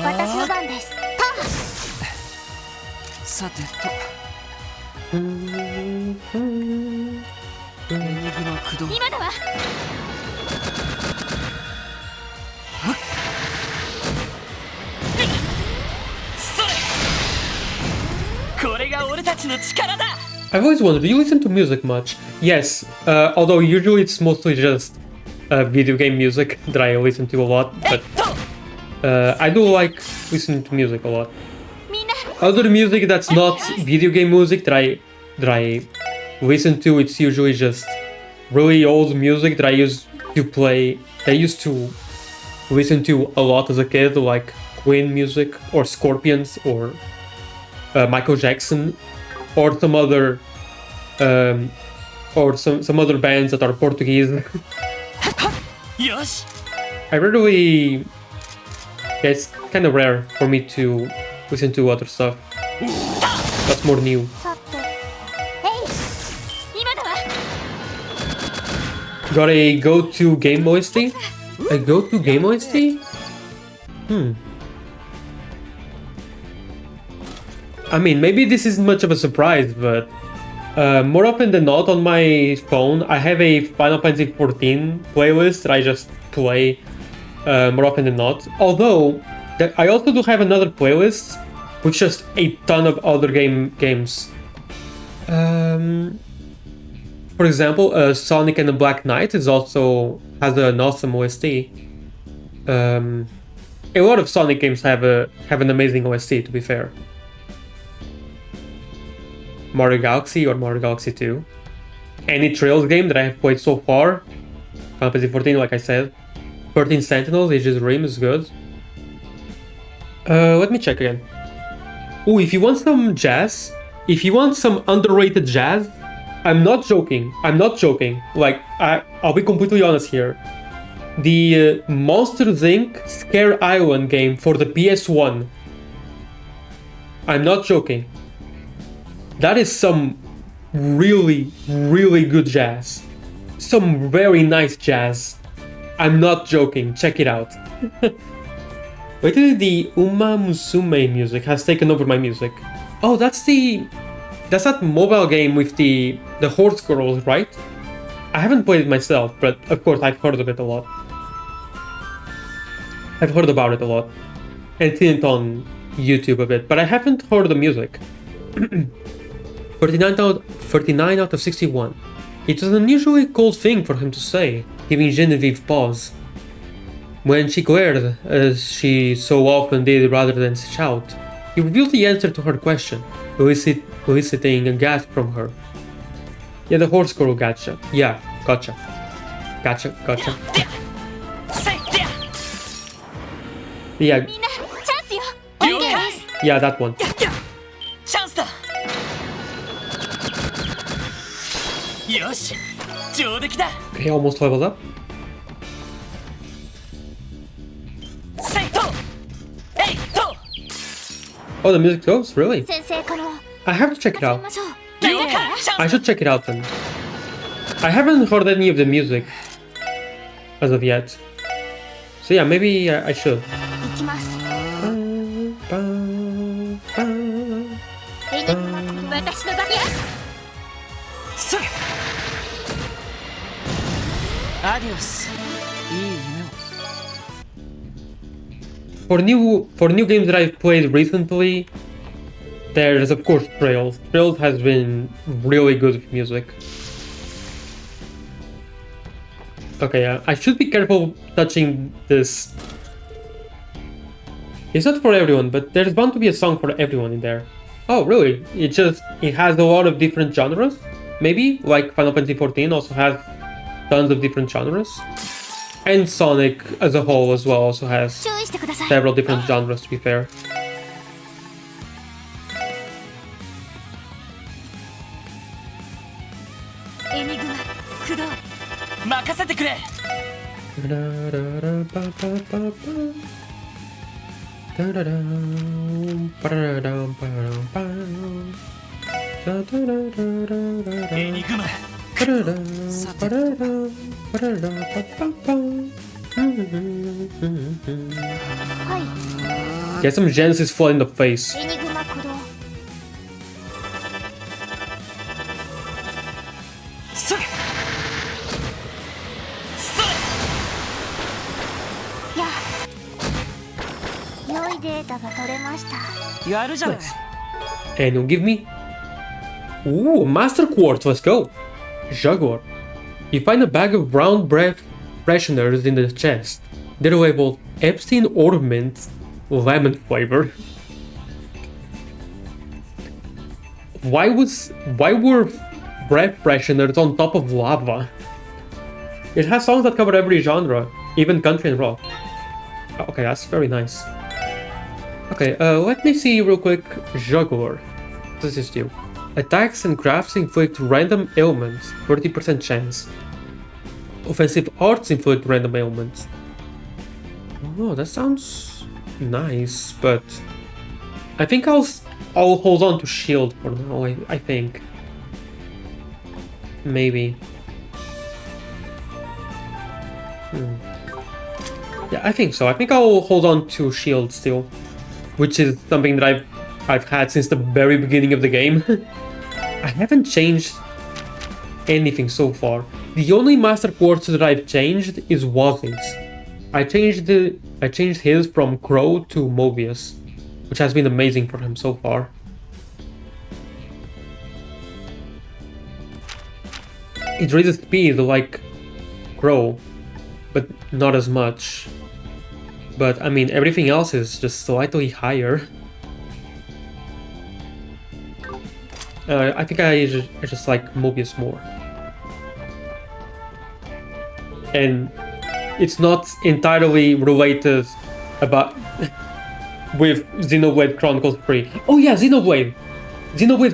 私の番です。パー。さてと。エニグマ駆動。今だわ。それ。これが俺たちの力だ。 I've always wondered, do you listen to music much? Yes, although usually it's mostly just video game music that I listen to a lot, but I do like listening to music a lot. Other music that's not video game music that I listen to, it's usually just really old music that I used to listen to a lot as a kid, like Queen music or Scorpions or Michael Jackson or some other some other bands that are Portuguese. I rarely, yeah, it's kind of rare for me to listen to other stuff. That's more new. Got a go-to game OST? A go-to game OST? I mean, maybe this isn't much of a surprise, but more often than not on my phone, I have a Final Fantasy XIV playlist that I just play more often than not. Although, I also do have another playlist with just a ton of other games. For example, Sonic and the Black Knight has an awesome OST. A lot of Sonic games have an amazing OST, to be fair. Mario Galaxy or Mario Galaxy 2. Any Trails game that I have played so far. Final Fantasy 14, like I said. 13 Sentinels, Aegis Rim is good. Let me check again. Oh, if you want some jazz, if you want some underrated jazz, I'm not joking. Like, I'll be completely honest here. The Monsters Inc. Scare Island game for the PS1. I'm not joking. That is some really, really good jazz. Some very nice jazz. I'm not joking. Check it out. Lately, the Uma Musume music has taken over my music. Oh, that's that mobile game with the horse girls, right? I haven't played it myself, but of course I've heard of it a lot. I've heard about it a lot. And seen it on YouTube a bit, but I haven't heard the music. 39 out of 61. It was an unusually cold thing for him to say, giving Genevieve pause. When she glared, as she so often did rather than shout, he revealed the answer to her question, eliciting a gasp from her. Yeah, the horse girl gotcha. Yeah, gotcha. Gotcha. Yeah. Yeah, that one. Okay, almost leveled up. Oh, the music goes? Really? I have to check it out. I should check it out then. I haven't heard any of the music as of yet. So yeah, maybe I should. エニグマ私の番やそれアディオスいい夢を For new games that I've played recently, there's of course Trails. Trails has been really good with music. Okay, yeah, I should be careful touching this. It's not for everyone, but there's bound to be a song for everyone in there. Oh, really? It has a lot of different genres? Maybe? Like Final Fantasy XIV also has tons of different genres? And Sonic as a whole as well also has 注意してください several different genres, to be fair. エニグマ駆動任せてくれ。エニグマ。はい Get some Genesis flood in the face. エニグマ駆動それ。それ。や良いデータが取れましたやるじゃない And you'll give me... Ooh, Master Quartz, let's go! Jaguar. You find a bag of brown breath fresheners in the chest. They're labeled Epstein Ornament Lemon Flavor. Why were breath fresheners on top of lava? It has songs that cover every genre, even country and rock. Okay, that's very nice. Okay, let me see real quick. Juggler. This is you. Attacks and crafts inflict random ailments, 30% chance. Offensive arts inflict random ailments. Oh, that sounds nice, but I think I'll hold on to shield for now. I think maybe. Yeah, I think so. I think I'll hold on to shield still, which is something that I've had since the very beginning of the game. I haven't changed anything so far. The only Master Quartz that I've changed is Wazzy's. I changed his from Crow to Mobius, which has been amazing for him so far. It raises speed like Crow, but not as much. But I mean, everything else is just slightly higher. I think I just like Mobius more. And it's not entirely related with Xenoblade Chronicles 3. Oh yeah, Xenoblade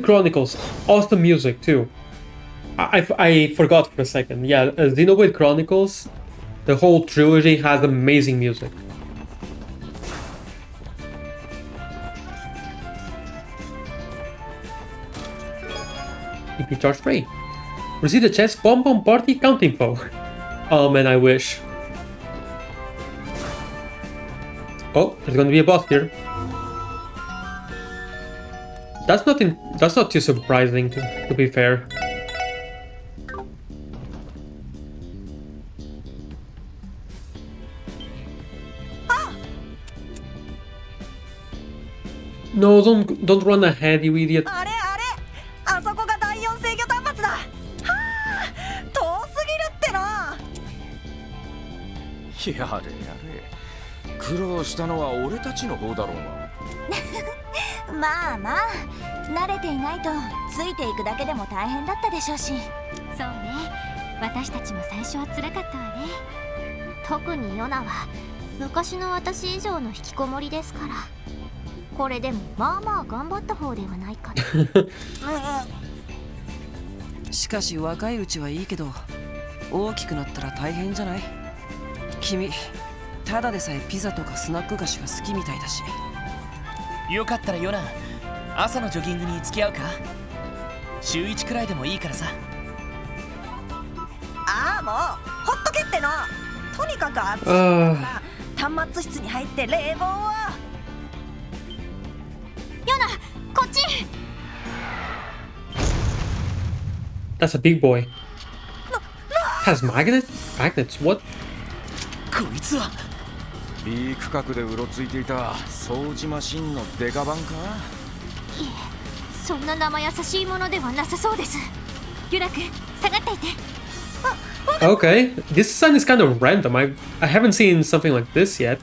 Chronicles, awesome music too. I forgot for a second. Yeah, Xenoblade Chronicles, the whole trilogy has amazing music. EP charge 3. Receive the chest Bomb Bomb Party count info. Oh man, I wish. Oh, there's gonna be a boss here. That's not too surprising to be fair. No, don't run ahead, you idiot. あれあれあそこが第4制御端末だはあ遠すぎるってなやれやれ、苦労したのは俺たちの方だろうが。まあまあ慣れていないとついていくだけでも大変だったでしょうし。そうね私たちも最初は辛かったわね特にヨナは昔の私以上の引きこもりですからこれでもまあまあ頑張った方ではないかなしかし若いうちはいいけど大きくなったら大変じゃない？君ただでさえピザとかスナック菓子が好きみたいだし。よかったらヨナ朝のジョギングに付き合うか？週1くらいでもいいからさ。ああもうほっとけってのとにかく暑いから端末室に入って冷房をこっち。 That's a big boy. Has magnets? What? こいつは B 区画でうろついていた掃除マシンのデカ版か。いえ、そんな生優しいものではなさそうです。ユラ君、下がっていて。 Okay, this design is kind of random. I haven't seen something like this yet.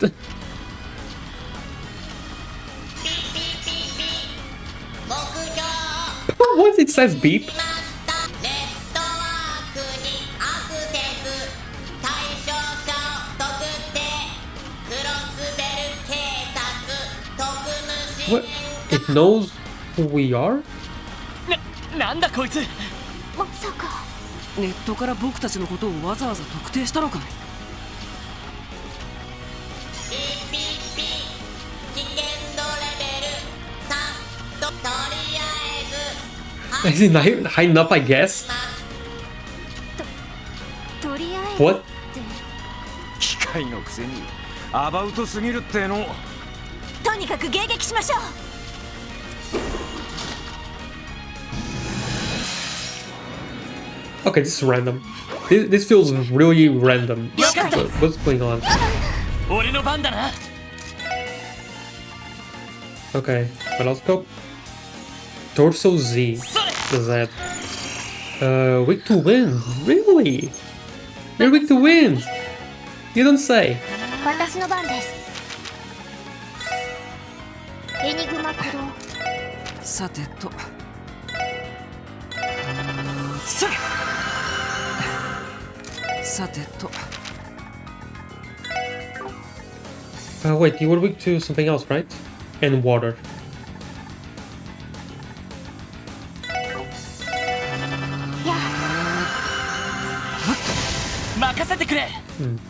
What? It says beep? What? It knows who we are? なんだこいつ。まさか。ネットから僕たちのことをわざわざ特定したのかい？ Is he hiding up, I guess? とりあえず。 What? 機械のくせにアバウトすぎるっての。とにかく迎撃しましょう。 Okay, this is random. This feels really random. What's going on? 俺の番だな。 Okay, what else go? Torso Z. それ。 The Z. Weak to wind. Really? You're weak to wind. You don't say. 私の番です。エニグマ駆動。さてと。さてと。 Wait, you were weak to something else, right? And water. 任せてくれ。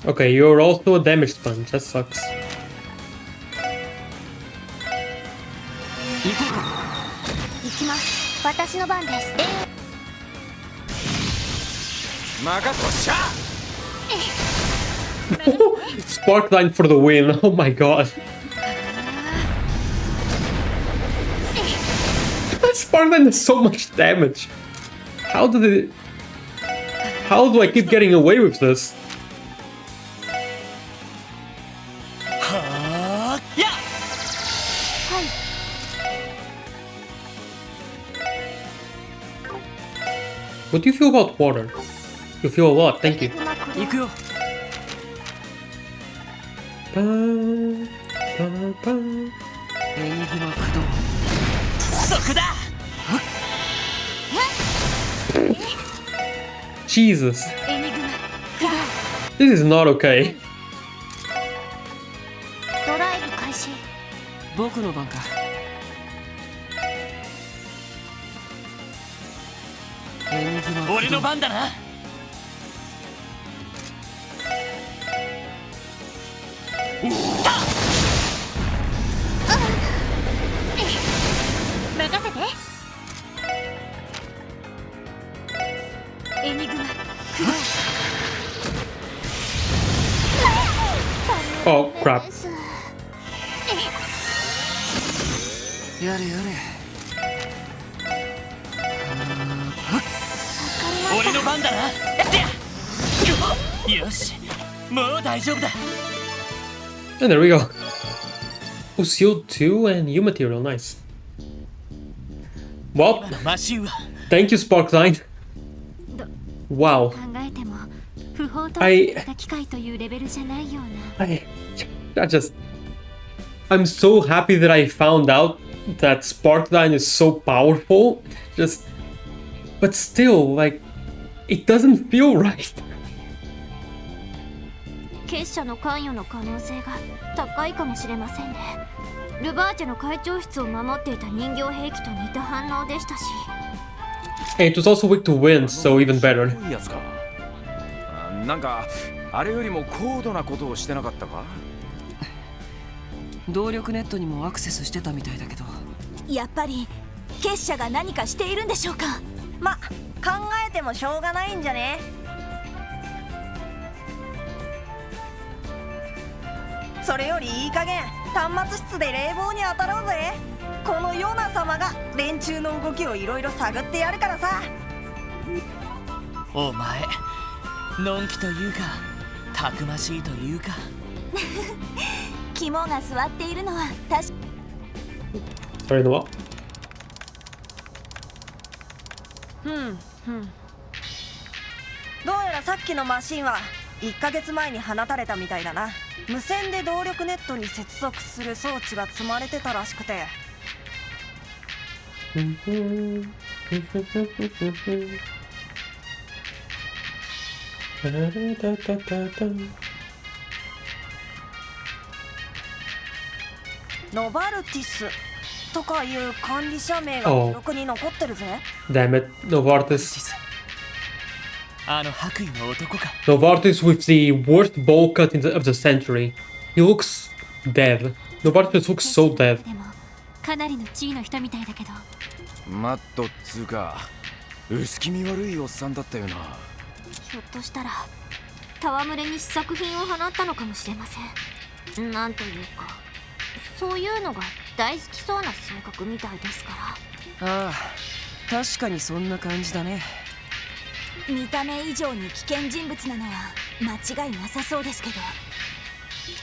Okay, you're also a damage sponge. That sucks. 行きます。私の番です。任っとっしゃ。 Sparkline for the win. Oh my god. Sparkline does so much damage. How do I keep getting away with this? はあ。や。はい。 What do you feel about water? You feel a lot, thank you. 行くよ。 Ba, ba, ba. エニグマ駆動。そこだ。 Jesus. エニグマ駆動。 This is not okay. ドライブ開始。僕の番か。エニグマ駆動。俺の番だな。 任せて。エニグマ駆動。 Oh crap. やれやれ。俺の番だな。やってや。よし、もう大丈夫だ。 And there we go. Oh, Seal 2 and U material, nice. Well, マシンは thank you, Sparkline. Wow. 考えても不法投棄された機械というレベルじゃないような。I'm so happy that I found out that Sparkline is so powerful. But still, like, it doesn't feel right. 結社の関与の可能性が高いかもしれませんね。ルバーチェの会長室を守っていた人形兵器と似た反応でしたし。And it was also weak to wind, so even better. いいやつか。なんかあれよりも高度なことをしてなかったか。動力ネットにもアクセスしてたみたいだけど。やっぱり結社が何かしているんでしょうか。ま、考えてもしょうがないんじゃね。それよりいい加減端末室で冷房に当たろうぜ。このヨナ様が電柱の動きをいろいろ探ってやるからさ。お前のんきというかたくましいというか。肝が据わっているのは確か。Sorry, no what? どうやらさっきのマシンは1ヶ月前に放たれたみたいだな。無線で動力ネットに接続する装置が積まれてたらしくて。ノバルティスとかいう管理者名が記録に残ってるぜ。Damn it, Novartis. あの白衣の男か。 Novartis with the worst bowl cut of the century. He looks dead. Novartis looks so dead. でもかなりの地位の人みたいだけど。マットっつうか薄気味悪いおっさんだったよな。ひょっとしたら戯れに試作品を放ったのかもしれません。なんというかそういうのが大好きそうな性格みたいですから。ああ、確かにそんな感じだね。見た目以上に危険人物なのは間違いなさそうですけど。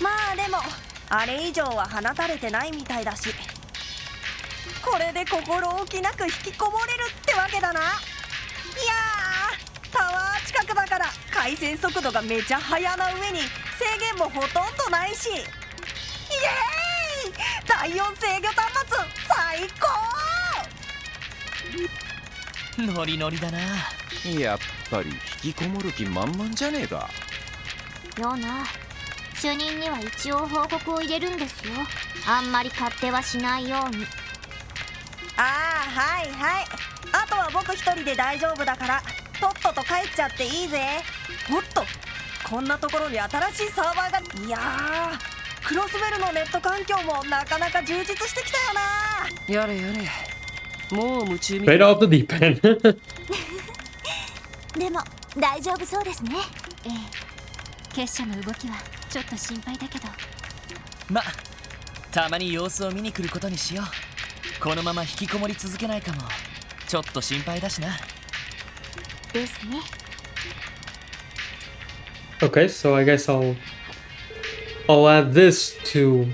まあでもあれ以上は放たれてないみたいだし、これで心置きなく引きこもれるってわけだな。いやー、タワー近くだから回線速度がめちゃ速な上に制限もほとんどないし、イエーイ、第4制御端末最高。ノリノリだな。やっぱり引きこもる気満々じゃねえか。ような、主任には一応報告を入れるんですよ。あんまり勝手はしないように。ああ、はいはい。あとは僕一人で大丈夫だからとっとと帰っちゃっていいぜ。おっと、こんなところに新しいサーバーが。いやー、クロスベルのネット環境もなかなか充実してきたよな。やれやれ、もう夢中み Right off the deep end. でも大丈夫そうですね。ええ、結社の動きはちょっと心配だけど。ま、たまに様子を見に来ることにしよう。このまま引きこもり続けないかもちょっと心配だしな。ですね。Okay, so I guess I'll add this to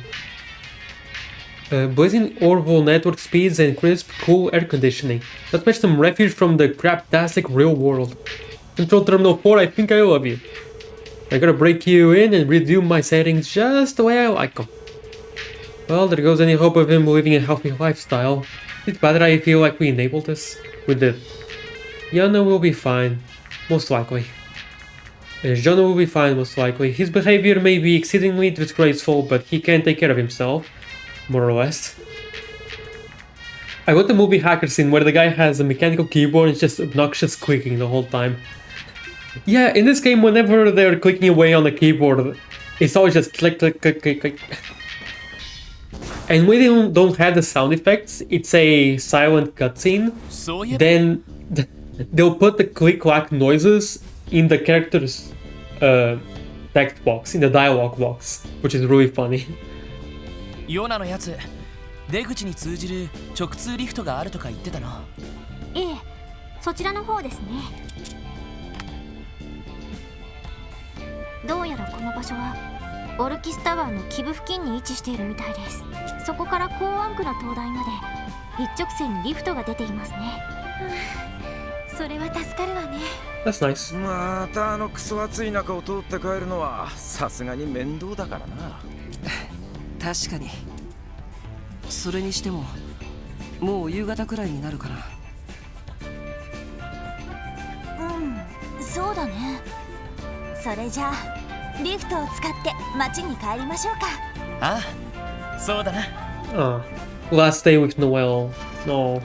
blazing orbital network speeds and crisp, cool air conditioning. Let's match some refuge from the craptastic real world. Control Terminal 4, I think I love you. I gotta break you in and redo my settings just the way I like them. Well, there goes any hope of him living a healthy lifestyle. It's bad that I feel like we enabled this. We did. Yana will be fine, most likely. Jonah will be fine, most likely. His behavior may be exceedingly disgraceful, but he can take care of himself. More or less. I got the movie hacker scene where the guy has a mechanical keyboard and it's just obnoxious clicking the whole time. Yeah, in this game, whenever they're clicking away on the keyboard, it's always just click, click, click, click, click. And when they don't have the sound effects, it's a silent cutscene. Then they'll put the click-clack noises in the character's text box, in the dialogue box, which is really funny. ヨナのやつ、出口に通じる直通リフトがあるとか言ってたの。ええ、そちらの方ですね。どうやらこの場所はオルキスタワーの基部付近に位置しているみたいです。そこから港湾区の灯台まで一直線にリフトが出ていますね。それは助かるわね。That's nice. またあのクソ暑い中を通って帰るのはさすがに面倒だからな。確かに。それにしてももう夕方くらいになるかな。うん、そうだね。それじゃあリフトを使って町に帰りましょうか。ああ、そうだな。Ah, last day with Noel. No.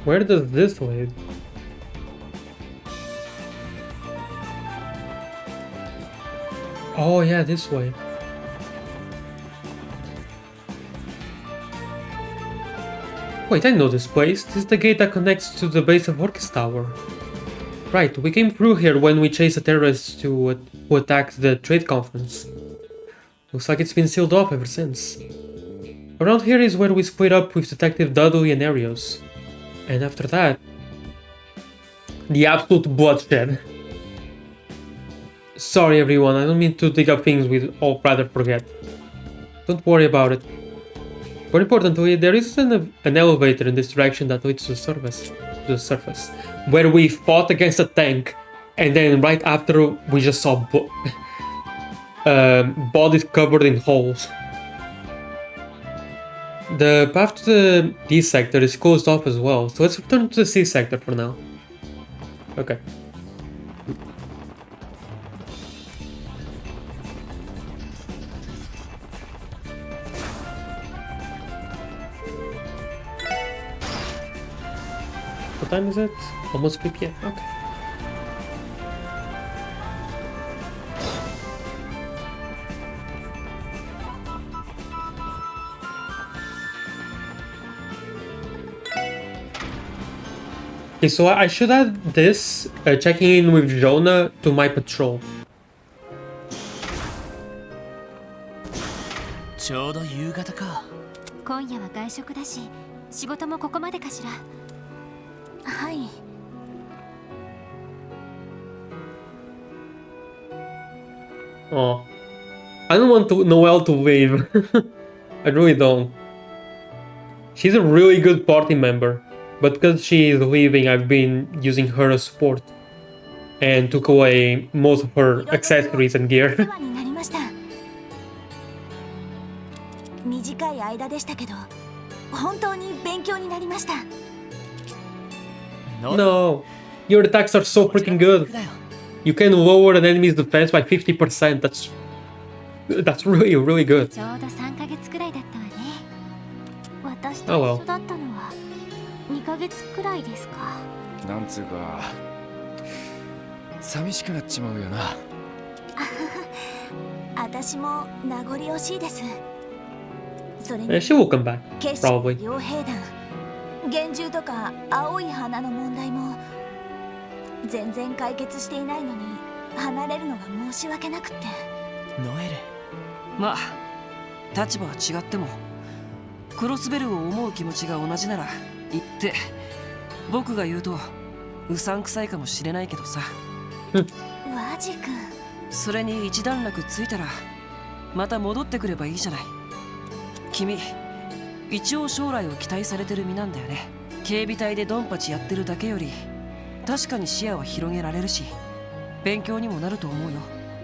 Where does this lead? Oh yeah, this way. Wait, I know this place. This is the gate that connects to the base of Orcus Tower. Right, we came through here when we chased the terrorists who attacked the trade conference. Looks like it's been sealed off ever since. Around here is where we split up with Detective Dudley and Arios. And after that... the absolute bloodshed. Sorry everyone, I don't mean to dig up things we'd all rather forget. Don't worry about it. More importantly, there is an elevator in this direction that leads to the surface, where we fought against a tank, and then right after we just saw bodies covered in holes. The path to the D sector is closed off as well, so let's return to the C sector for now. Okay. What time is it? Almost 3 p.m. Okay. Okay, so I should add this, checking in with Jonah to my patrol. ちょうど夕方か。今夜は外食だし、仕事もここまでかしら。はい。Oh, I don't want Noelle to leave. I really don't. She's a really good party member, but because she is leaving, I've been using her as support and took away most of her accessories and gear. 短い間でしたけど、本当に勉強になりました。No, your attacks are so freaking good. You can lower an enemy's defense by 50%. That's really, really good. ちょうど3ヶ月くらいだったわね。私と Oh 一緒だったのは2ヶ月くらいですか。なんつうか寂しくなっちまうよな。私も名残惜しいです。それ And に she will come back, 決死 probably. 傭兵団、幻獣とか青い花の問題も全然解決していないのに離れるのが申し訳なくって。ノエル。まあ立場は違ってもクロスベルを思う気持ちが同じなら言って僕が言うとうさんくさいかもしれないけどさ。ワジ君。それに一段落ついたらまた戻ってくればいいじゃない。君一応将来を期待されてる身なんだよね。警備隊でドンパチやってるだけより確かに視野は広げられるし勉強にもなると思うよ。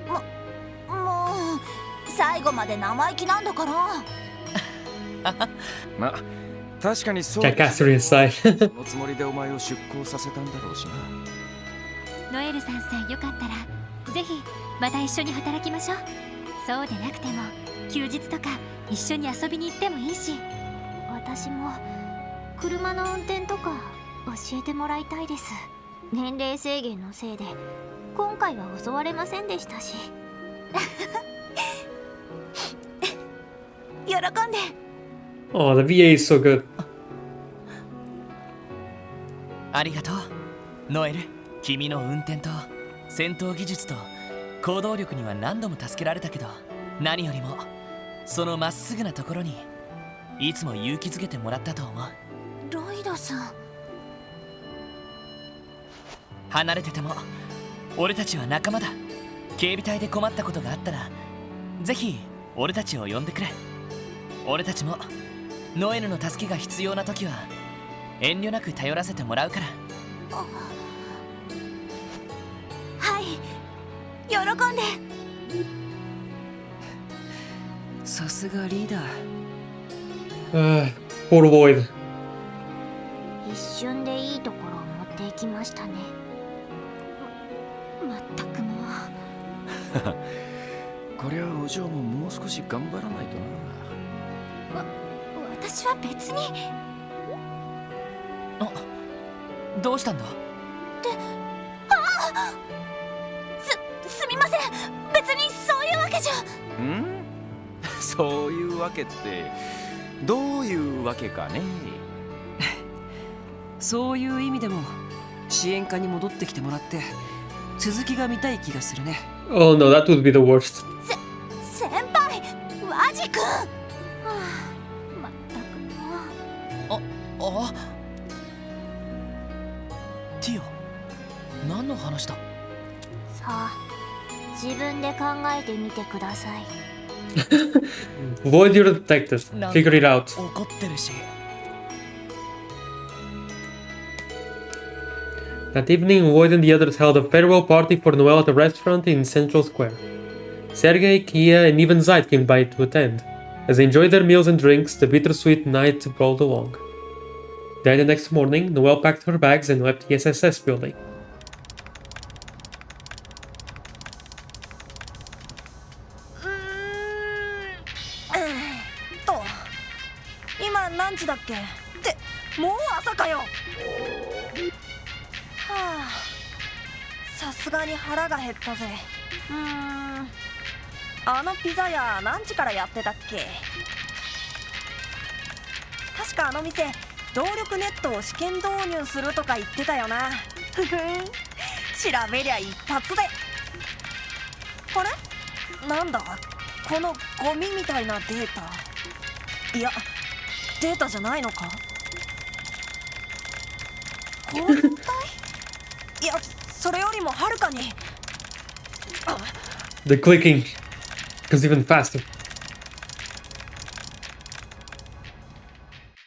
もう最後まで生意気なんだから。ま、確かにそう。Jackassery aside. そのつもりでお前を出向させたんだろうしな。ノエルさんさえよかったらぜひまた一緒に働きましょう。そうでなくても休日とか一緒に遊びに行ってもいいし。私も車の運転とか教えてもらいたいです。年齢制限のせいで今回は襲われませんでしたし。喜んで。 Oh, the VA is so good. ありがとうノエル。君の運転と戦闘技術と行動力には何度も助けられたけど、何よりもそのまっすぐなところにいつも勇気づけてもらったと思う。ロイドさん。離れてても俺たちは仲間だ。警備隊で困ったことがあったらぜひ俺たちを呼んでくれ。俺たちもノエルの助けが必要な時は遠慮なく頼らせてもらうから。はい、喜んで。さすがリーダー。Poor Void. 一瞬でいいところを持っていきましたね。まったくもう。こりゃお嬢ももう少し頑張らないとな。私は別に。どうしたんだ。すみません。別にそういうわけじゃ。ん？そういうわけってどういうわけかね。そういう意味でも支援課に戻ってきてもらって続きが見たい気がするね。 Oh no, that would be the worst. 先輩和地くん、はあ、まったくもう。あティオ、何の話だ？さあ自分で考えてみてください。Void your detective. Figure it out. 怒ってるし。That evening, Void and the others held a farewell party for Noel at a restaurant in Central Square. Sergei, Kia, and even Zaid came by to attend. As they enjoyed their meals and drinks, the bittersweet night rolled along. Then the next morning, Noel packed her bags and left the SSS building. 今何時だっけってもう朝かよ。はあ、さすがに腹が減ったぜ。あのピザ屋何時からやってたっけ？確かあの店動力ネットを試験導入するとか言ってたよな。ふふん、調べりゃ一発で。あれなんだこのゴミみたいなデータ。いやデータじゃないのか？抗体？いやそれよりもはるかに。The clicking goes even faster.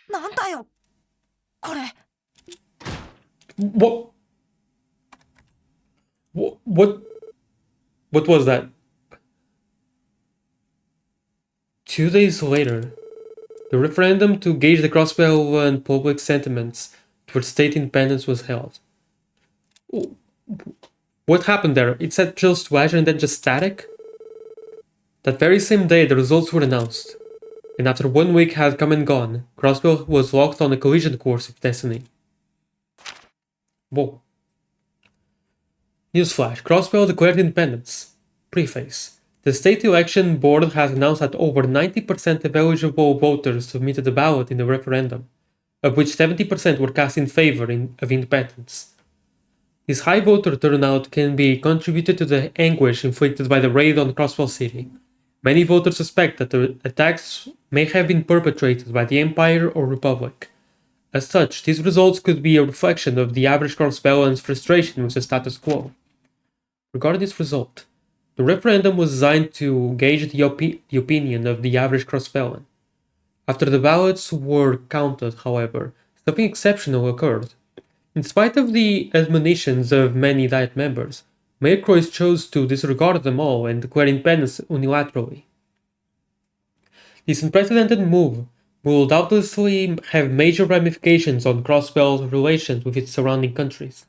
なんだよこれ。What? What was that? 2 days later, the referendum to gauge the Crossbell and public sentiments towards state independence was held. What happened there? It said just Azure and then just static? That very same day, the results were announced, and after 1 week had come and gone, Crossbell was locked on a collision course with destiny. Whoa. Newsflash, Crossbell declared independence. Preface. The state election board has announced that over 90% of eligible voters submitted a ballot in the referendum, of which 70% were cast in favor of independence. This high voter turnout can be contributed to the anguish inflicted by the raid on Crossbell City. Many voters suspect that the attacks may have been perpetrated by the Empire or Republic. As such, these results could be a reflection of the average Crossbellian's frustration with the status quo. Regarding this result, the referendum was designed to gauge the opinion of the average Crossbellian. After the ballots were counted, however, something exceptional occurred. In spite of the admonitions of many Diet members, Mayor Croix chose to disregard them all and declare independence unilaterally. This unprecedented move will doubtlessly have major ramifications on Crossbell's relations with its surrounding countries.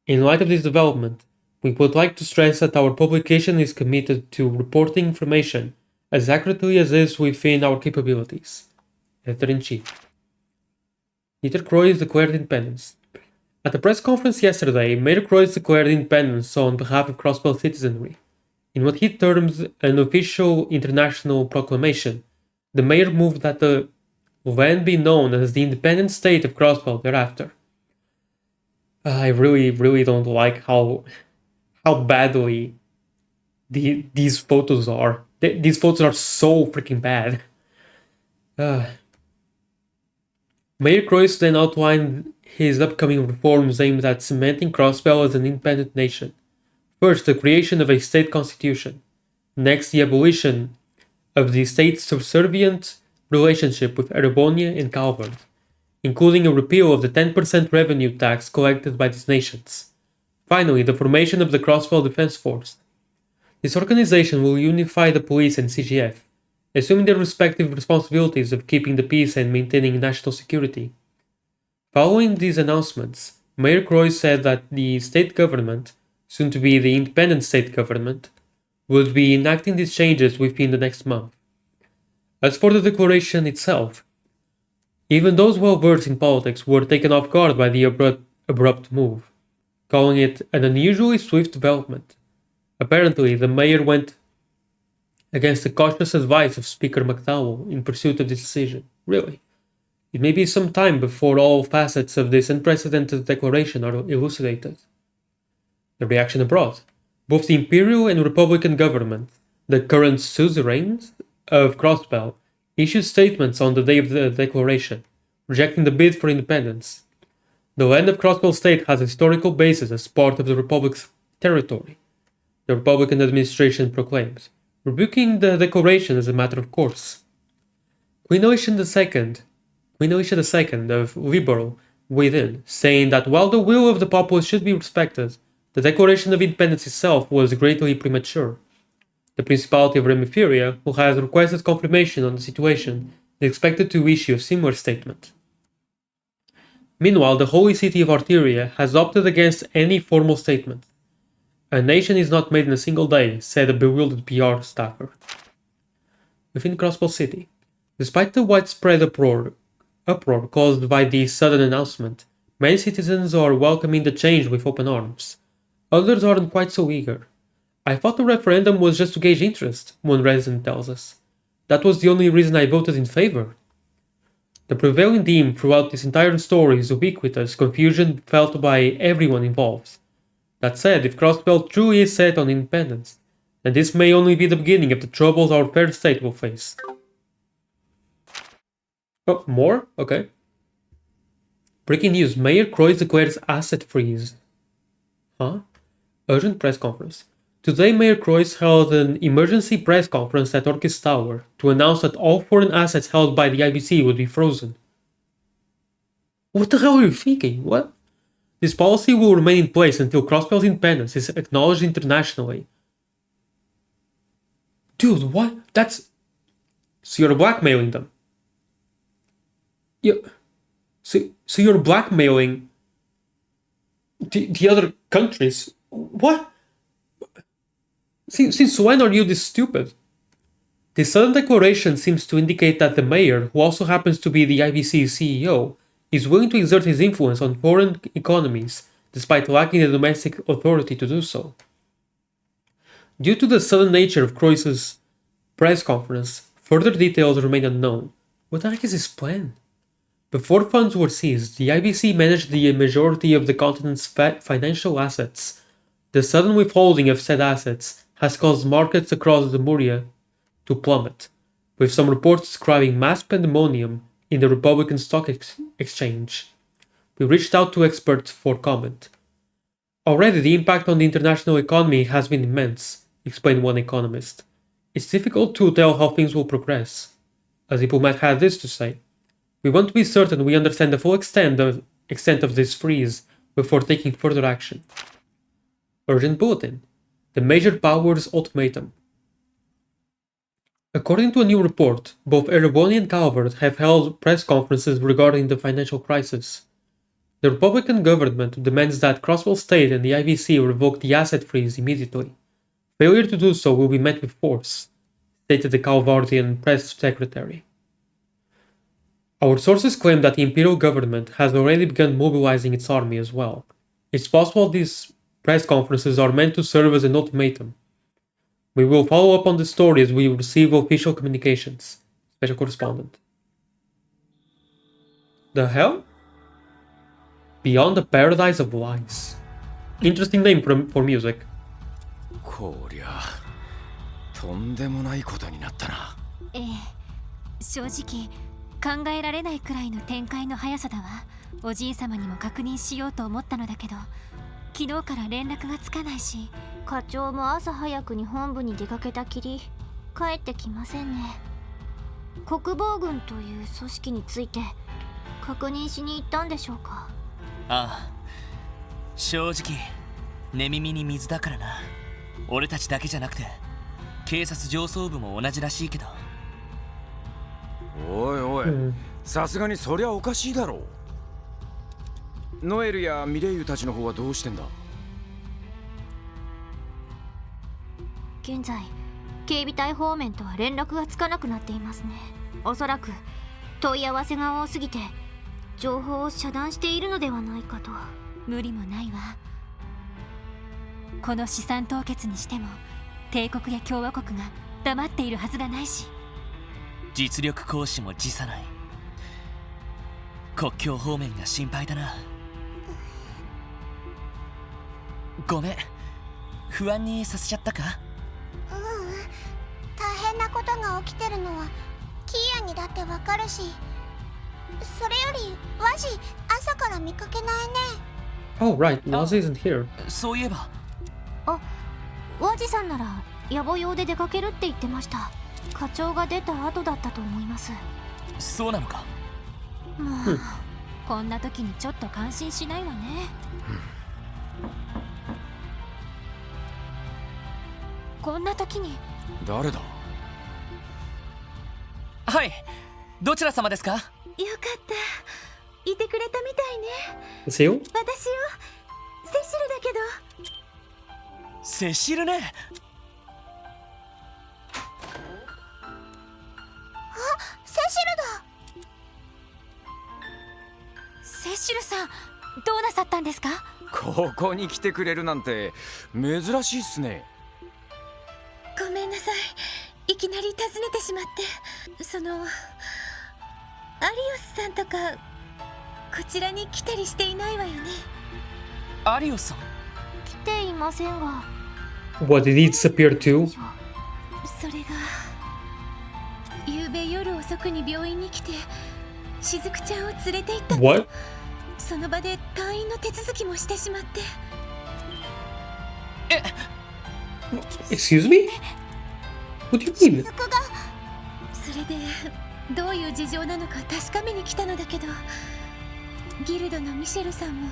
In light of this development, we would like to stress that our publication is committed to reporting information as accurately as is within our capabilities. Editor-in-Chief. Mayor Croix declared independence. At a press conference yesterday, Mayor Croix declared independence on behalf of Crossbell citizenry. In what he terms an official international proclamation, the mayor moved that the land be known as the independent state of Crossbell thereafter. I really don't like how badly these photos are. These photos are so freaking bad. Mayor Croix then outlined his upcoming reforms aimed at cementing Crossbell as an independent nation. First, the creation of a state constitution. Next, the abolition of the state's subservient relationship with Erebonia and Calvert, including a repeal of the 10% revenue tax collected by these nations. Finally, the formation of the Crossbell Defense Force. This organization will unify the police and CGF, assuming their respective responsibilities of keeping the peace and maintaining national security. Following these announcements, Mayor Croix said that the state government, soon to be the independent state government, would be enacting these changes within the next month. As for the declaration itself, even those well-versed in politics were taken off guard by the abrupt move, calling it an unusually swift development. Apparently, the mayor went against the cautious advice of Speaker McDowell in pursuit of this decision. Really? It may be some time before all facets of this unprecedented declaration are elucidated. The reaction abroad. Both the Imperial and Republican government, the current suzerains of Crossbell, issued statements on the day of the declaration, rejecting the bid for independence. The land of Crossbell State has a historical basis as part of the Republic's territory, the Republican administration proclaimed, rebuking the declaration as a matter of course. Queen Alicia II of Liberal weighed in, saying that while the will of the populace should be respected, the Declaration of Independence itself was greatly premature. The Principality of Remiferia, who has requested confirmation on the situation, is expected to issue a similar statement. Meanwhile, the Holy City of Arteria has opted against any formal statement. A nation is not made in a single day, said a bewildered PR staffer. Within Crossbell City, despite the widespread uproar caused by the sudden announcement, many citizens are welcoming the change with open arms. Others aren't quite so eager. I thought the referendum was just to gauge interest, one resident tells us. That was the only reason I voted in favor. The prevailing theme throughout this entire story is ubiquitous confusion felt by everyone involved. That said, if Crossbell truly is set on independence, then this may only be the beginning of the troubles our fair state will face. Oh, more? Okay. Breaking news. Mayor Croix declares asset freeze. Huh? Urgent press conference. Today, Mayor Croix held an emergency press conference at Orchis Tower to announce that all foreign assets held by the IBC would be frozen. What the hell are you thinking? What? This policy will remain in place until Crossbell's independence is acknowledged internationally. Dude, what? That's... So you're blackmailing them? So you're blackmailing the other countries? What? Since when are you this stupid? The sudden declaration seems to indicate that the mayor, who also happens to be the IBC's CEO, is willing to exert his influence on foreign economies, despite lacking the domestic authority to do so. Due to the sudden nature of Croix's press conference, further details remain unknown. What the heck is his plan? Before funds were seized, the IBC managed the majority of the continent's financial assets. The sudden withholding of said assets has caused markets across the Muria to plummet, with some reports describing mass pandemonium in the Republican Stock Exchange. We reached out to experts for comment. Already the impact on the international economy has been immense, explained one economist. It's difficult to tell how things will progress. A diplomat had this to say. We want to be certain we understand the full extent of this freeze before taking further action. Urgent bulletin. The major powers ultimatum. According to a new report, both Ereboni and Calvert have held press conferences regarding the financial crisis. The Republican government demands that Crossbell State and the IVC revoke the asset freeze immediately. Failure to do so will be met with force, stated the Calvartian press secretary. Our sources claim that the imperial government has already begun mobilizing its army as well. It's possible these press conferences are meant to serve as an ultimatum. We will follow up on the story as we receive official communications. Special correspondent. The hell? Beyond the Paradise of Lies. Interesting name for music. こりゃとんでもないことになったな。ええ、正直考えられないくらいの展開の速さだわ。おじい様にも確認しようと思ったのだけど、昨日から連絡がつかないし、課長も朝早くに本部に出かけたきり帰ってきませんね。国防軍という組織について確認しに行ったんでしょうか。ああ、正直寝耳に水だからな。俺たちだけじゃなくて警察上層部も同じらしいけど。おいおい、さすがにそりゃおかしいだろう。ノエルやミレイユたちの方はどうしてんだ。現在警備隊方面とは連絡がつかなくなっていますね。おそらく問い合わせが多すぎて情報を遮断しているのではないかと。無理もないわ。この資産凍結にしても帝国や共和国が黙っているはずがないし。実力行使も辞さない。国境方面が心配だな。ごめん、不安にさせちゃったか？大変なことが起きてるのはキーヤにだってわかるし、それよりワジ朝から見かけないね。 Oh, right. Nazi isn't here. そういえば。ワジさんなら野暮用で出かけるって言ってました。課長が出た後だったと思います。そうなのか。もうこんな時にちょっと感心しないわね。こんな時に。誰だ？はい、どちら様ですか？よかった、いてくれたみたいね。Is he you? 私よ、セシルだけど。セシルね。セシルだ。セシルさん、どうなさったんですか？ここに来てくれるなんて珍しいっすね。ごめんなさい、いきなり訪ねてしまって。アリオスさんとかこちらに来たりしていないわよね。アリオスさん。来ていませんが。 What, did he disappear too? それが昨べ夜遅くに病院に来てしずくちゃんを連れて行ったの。 What? その場で退院の手続きもしてしまって。Excuse me? What do you mean? それでどういう事情なのか確かめに来たのだけど、ギルドのミシェルさんも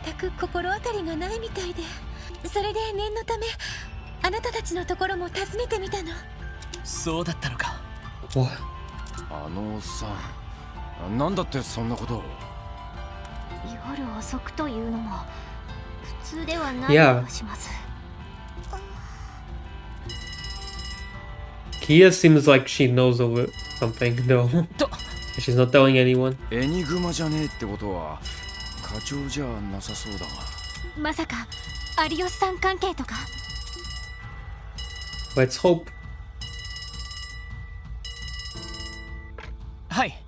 全く心当たりがないみたいで、それで念のためあなたたちのところも訪ねてみたの。そうだったのか。 What? あのおっさん、なんだってそんなことを。夜遅くというのも普通ではない気 Yeah. がします。 Kia seems like she knows of it, something, though. She's not telling anyone. エニグマじゃねえってことは課長じゃなさそうだが。まさかアリオスさん関係とか？ Let's hope. はい、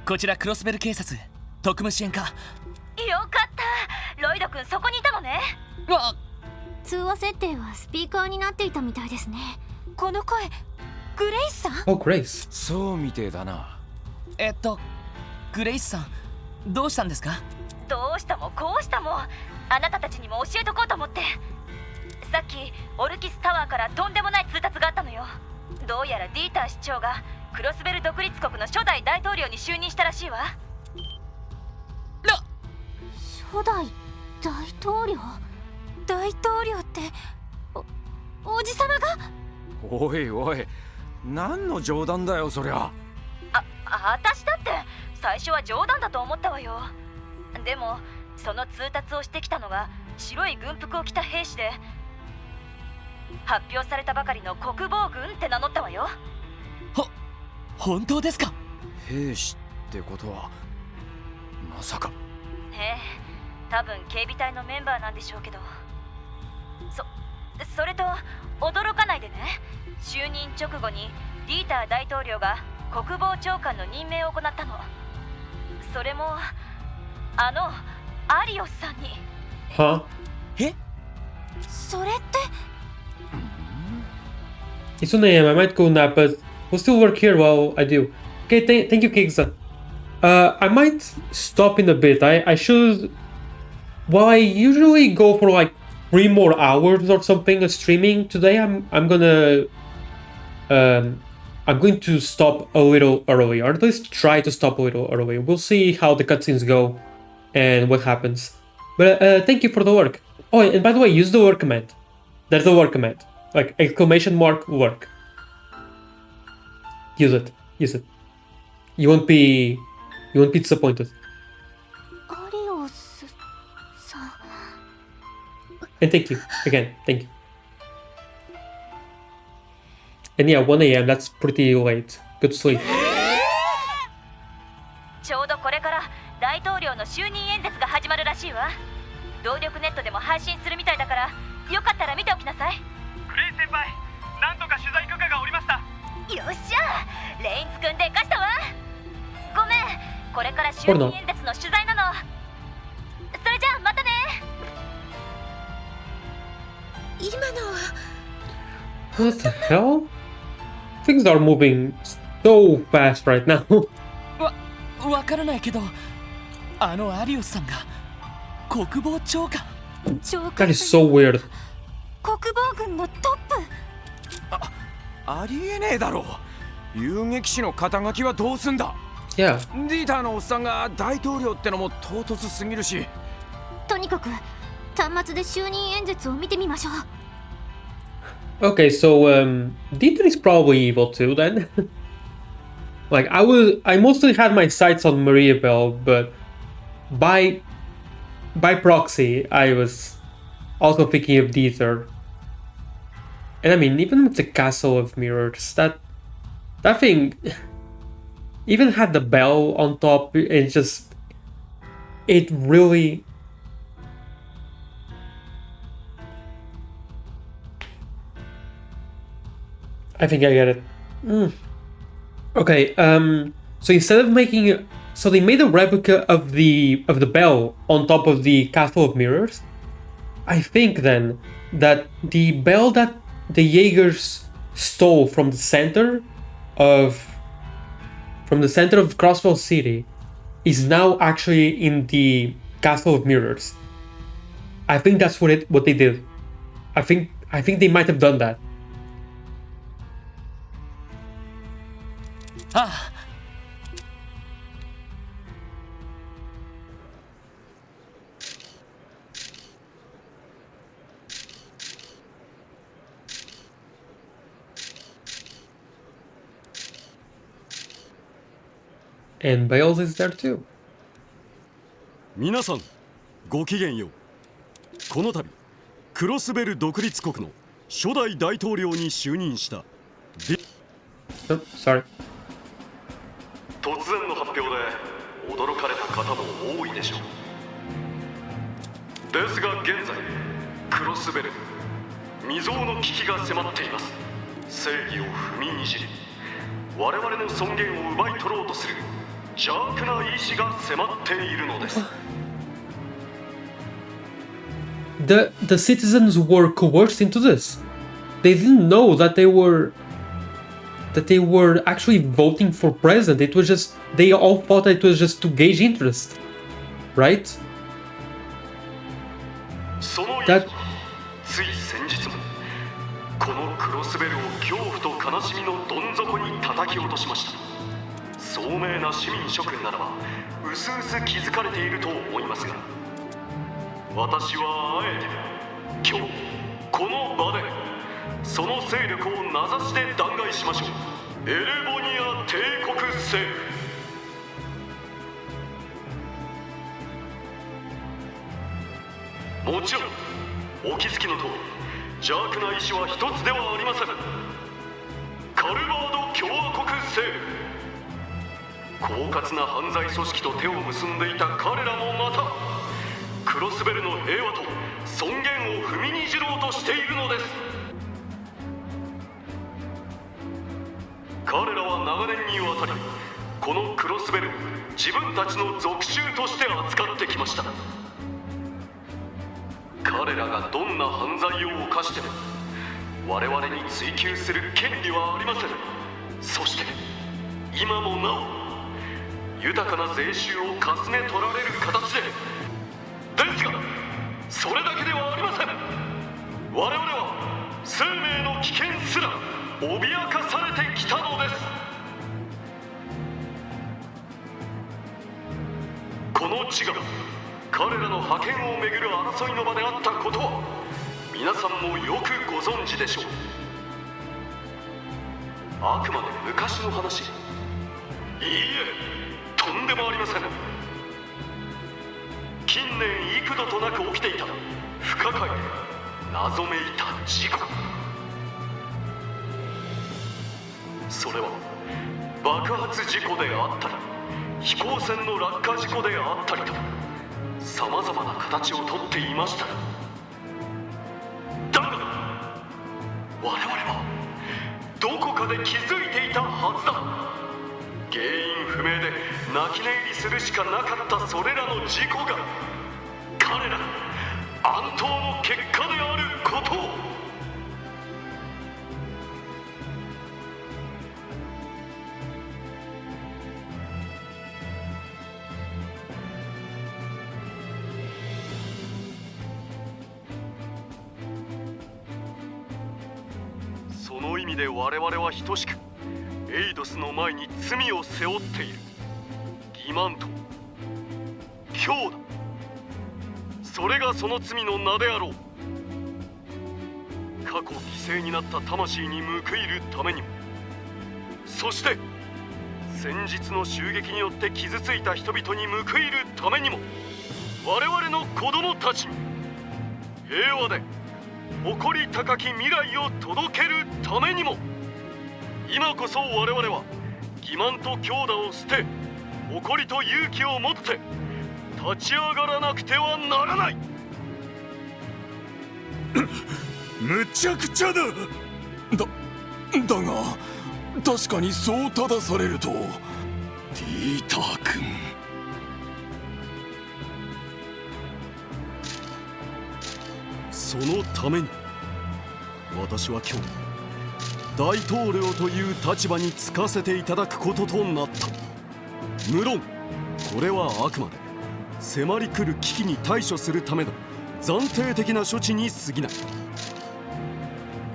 こちらクロスベル警察特務支援課。よかった、ロイド君そこにいたのね。あ、通話設定はスピーカーになっていたみたいですね。この声、グレイスさん？ Oh, Grace. そうみてえだな。グレイスさん、どうしたんですか？どうしたもこうしたもあなたたちにも教えとこうと思って。さっきオルキスタワーからとんでもない通達があったのよ。どうやらディーター市長がクロスベル独立国の初代大統領に就任したらしいわ。初代大統領？大統領っておじさまが？おいおい、何の冗談だよそりゃ。私だって最初は冗談だと思ったわよ。でもその通達をしてきたのが白い軍服を着た兵士で、発表されたばかりの国防軍って名乗ったわよ。本当ですか？兵士ってことはまさか。多分警備隊のメンバーなんでしょうけど、それと驚かないでね。就任直後にディーター大統領が国防長官の任命を行ったの。それもアリオスさんに。 Huh? それって？ It's 1 a.m. I might go nap, but we'll still work here while I do. Okay, thank you, Kigza. I might stop in a bit. I should. Well, I usually go for like 3 more hours or something of streaming. Today, I'm going to stop a little early, or at least try to stop a little early. We'll see how the cutscenes go and what happens. But thank you for the work. Oh, and by the way, use the work command. There's the work command, like !work. Use it. You won't be disappointed. アリオスさん。 And thank you again. Thank you. And yeah, 1 a.m. That's pretty late. Good sleep. ちょうどこれから大統領の就任演説が始まるらしいわ。動力ネットでも配信するみたいだから、よかったら見ておきなさい。グレイ先輩、なんとか取材許可が下りました。よっしゃ、レインズくんでかしたわ。ごめん、これれから就任演説の取材なの。それじゃあまたね。今のは What the hell? Things are moving so fast right now. わからないけど、あのアリオスさんが国防長官。That is so weird. 国防軍のトップ。ありえねえだろ。遊撃士の肩書きはどうすんだ。 Yeah. ディーターのおっさんが大統領ってのも唐突すぎるし。とにかく端末で就任演説を見てみましょう。Okay, so Dieter is probably evil too then. Like I mostly had my sights on Mariabel, but by proxy I was also thinking of Dieter. And I mean, even with the Castle of Mirrors, that thing even had the bell on top. It really. I think I get it. Okay, so instead of making, so they made a replica of the bell on top of the Castle of Mirrors. I think then that the bell that the Jaegers stole from the center of Crossbell City is now actually in the Castle of Mirrors. I think that's what they did. I think they might have done that. ああ。And Bales is there too. 皆さん、ごきげんよう。この度、クロスベル独立国の初代大統領に就任した。Oh, sorry. 突然の発表で驚かれた方も多いでしょう。ですが現在、クロスベル、未曾有の危機が迫っています。正義を踏みにじり、我々の尊厳を奪い取ろうとする邪悪な意志が迫っているのです。The citizens were coerced into this. They didn't know that they were actually voting for president. It was just, they all thought it was just to gauge interest, right? その That つい先日もこのクロスベルを恐怖と悲しみのどん底に叩き落としました。聡明な市民諸君ならばうすうす気づかれていると思いますが、私はあえて今日この場でその勢力を名指しで弾劾しましょう。エレボニア帝国政府。もちろんお気づきの通り邪悪な意志は一つではありません。カルバード共和国政府、狡猾な犯罪組織と手を結んでいた彼らもまたクロスベルの平和と尊厳を踏みにじろうとしているのです。彼らは長年にわたりこのクロスベルを自分たちの属州として扱ってきました。彼らがどんな犯罪を犯しても我々に追及する権利はありません。そして今もなお豊かな税収をかすめ取られる形でですが、それだけではありません。我々は生命の危険すら脅かされてきたのです。この地が彼らの覇権をめぐる争いの場であったことは皆さんもよくご存知でしょう。あくまで昔の話。いいえ、とんでもありません。近年幾度となく起きていた不可解で謎めいた事故。それは爆発事故であったり飛行船の落下事故であったりとさまざまな形をとっていました。だが我々はどこかで気づいていたはずだ。原因不明で泣き寝入りするしかなかったそれらの事故が彼ら安闘の結果であることを。その意味で我々は等しくエイドスの前に罪を背負っている。欺瞞と強だ。それがその罪の名であろう。過去犠牲になった魂に報いるためにも、そして先日の襲撃によって傷ついた人々に報いるためにも、我々の子供たちに平和で誇り高き未来を届けるためにも、今こそ我々は欺瞞と強打を捨て、誇りと勇気を持って立ち上がらなくてはならない。むちゃくちゃだ。だが確かにそう正されると。ピーター君、そのために私は今日大統領という立場に就かせていただくこととなった。無論これはあくまで迫り来る危機に対処するための暫定的な処置に過ぎない。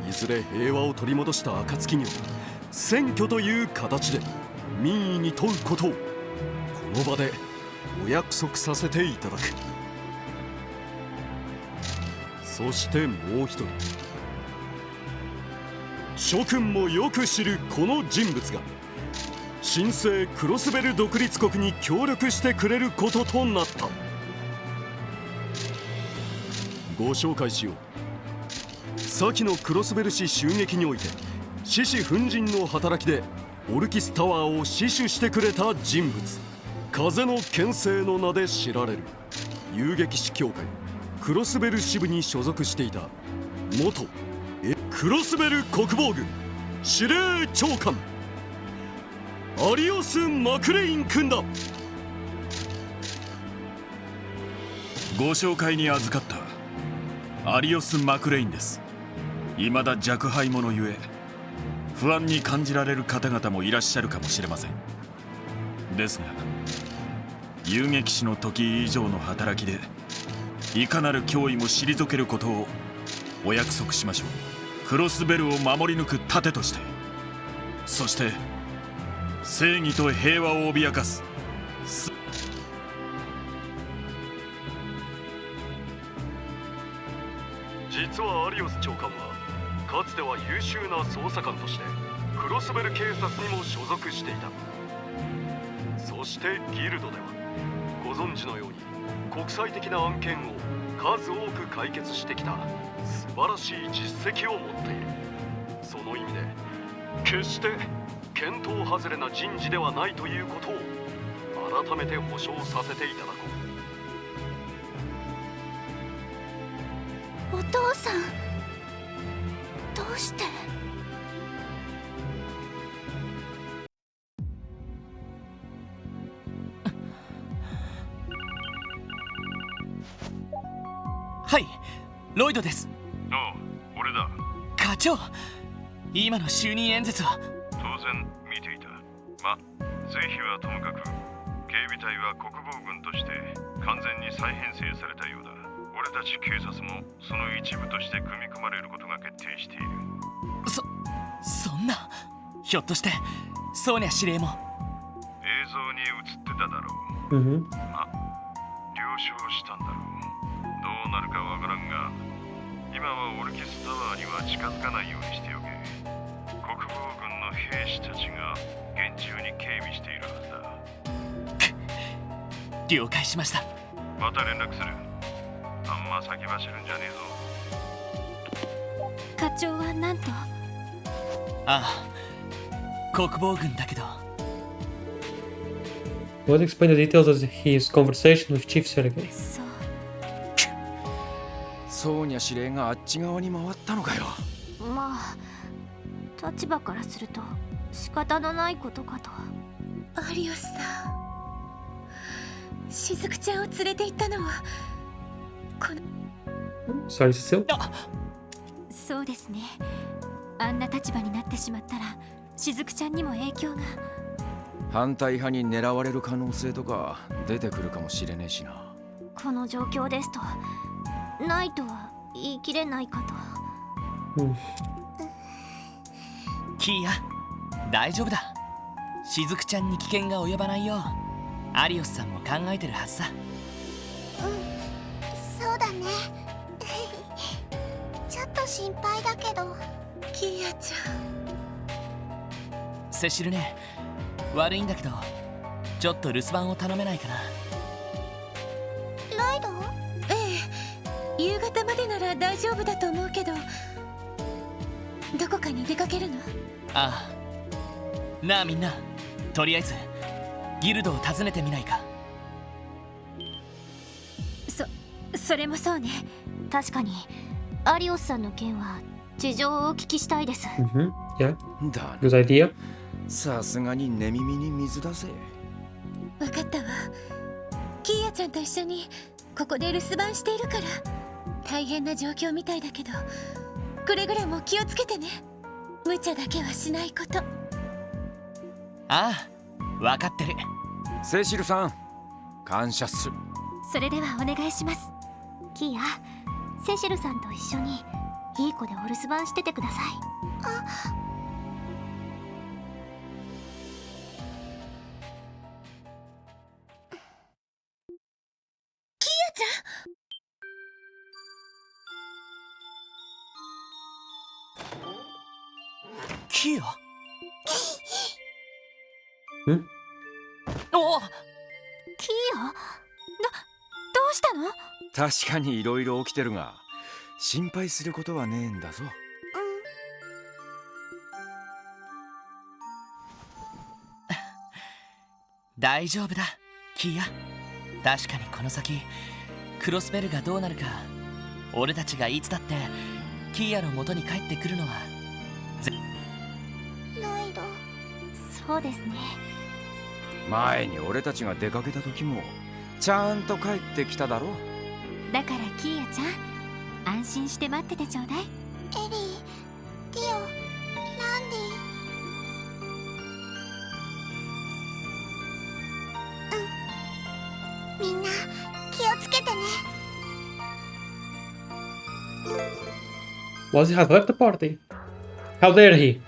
いずれ平和を取り戻した暁には選挙という形で民意に問うことをこの場でお約束させていただく。そしてもう一人、諸君もよく知るこの人物が新生クロスベル独立国に協力してくれることとなった。ご紹介しよう。先のクロスベル市襲撃において獅子奮陣の働きでオルキスタワーを死守してくれた人物、風の剣聖の名で知られる遊撃士協会クロスベル支部に所属していた元クロスベル国防軍司令長官アリオス・マクレイン君だ。ご紹介に預かったアリオス・マクレインです。未だ若輩者ゆえ不安に感じられる方々もいらっしゃるかもしれません。ですが遊撃士の時以上の働きでいかなる脅威も退けることをお約束しましょう。クロスベルを守り抜く盾として、そして正義と平和を脅かす実はアリオス長官はかつては優秀な捜査官としてクロスベル警察にも所属していた。そしてギルドではご存知のように国際的な案件を数多く解決してきた素晴らしい実績を持っている。その意味で決して見当外れな人事ではないということを改めて保証させていただこお父さん、どうして？はい、ロイドです。ああ、俺だ。課長、今の就任演説は？当然見ていた。是非はともかく警備隊は国防軍として完全に再編成されたようだ。俺たち警察もその一部として組み込まれることが決定している。そんな、ひょっとしてソーニャ司令も？映像に映ってただろう。了承したんだろう。どうなるかわからんが、今はオルキスタワーには近づかないようにしておけ。国防軍の兵士たちが厳重に警備しているはずだ。了解しました。また連絡する。あんま先走るんじゃねえぞ。課長は何と？ああ、国防軍だけど。What explain the details of his conversation with Chief Sergei? ソーニャ司令があっち側に回ったのかよ。まあ立場からすると仕方のないことかと。アリオスさしずくちゃんを連れて行ったのはこの Sorry, Cecil? そうですね。あんな立場になってしまったらしずくちゃんにも影響が。反対派に狙われる可能性とか出てくるかもしれねえしな。この状況ですとないとは言い切れないかと。キーヤ、大丈夫だ。しずくちゃんに危険が及ばないようアリオスさんも考えてるはずさ。そうだね。ちょっと心配だけど。キーヤちゃん。セシルね、悪いんだけどちょっと留守番を頼めないかな。ライド？ええ、夕方までなら大丈夫だと思うけど、どこかに出かけるの？ああ、なあみんな、とりあえずギルドを訪ねてみないか。それもそうね。確かにアリオスさんの件は事情をお聞きしたいです。Yeah. だ Good idea. さすがに寝耳に水だぜ。わかったわ。キーヤちゃんと一緒にここで留守番しているから。大変な状況みたいだけど、くれぐれも気をつけてね。無茶だけはしないこと。ああ、わかってる。セシルさん、感謝っす。それではお願いします。キーヤ、セシルさんと一緒にいい子でお留守番しててください。キーヤちゃん。キーヤ？ん？お！キーヤ？どうしたの？確かにいろいろ起きてるが、心配することはねえんだぞ。大丈夫だ、キーヤ。確かにこの先クロスベルがどうなるか、俺たちがいつだってキーヤの元に帰ってくるのはライド。そうですね。前に俺たちが出かけた時もちゃんと帰ってきただろ。だからキーヤちゃん、安心して待っててちょうだい。エリー、ティオ、ランディ。みんな気をつけてね。Was he has left the party? How dare he?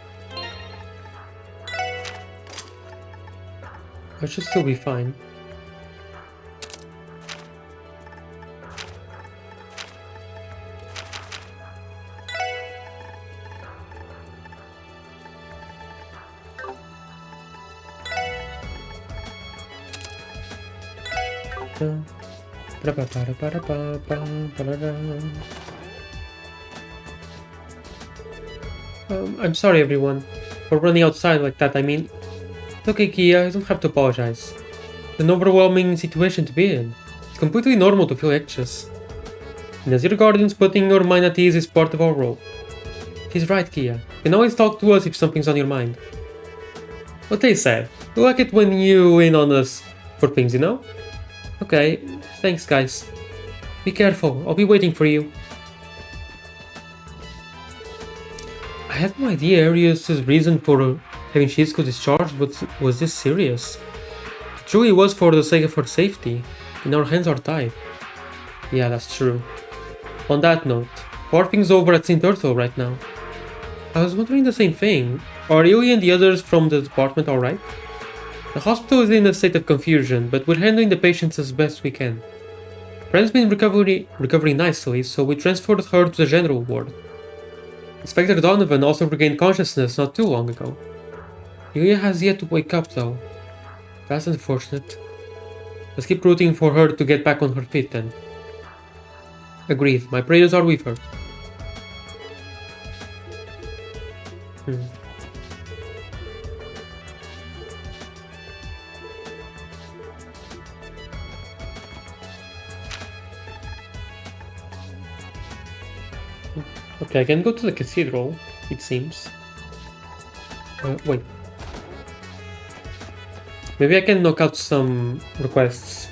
I should still be fine. I'm sorry everyone for running outside like that. I mean, it's okay, Kia, you don't have to apologize. It's an overwhelming situation to be in. It's completely normal to feel anxious. And as your guardians, putting your mind at ease is part of our role. He's right, Kia. You can always talk to us if something's on your mind. What they said. We like it when you in on us for things, you know? Okay, thanks guys. Be careful, I'll be waiting for you. I had no idea Arius' reason for having Shizuko discharged was this serious. True, it was for the sake of her safety, and our hands are tied. Yeah, that's true. On that note, how are things over at St. Turtle right now? I was wondering the same thing. Are Yui and the others from the department alright? The hospital is in a state of confusion, but we're handling the patients as best we can. Friend's been recovering nicely, so we transferred her to the general ward. Inspector Donovan also regained consciousness not too long ago. Yuya has yet to wake up though. That's unfortunate. Let's keep rooting for her to get back on her feet then. Agreed, my prayers are with her. Okay, I can go to the cathedral, it seems. Wait. Maybe I can knock out some requests.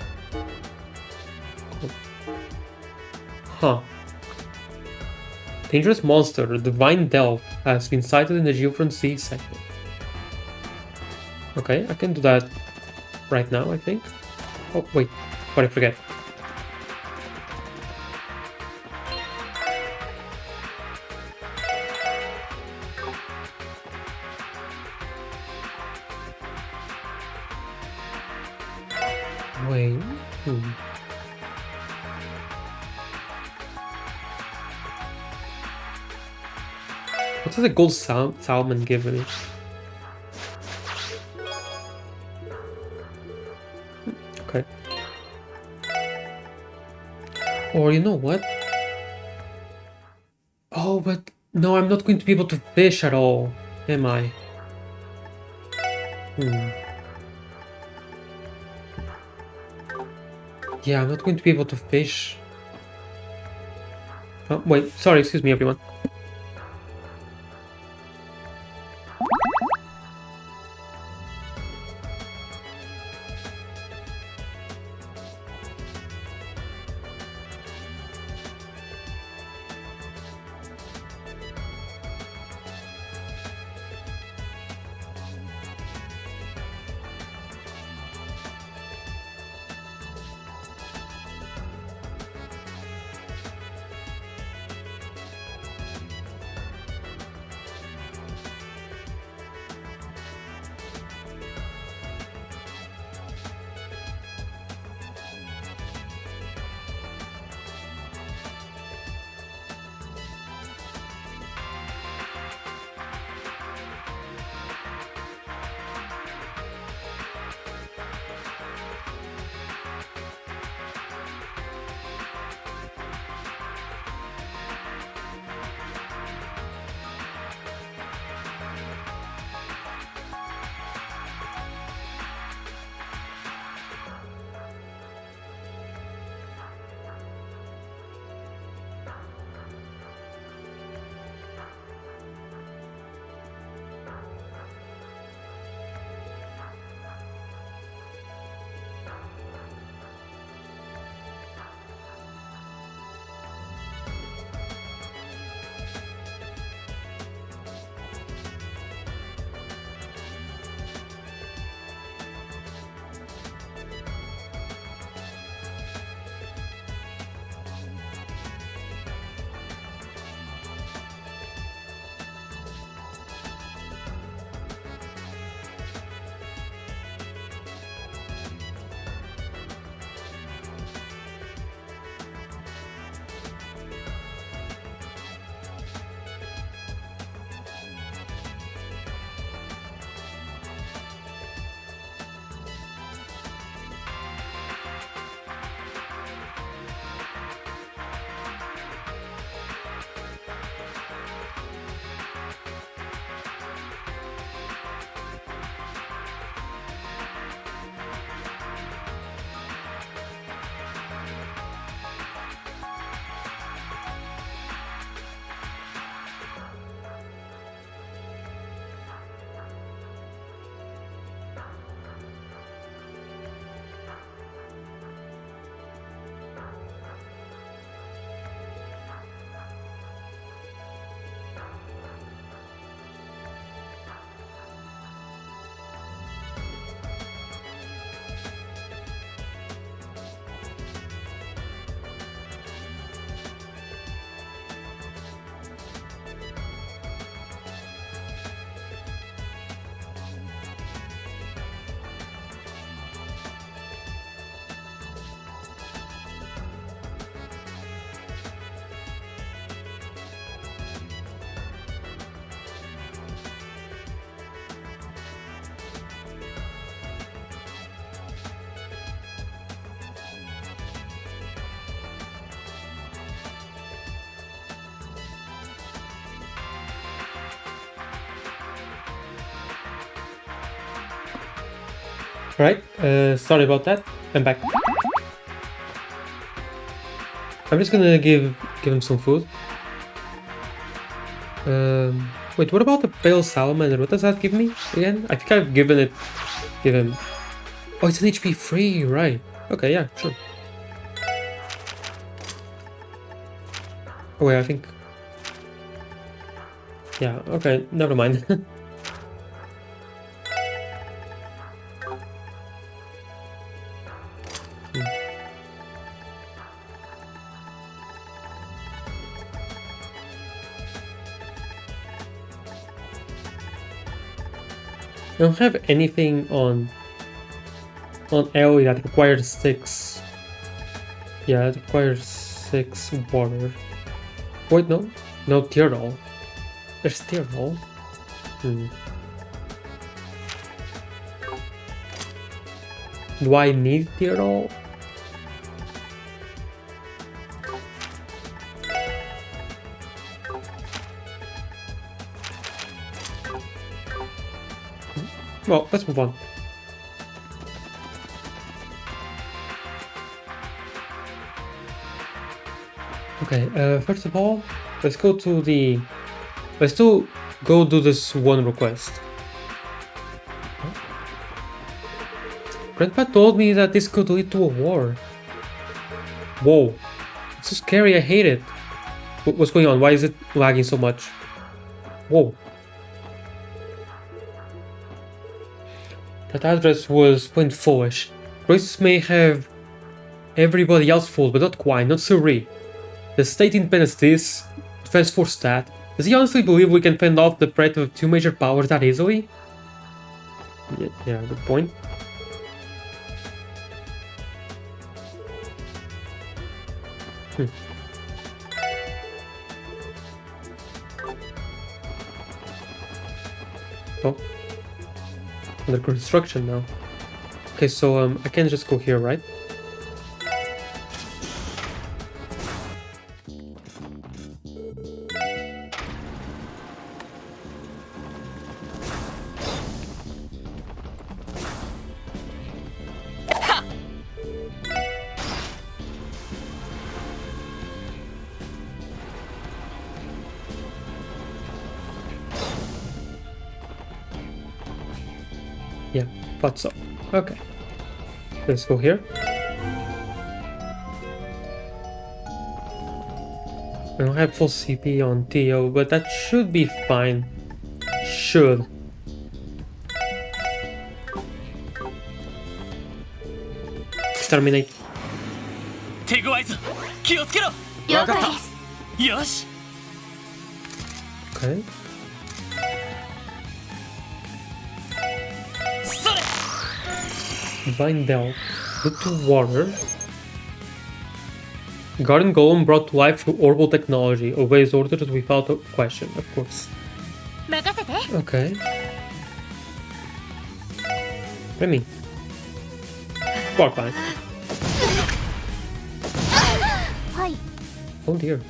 Huh. Dangerous monster, the Divine Delph, has been sighted in the Geofront Sea sector. Okay, I can do that right now, I think. Oh, wait. What I forget? Wait. What does a gold salmon give me? Okay. Or you know what? Oh, but no, I'm not going to be able to fish at all, am I? Yeah, I'm not going to be able to fish. Oh, wait, sorry, excuse me, everyone. Right, sorry about that. I'm back. I'm just gonna give him some food. Wait, what about the pale salamander? What does that give me again? I think I've given him. Oh, it's an HP free, right? Okay, yeah, sure. Oh wait, I think. Yeah. Okay. Never mind. I don't have anything on AoE that requires 6. Yeah, it requires 6 water. Wait, no. No Tyrol. There's Tyrol. Do I need Tyrol? Well, let's move on. Okay, first of all, let's go do this one request. Grandpa told me that this could lead to a war. Whoa, it's so scary, I hate it. What's going on? Why is it lagging so much? Whoa. That address was plain foolish. Races may have everybody else fooled, but not quite, not siree. The state independence this, defense force that. Does he honestly believe we can fend off the threat of 2 major powers that easily? Yeah, good point. Oh. Under construction now. Okay, so I can just go here, right? Yeah, thought so. Okay. Let's go here. I don't have full CP on TO, but that should be fine. Should. Exterminate. 手強いぞ。気をつけろ。了解です。よし。Okay. Divine Delve. Good to water. Garden Golem brought to life through orbital technology. Obeys orders without a question, of course. Okay. Remy. Spark line. Oh dear.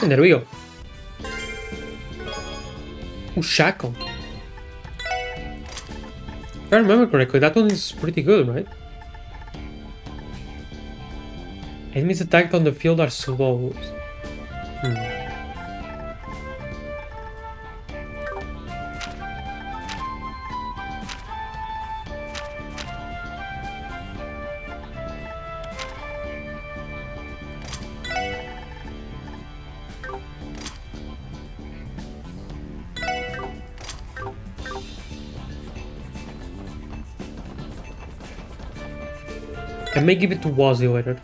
And there we go. Ooh, Shackle. If I remember correctly, that one is pretty good, right? Enemies attacked on the field are slowed. I may give it to Wazzy later.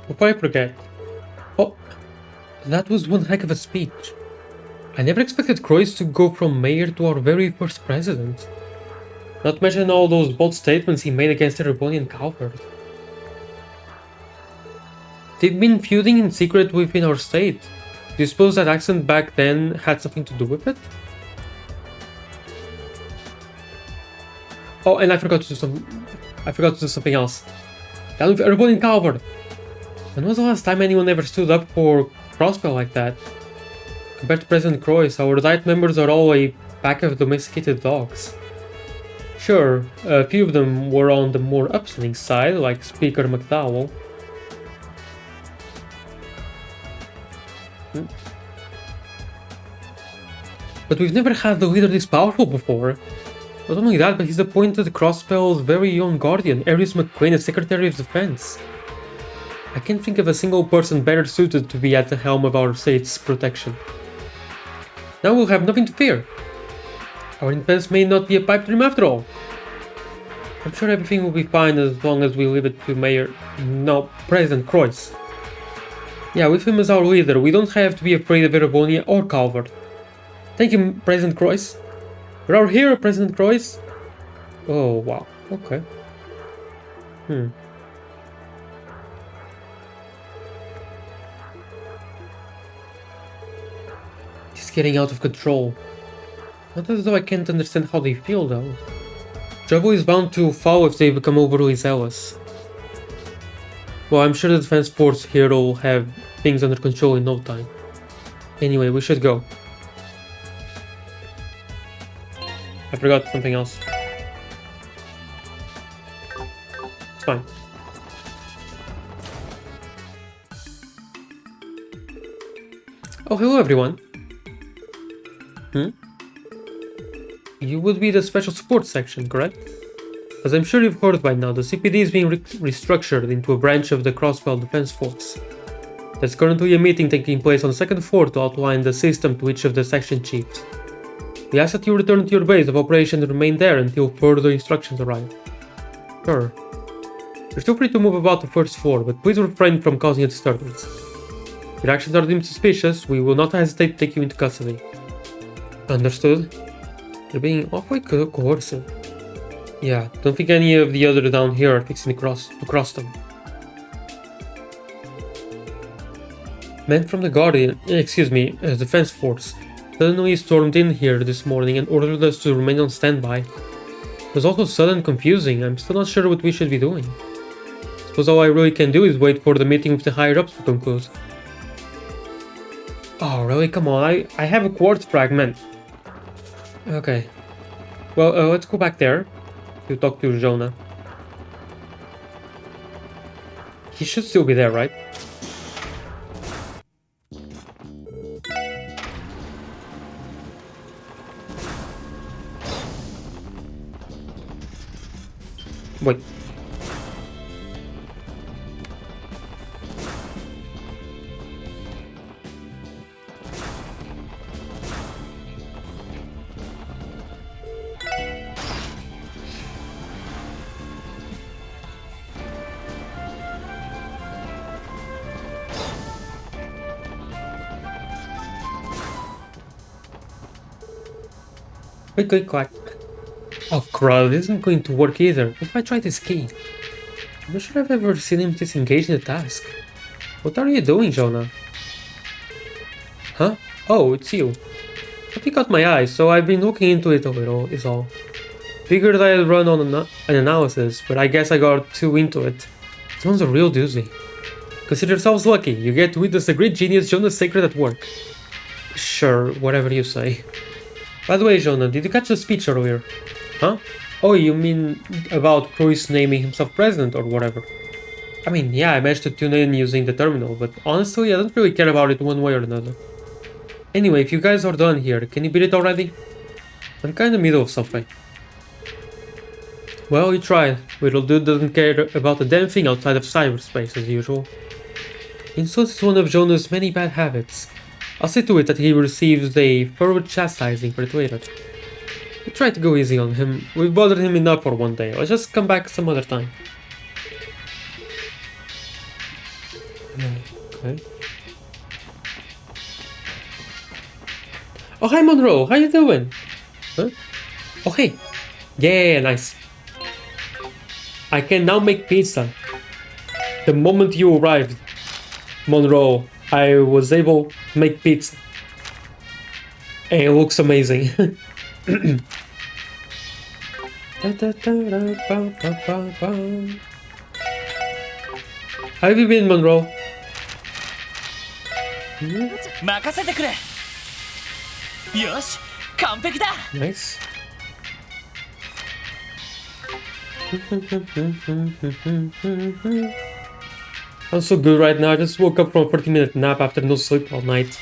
Before I forget. Oh, that was one heck of a speech. I never expected Croix to go from mayor to our very first president. Not to mention all those bold statements he made against the rebellion Calvert. They've been feuding in secret within our state. Do you suppose that accident back then had something to do with it? Oh, and I forgot to do something else. Down with rebellion Calvert. When was the last time anyone ever stood up for Crossbell like that? Compared to President Croix, our Diet members are all a pack of domesticated dogs. Sure, a few of them were on the more upstanding side, like Speaker McDowell. But we've never had a leader this powerful before. Not only that, but he's appointed Crossbell's very own guardian, Arius McQueen, as Secretary of Defense. I can't think of a single person better suited to be at the helm of our state's protection. Now we'll have nothing to fear. Our independence may not be a pipe dream after all. I'm sure everything will be fine as long as we leave it to President Croix. Yeah, with him as our leader, we don't have to be afraid of Erebonia or Calvert. Thank you, President Croix. You're our hero, President Croix. Oh, wow. Okay. It's getting out of control. Not as though I can't understand how they feel, though. Trouble is bound to fall if they become overly zealous. Well, I'm sure the Defense Force here will have things under control in no time. Anyway, we should go. I forgot something else. It's fine. Oh, hello everyone. You would be the Special Support Section, correct? As I'm sure you've heard by now, the CPD is being restructured into a branch of the Crossbell Defense Force. There's currently a meeting taking place on the second floor to outline the system to each of the section chiefs. We ask that you return to your base of operation and remain there until further instructions arrive. Sure. You're still free to move about the first floor, but please refrain from causing a disturbance. If your actions are deemed suspicious, we will not hesitate to take you into custody. Understood? You're being awfully coercive. Yeah, don't think any of the others down here are fixing to cross them. Men from the Defense Force suddenly stormed in here this morning and ordered us to remain on standby. It was also sudden and confusing. I'm still not sure what we should be doing. Suppose all I really can do is wait for the meeting with the higher-ups to conclude. Oh, really? Come on, I have a quartz fragment. Okay. Well, let's go back there to talk to Jonah. He should still be there, right? Wait. Quick, quick, quick. Oh crap, this isn't going to work either. What if I try this key? I'm not sure I've ever seen him disengage in the task. What are you doing, Jonah? Huh? Oh, it's you. I think caught my eye, so I've been looking into it a little, is all. Figured I'd run on an analysis, but I guess I got too into it. This one's a real doozy. Consider yourselves lucky, you get to witness the great genius Jonah Sacred at work. Sure, whatever you say. By the way, Jonah, did you catch the speech earlier? Huh? Oh, you mean about Cruz naming himself president or whatever? I mean, yeah, I managed to tune in using the terminal, but honestly, I don't really care about it one way or another. Anyway, if you guys are done here, can you beat it already? I'm kinda in the middle of something. Well, you tried. Little dude doesn't care about a damn thing outside of cyberspace as usual. Insolence is one of Jonah's many bad habits. I'll see to it that he receives a thorough chastising for it later. I tried to go easy on him. We've bothered him enough for one day. Let's just come back some other time. Okay. Oh, hi Monroe. How you doing? Huh? Oh, hey. Yeah, nice. I can now make pizza. The moment you arrived, Monroe, I was able to make pizza. And it looks amazing. How have you been, Monroe? 任せてくれ。よし、完璧だ。Nice. I'm so good right now. I just woke up from a 30-minute nap after no sleep all night.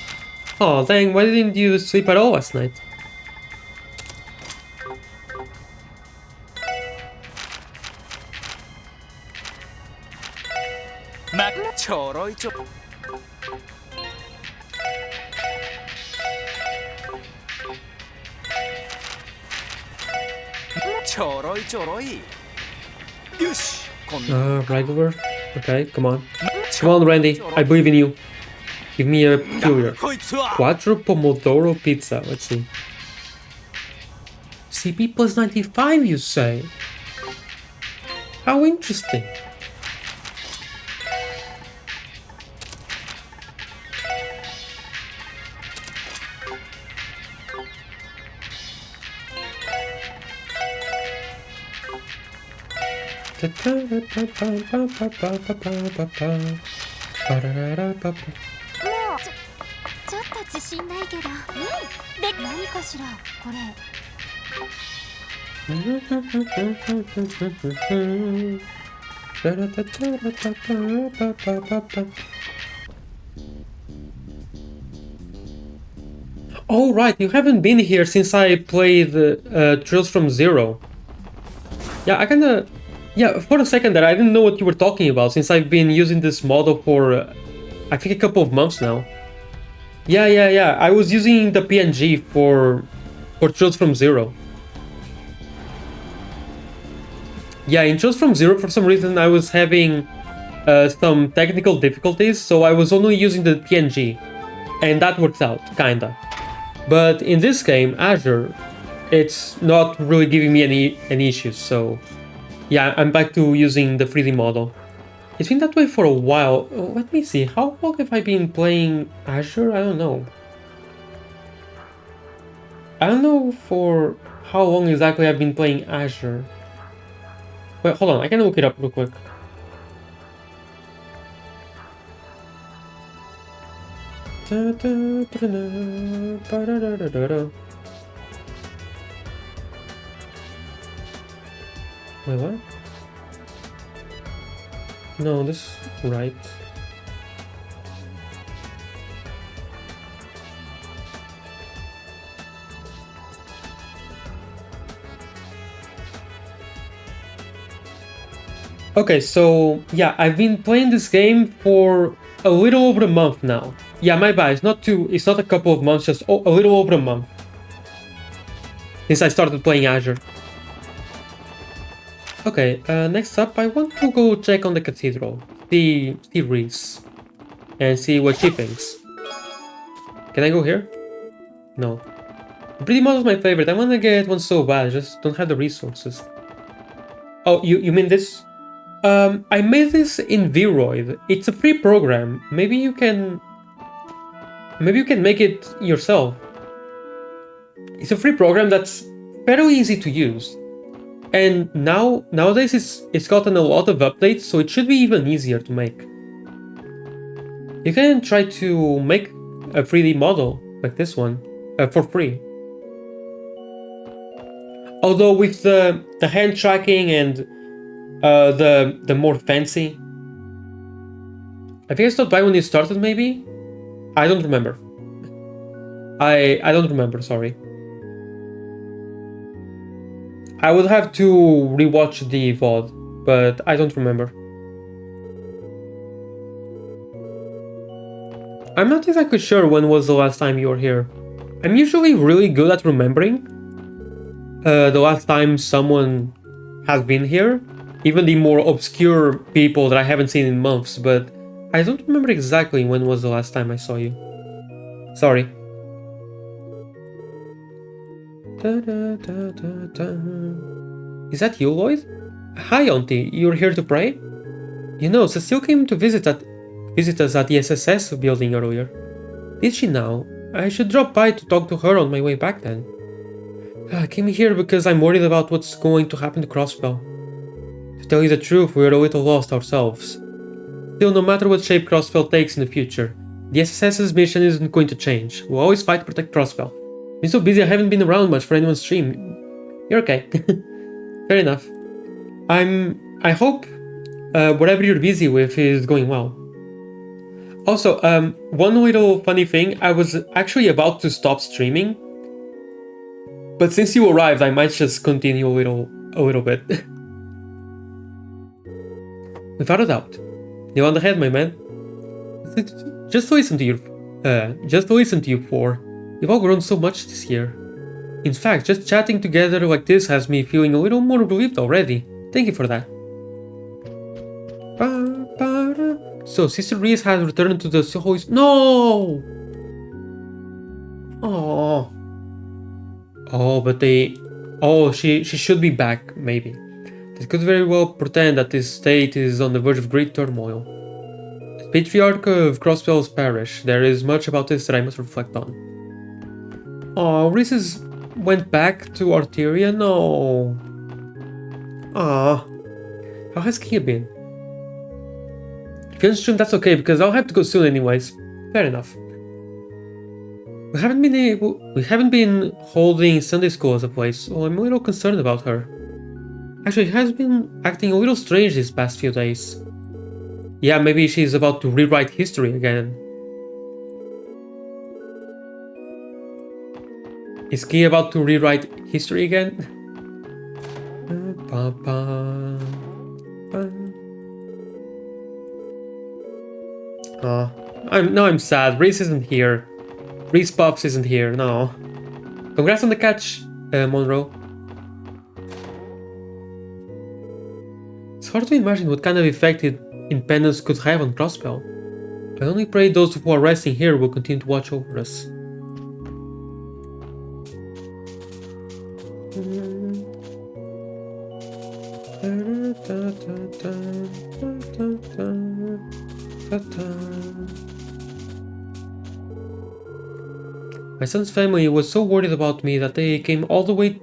Oh dang, why didn't you sleep at all last night? Regular? Okay, come on. Come on, Randy. I believe in you. Give me a peculiar. Quattro Pomodoro pizza. Let's see. CP plus 95, you say? How interesting. Mo, ちょっと自信ないけど。で、何かしら、これ。Oh right, you haven't been here since I played Trails from Zero. Yeah, I kinda... Yeah, for a second there I didn't know what you were talking about since I've been using this model for I think a couple of months now. Yeah, I was using the PNG for Trails from Zero. Yeah, in Trails from Zero for some reason I was having some technical difficulties, so I was only using the PNG. And that worked out, kinda. But in this game, Azure, it's not really giving me any issues, so... Yeah, I'm back to using the 3D model. It's been that way for a while. Let me see, how long have I been playing Azure? I don't know. I don't know for how long exactly I've been playing Azure. Wait, hold on, I can look it up real quick. Wait, what? No, this is right. Okay, so yeah, I've been playing this game for a little over a month now. Yeah, my bad, it's not a couple of months, just a little over a month. Since I started playing Azure. Okay, next up, I want to go check on the cathedral, see Reese, and see what she thinks. Can I go here? No. 3D model is my favorite. I want to get one so bad, I just don't have the resources. Oh, you mean this? I made this in Vroid. It's a free program. Maybe you can make it yourself. It's a free program that's fairly easy to use. And nowadays it's gotten a lot of updates, so it should be even easier to make. You can try to make a 3D model like this one for free. Although with the hand tracking and the more fancy, I think I stopped by when it started. Maybe I don't remember. I don't remember. Sorry. I would have to rewatch the VOD, but I don't remember. I'm not exactly sure when was the last time you were here. I'm usually really good at remembering the last time someone has been here, even the more obscure people that I haven't seen in months, but I don't remember exactly when was the last time I saw you. Sorry. Is that you, Lloyd? Hi, Auntie. You're here to pray? You know, Cecile came to visit us at the SSS building earlier. Did she now? I should drop by to talk to her on my way back then. I came here because I'm worried about what's going to happen to Crossbell. To tell you the truth, we're a little lost ourselves. Still, no matter what shape Crossbell takes in the future, the SSS's mission isn't going to change. We'll always fight to protect Crossbell. Been so busy I haven't been around much for anyone's stream. You're okay. Fair enough. I hope whatever you're busy with is going well. Also, one little funny thing, I was actually about to stop streaming, but since you arrived, I might just continue a little bit. Without a doubt. You're on the head, my man. Just to listen to you four. You've all grown so much this year. In fact, just chatting together like this has me feeling a little more relieved already. Thank you for that. So, Sister Reese has returned to the Holy... No! Oh. Oh, but they... Oh, she should be back, maybe. They could very well pretend that this state is on the verge of great turmoil. As Patriarch of Crossbell's Parish, there is much about this that I must reflect on. Oh, Reese went back to Arteria? No. Ah. How has Kia been? If you don't stream, that's okay, because I'll have to go soon anyways. Fair enough. We haven't been holding Sunday school as of late, so I'm a little concerned about her. Actually, she has been acting a little strange these past few days. Yeah, maybe she's about to rewrite history again. Is Kia about to rewrite history again? I'm sad. Reese isn't here. Reese Puffs isn't here. No. Congrats on the catch, Monroe. It's hard to imagine what kind of effect independence could have on Crossbell. I only pray those who are resting here will continue to watch over us. My son's family was so worried about me that they came all the way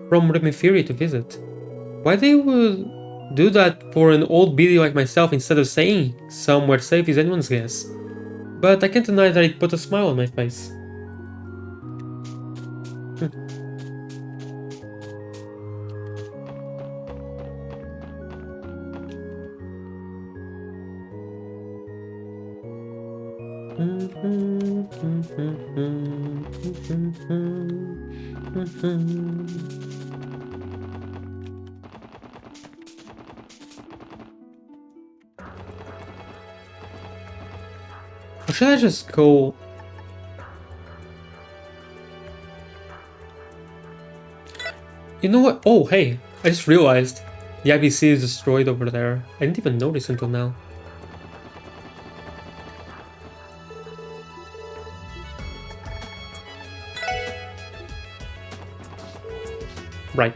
from Remiferi to visit. Why they would do that for an old biddy like myself instead of staying somewhere safe is anyone's guess. But I can't deny that it put a smile on my face. Or should I just go? You know what? Oh, hey, I just realized the IBC is destroyed over there. I didn't even notice until now. Right.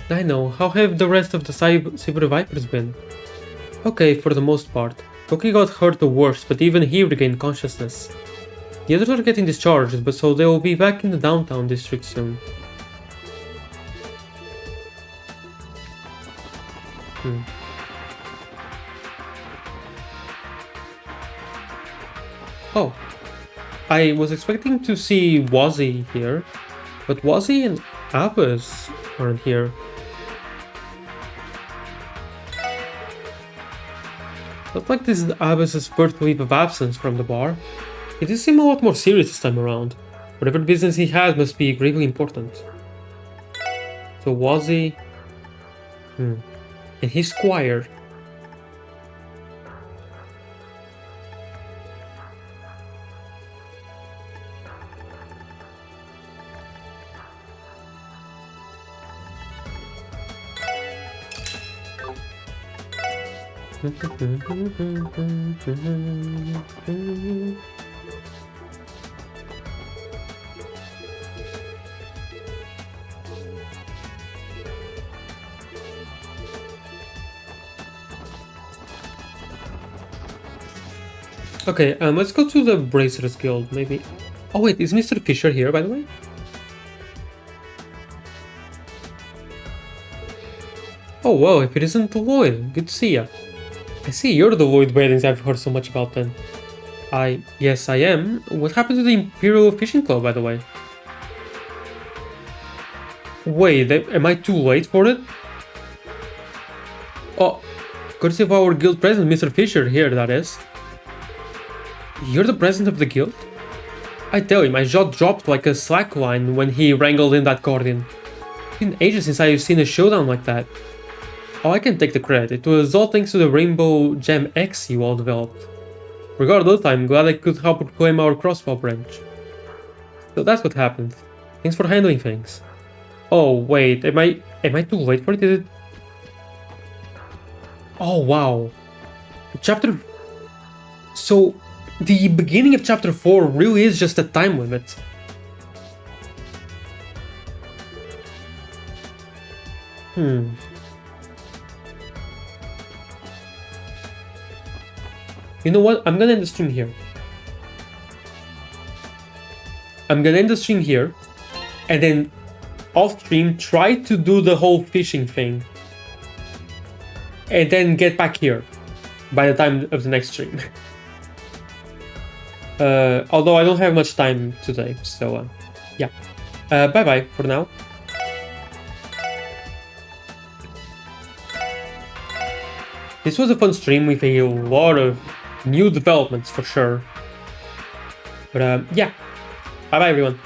I know. How have the rest of the Cyber Vipers been? Okay, for the most part. Toki got hurt the worst, but even he regained consciousness. The others are getting discharged, but so they will be back in the downtown district soon. Oh. I was expecting to see Wazzy here, but Wazzy and Abbas aren't here. Not like this is Abbas's first leave of absence from the bar. It does seem a lot more serious this time around. Whatever business he has must be gravely important. So Wazzy... And his squire. Okay, let's go to the Bracers Guild, maybe. Oh wait, is Mr. Fisher here, by the way? Oh wow, if it isn't Lloyd, good to see ya. I see you're the Lloyd Bailings I've heard so much about then. Yes, I am. What happened to the Imperial Fishing Club, by the way? Wait, am I too late for it? Oh, courtesy of our guild president, Mr. Fisher, here, that is. You're the president of the guild? I tell him, my jaw dropped like a slackline when he wrangled in that guardian. It's been ages since I've seen a showdown like that. Oh, I can take the credit. It was all thanks to the Rainbow Gem X you all developed. Regardless, I'm glad I could help reclaim our crossbow branch. So that's what happened. Thanks for handling things. Oh, wait, am I too late for it? Is it... Oh, wow. Chapter... So, the beginning of Chapter 4 really is just a time limit. You know what? I'm gonna end the stream here. And then off stream try to do the whole fishing thing. And then get back here by the time of the next stream. Although I don't have much time today, so yeah. Bye-bye for now. This was a fun stream with a lot of new developments for sure. But yeah. Bye-bye everyone.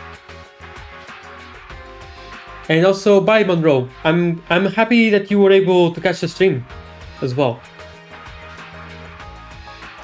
And also bye Monroe. I'm happy that you were able to catch the stream as well.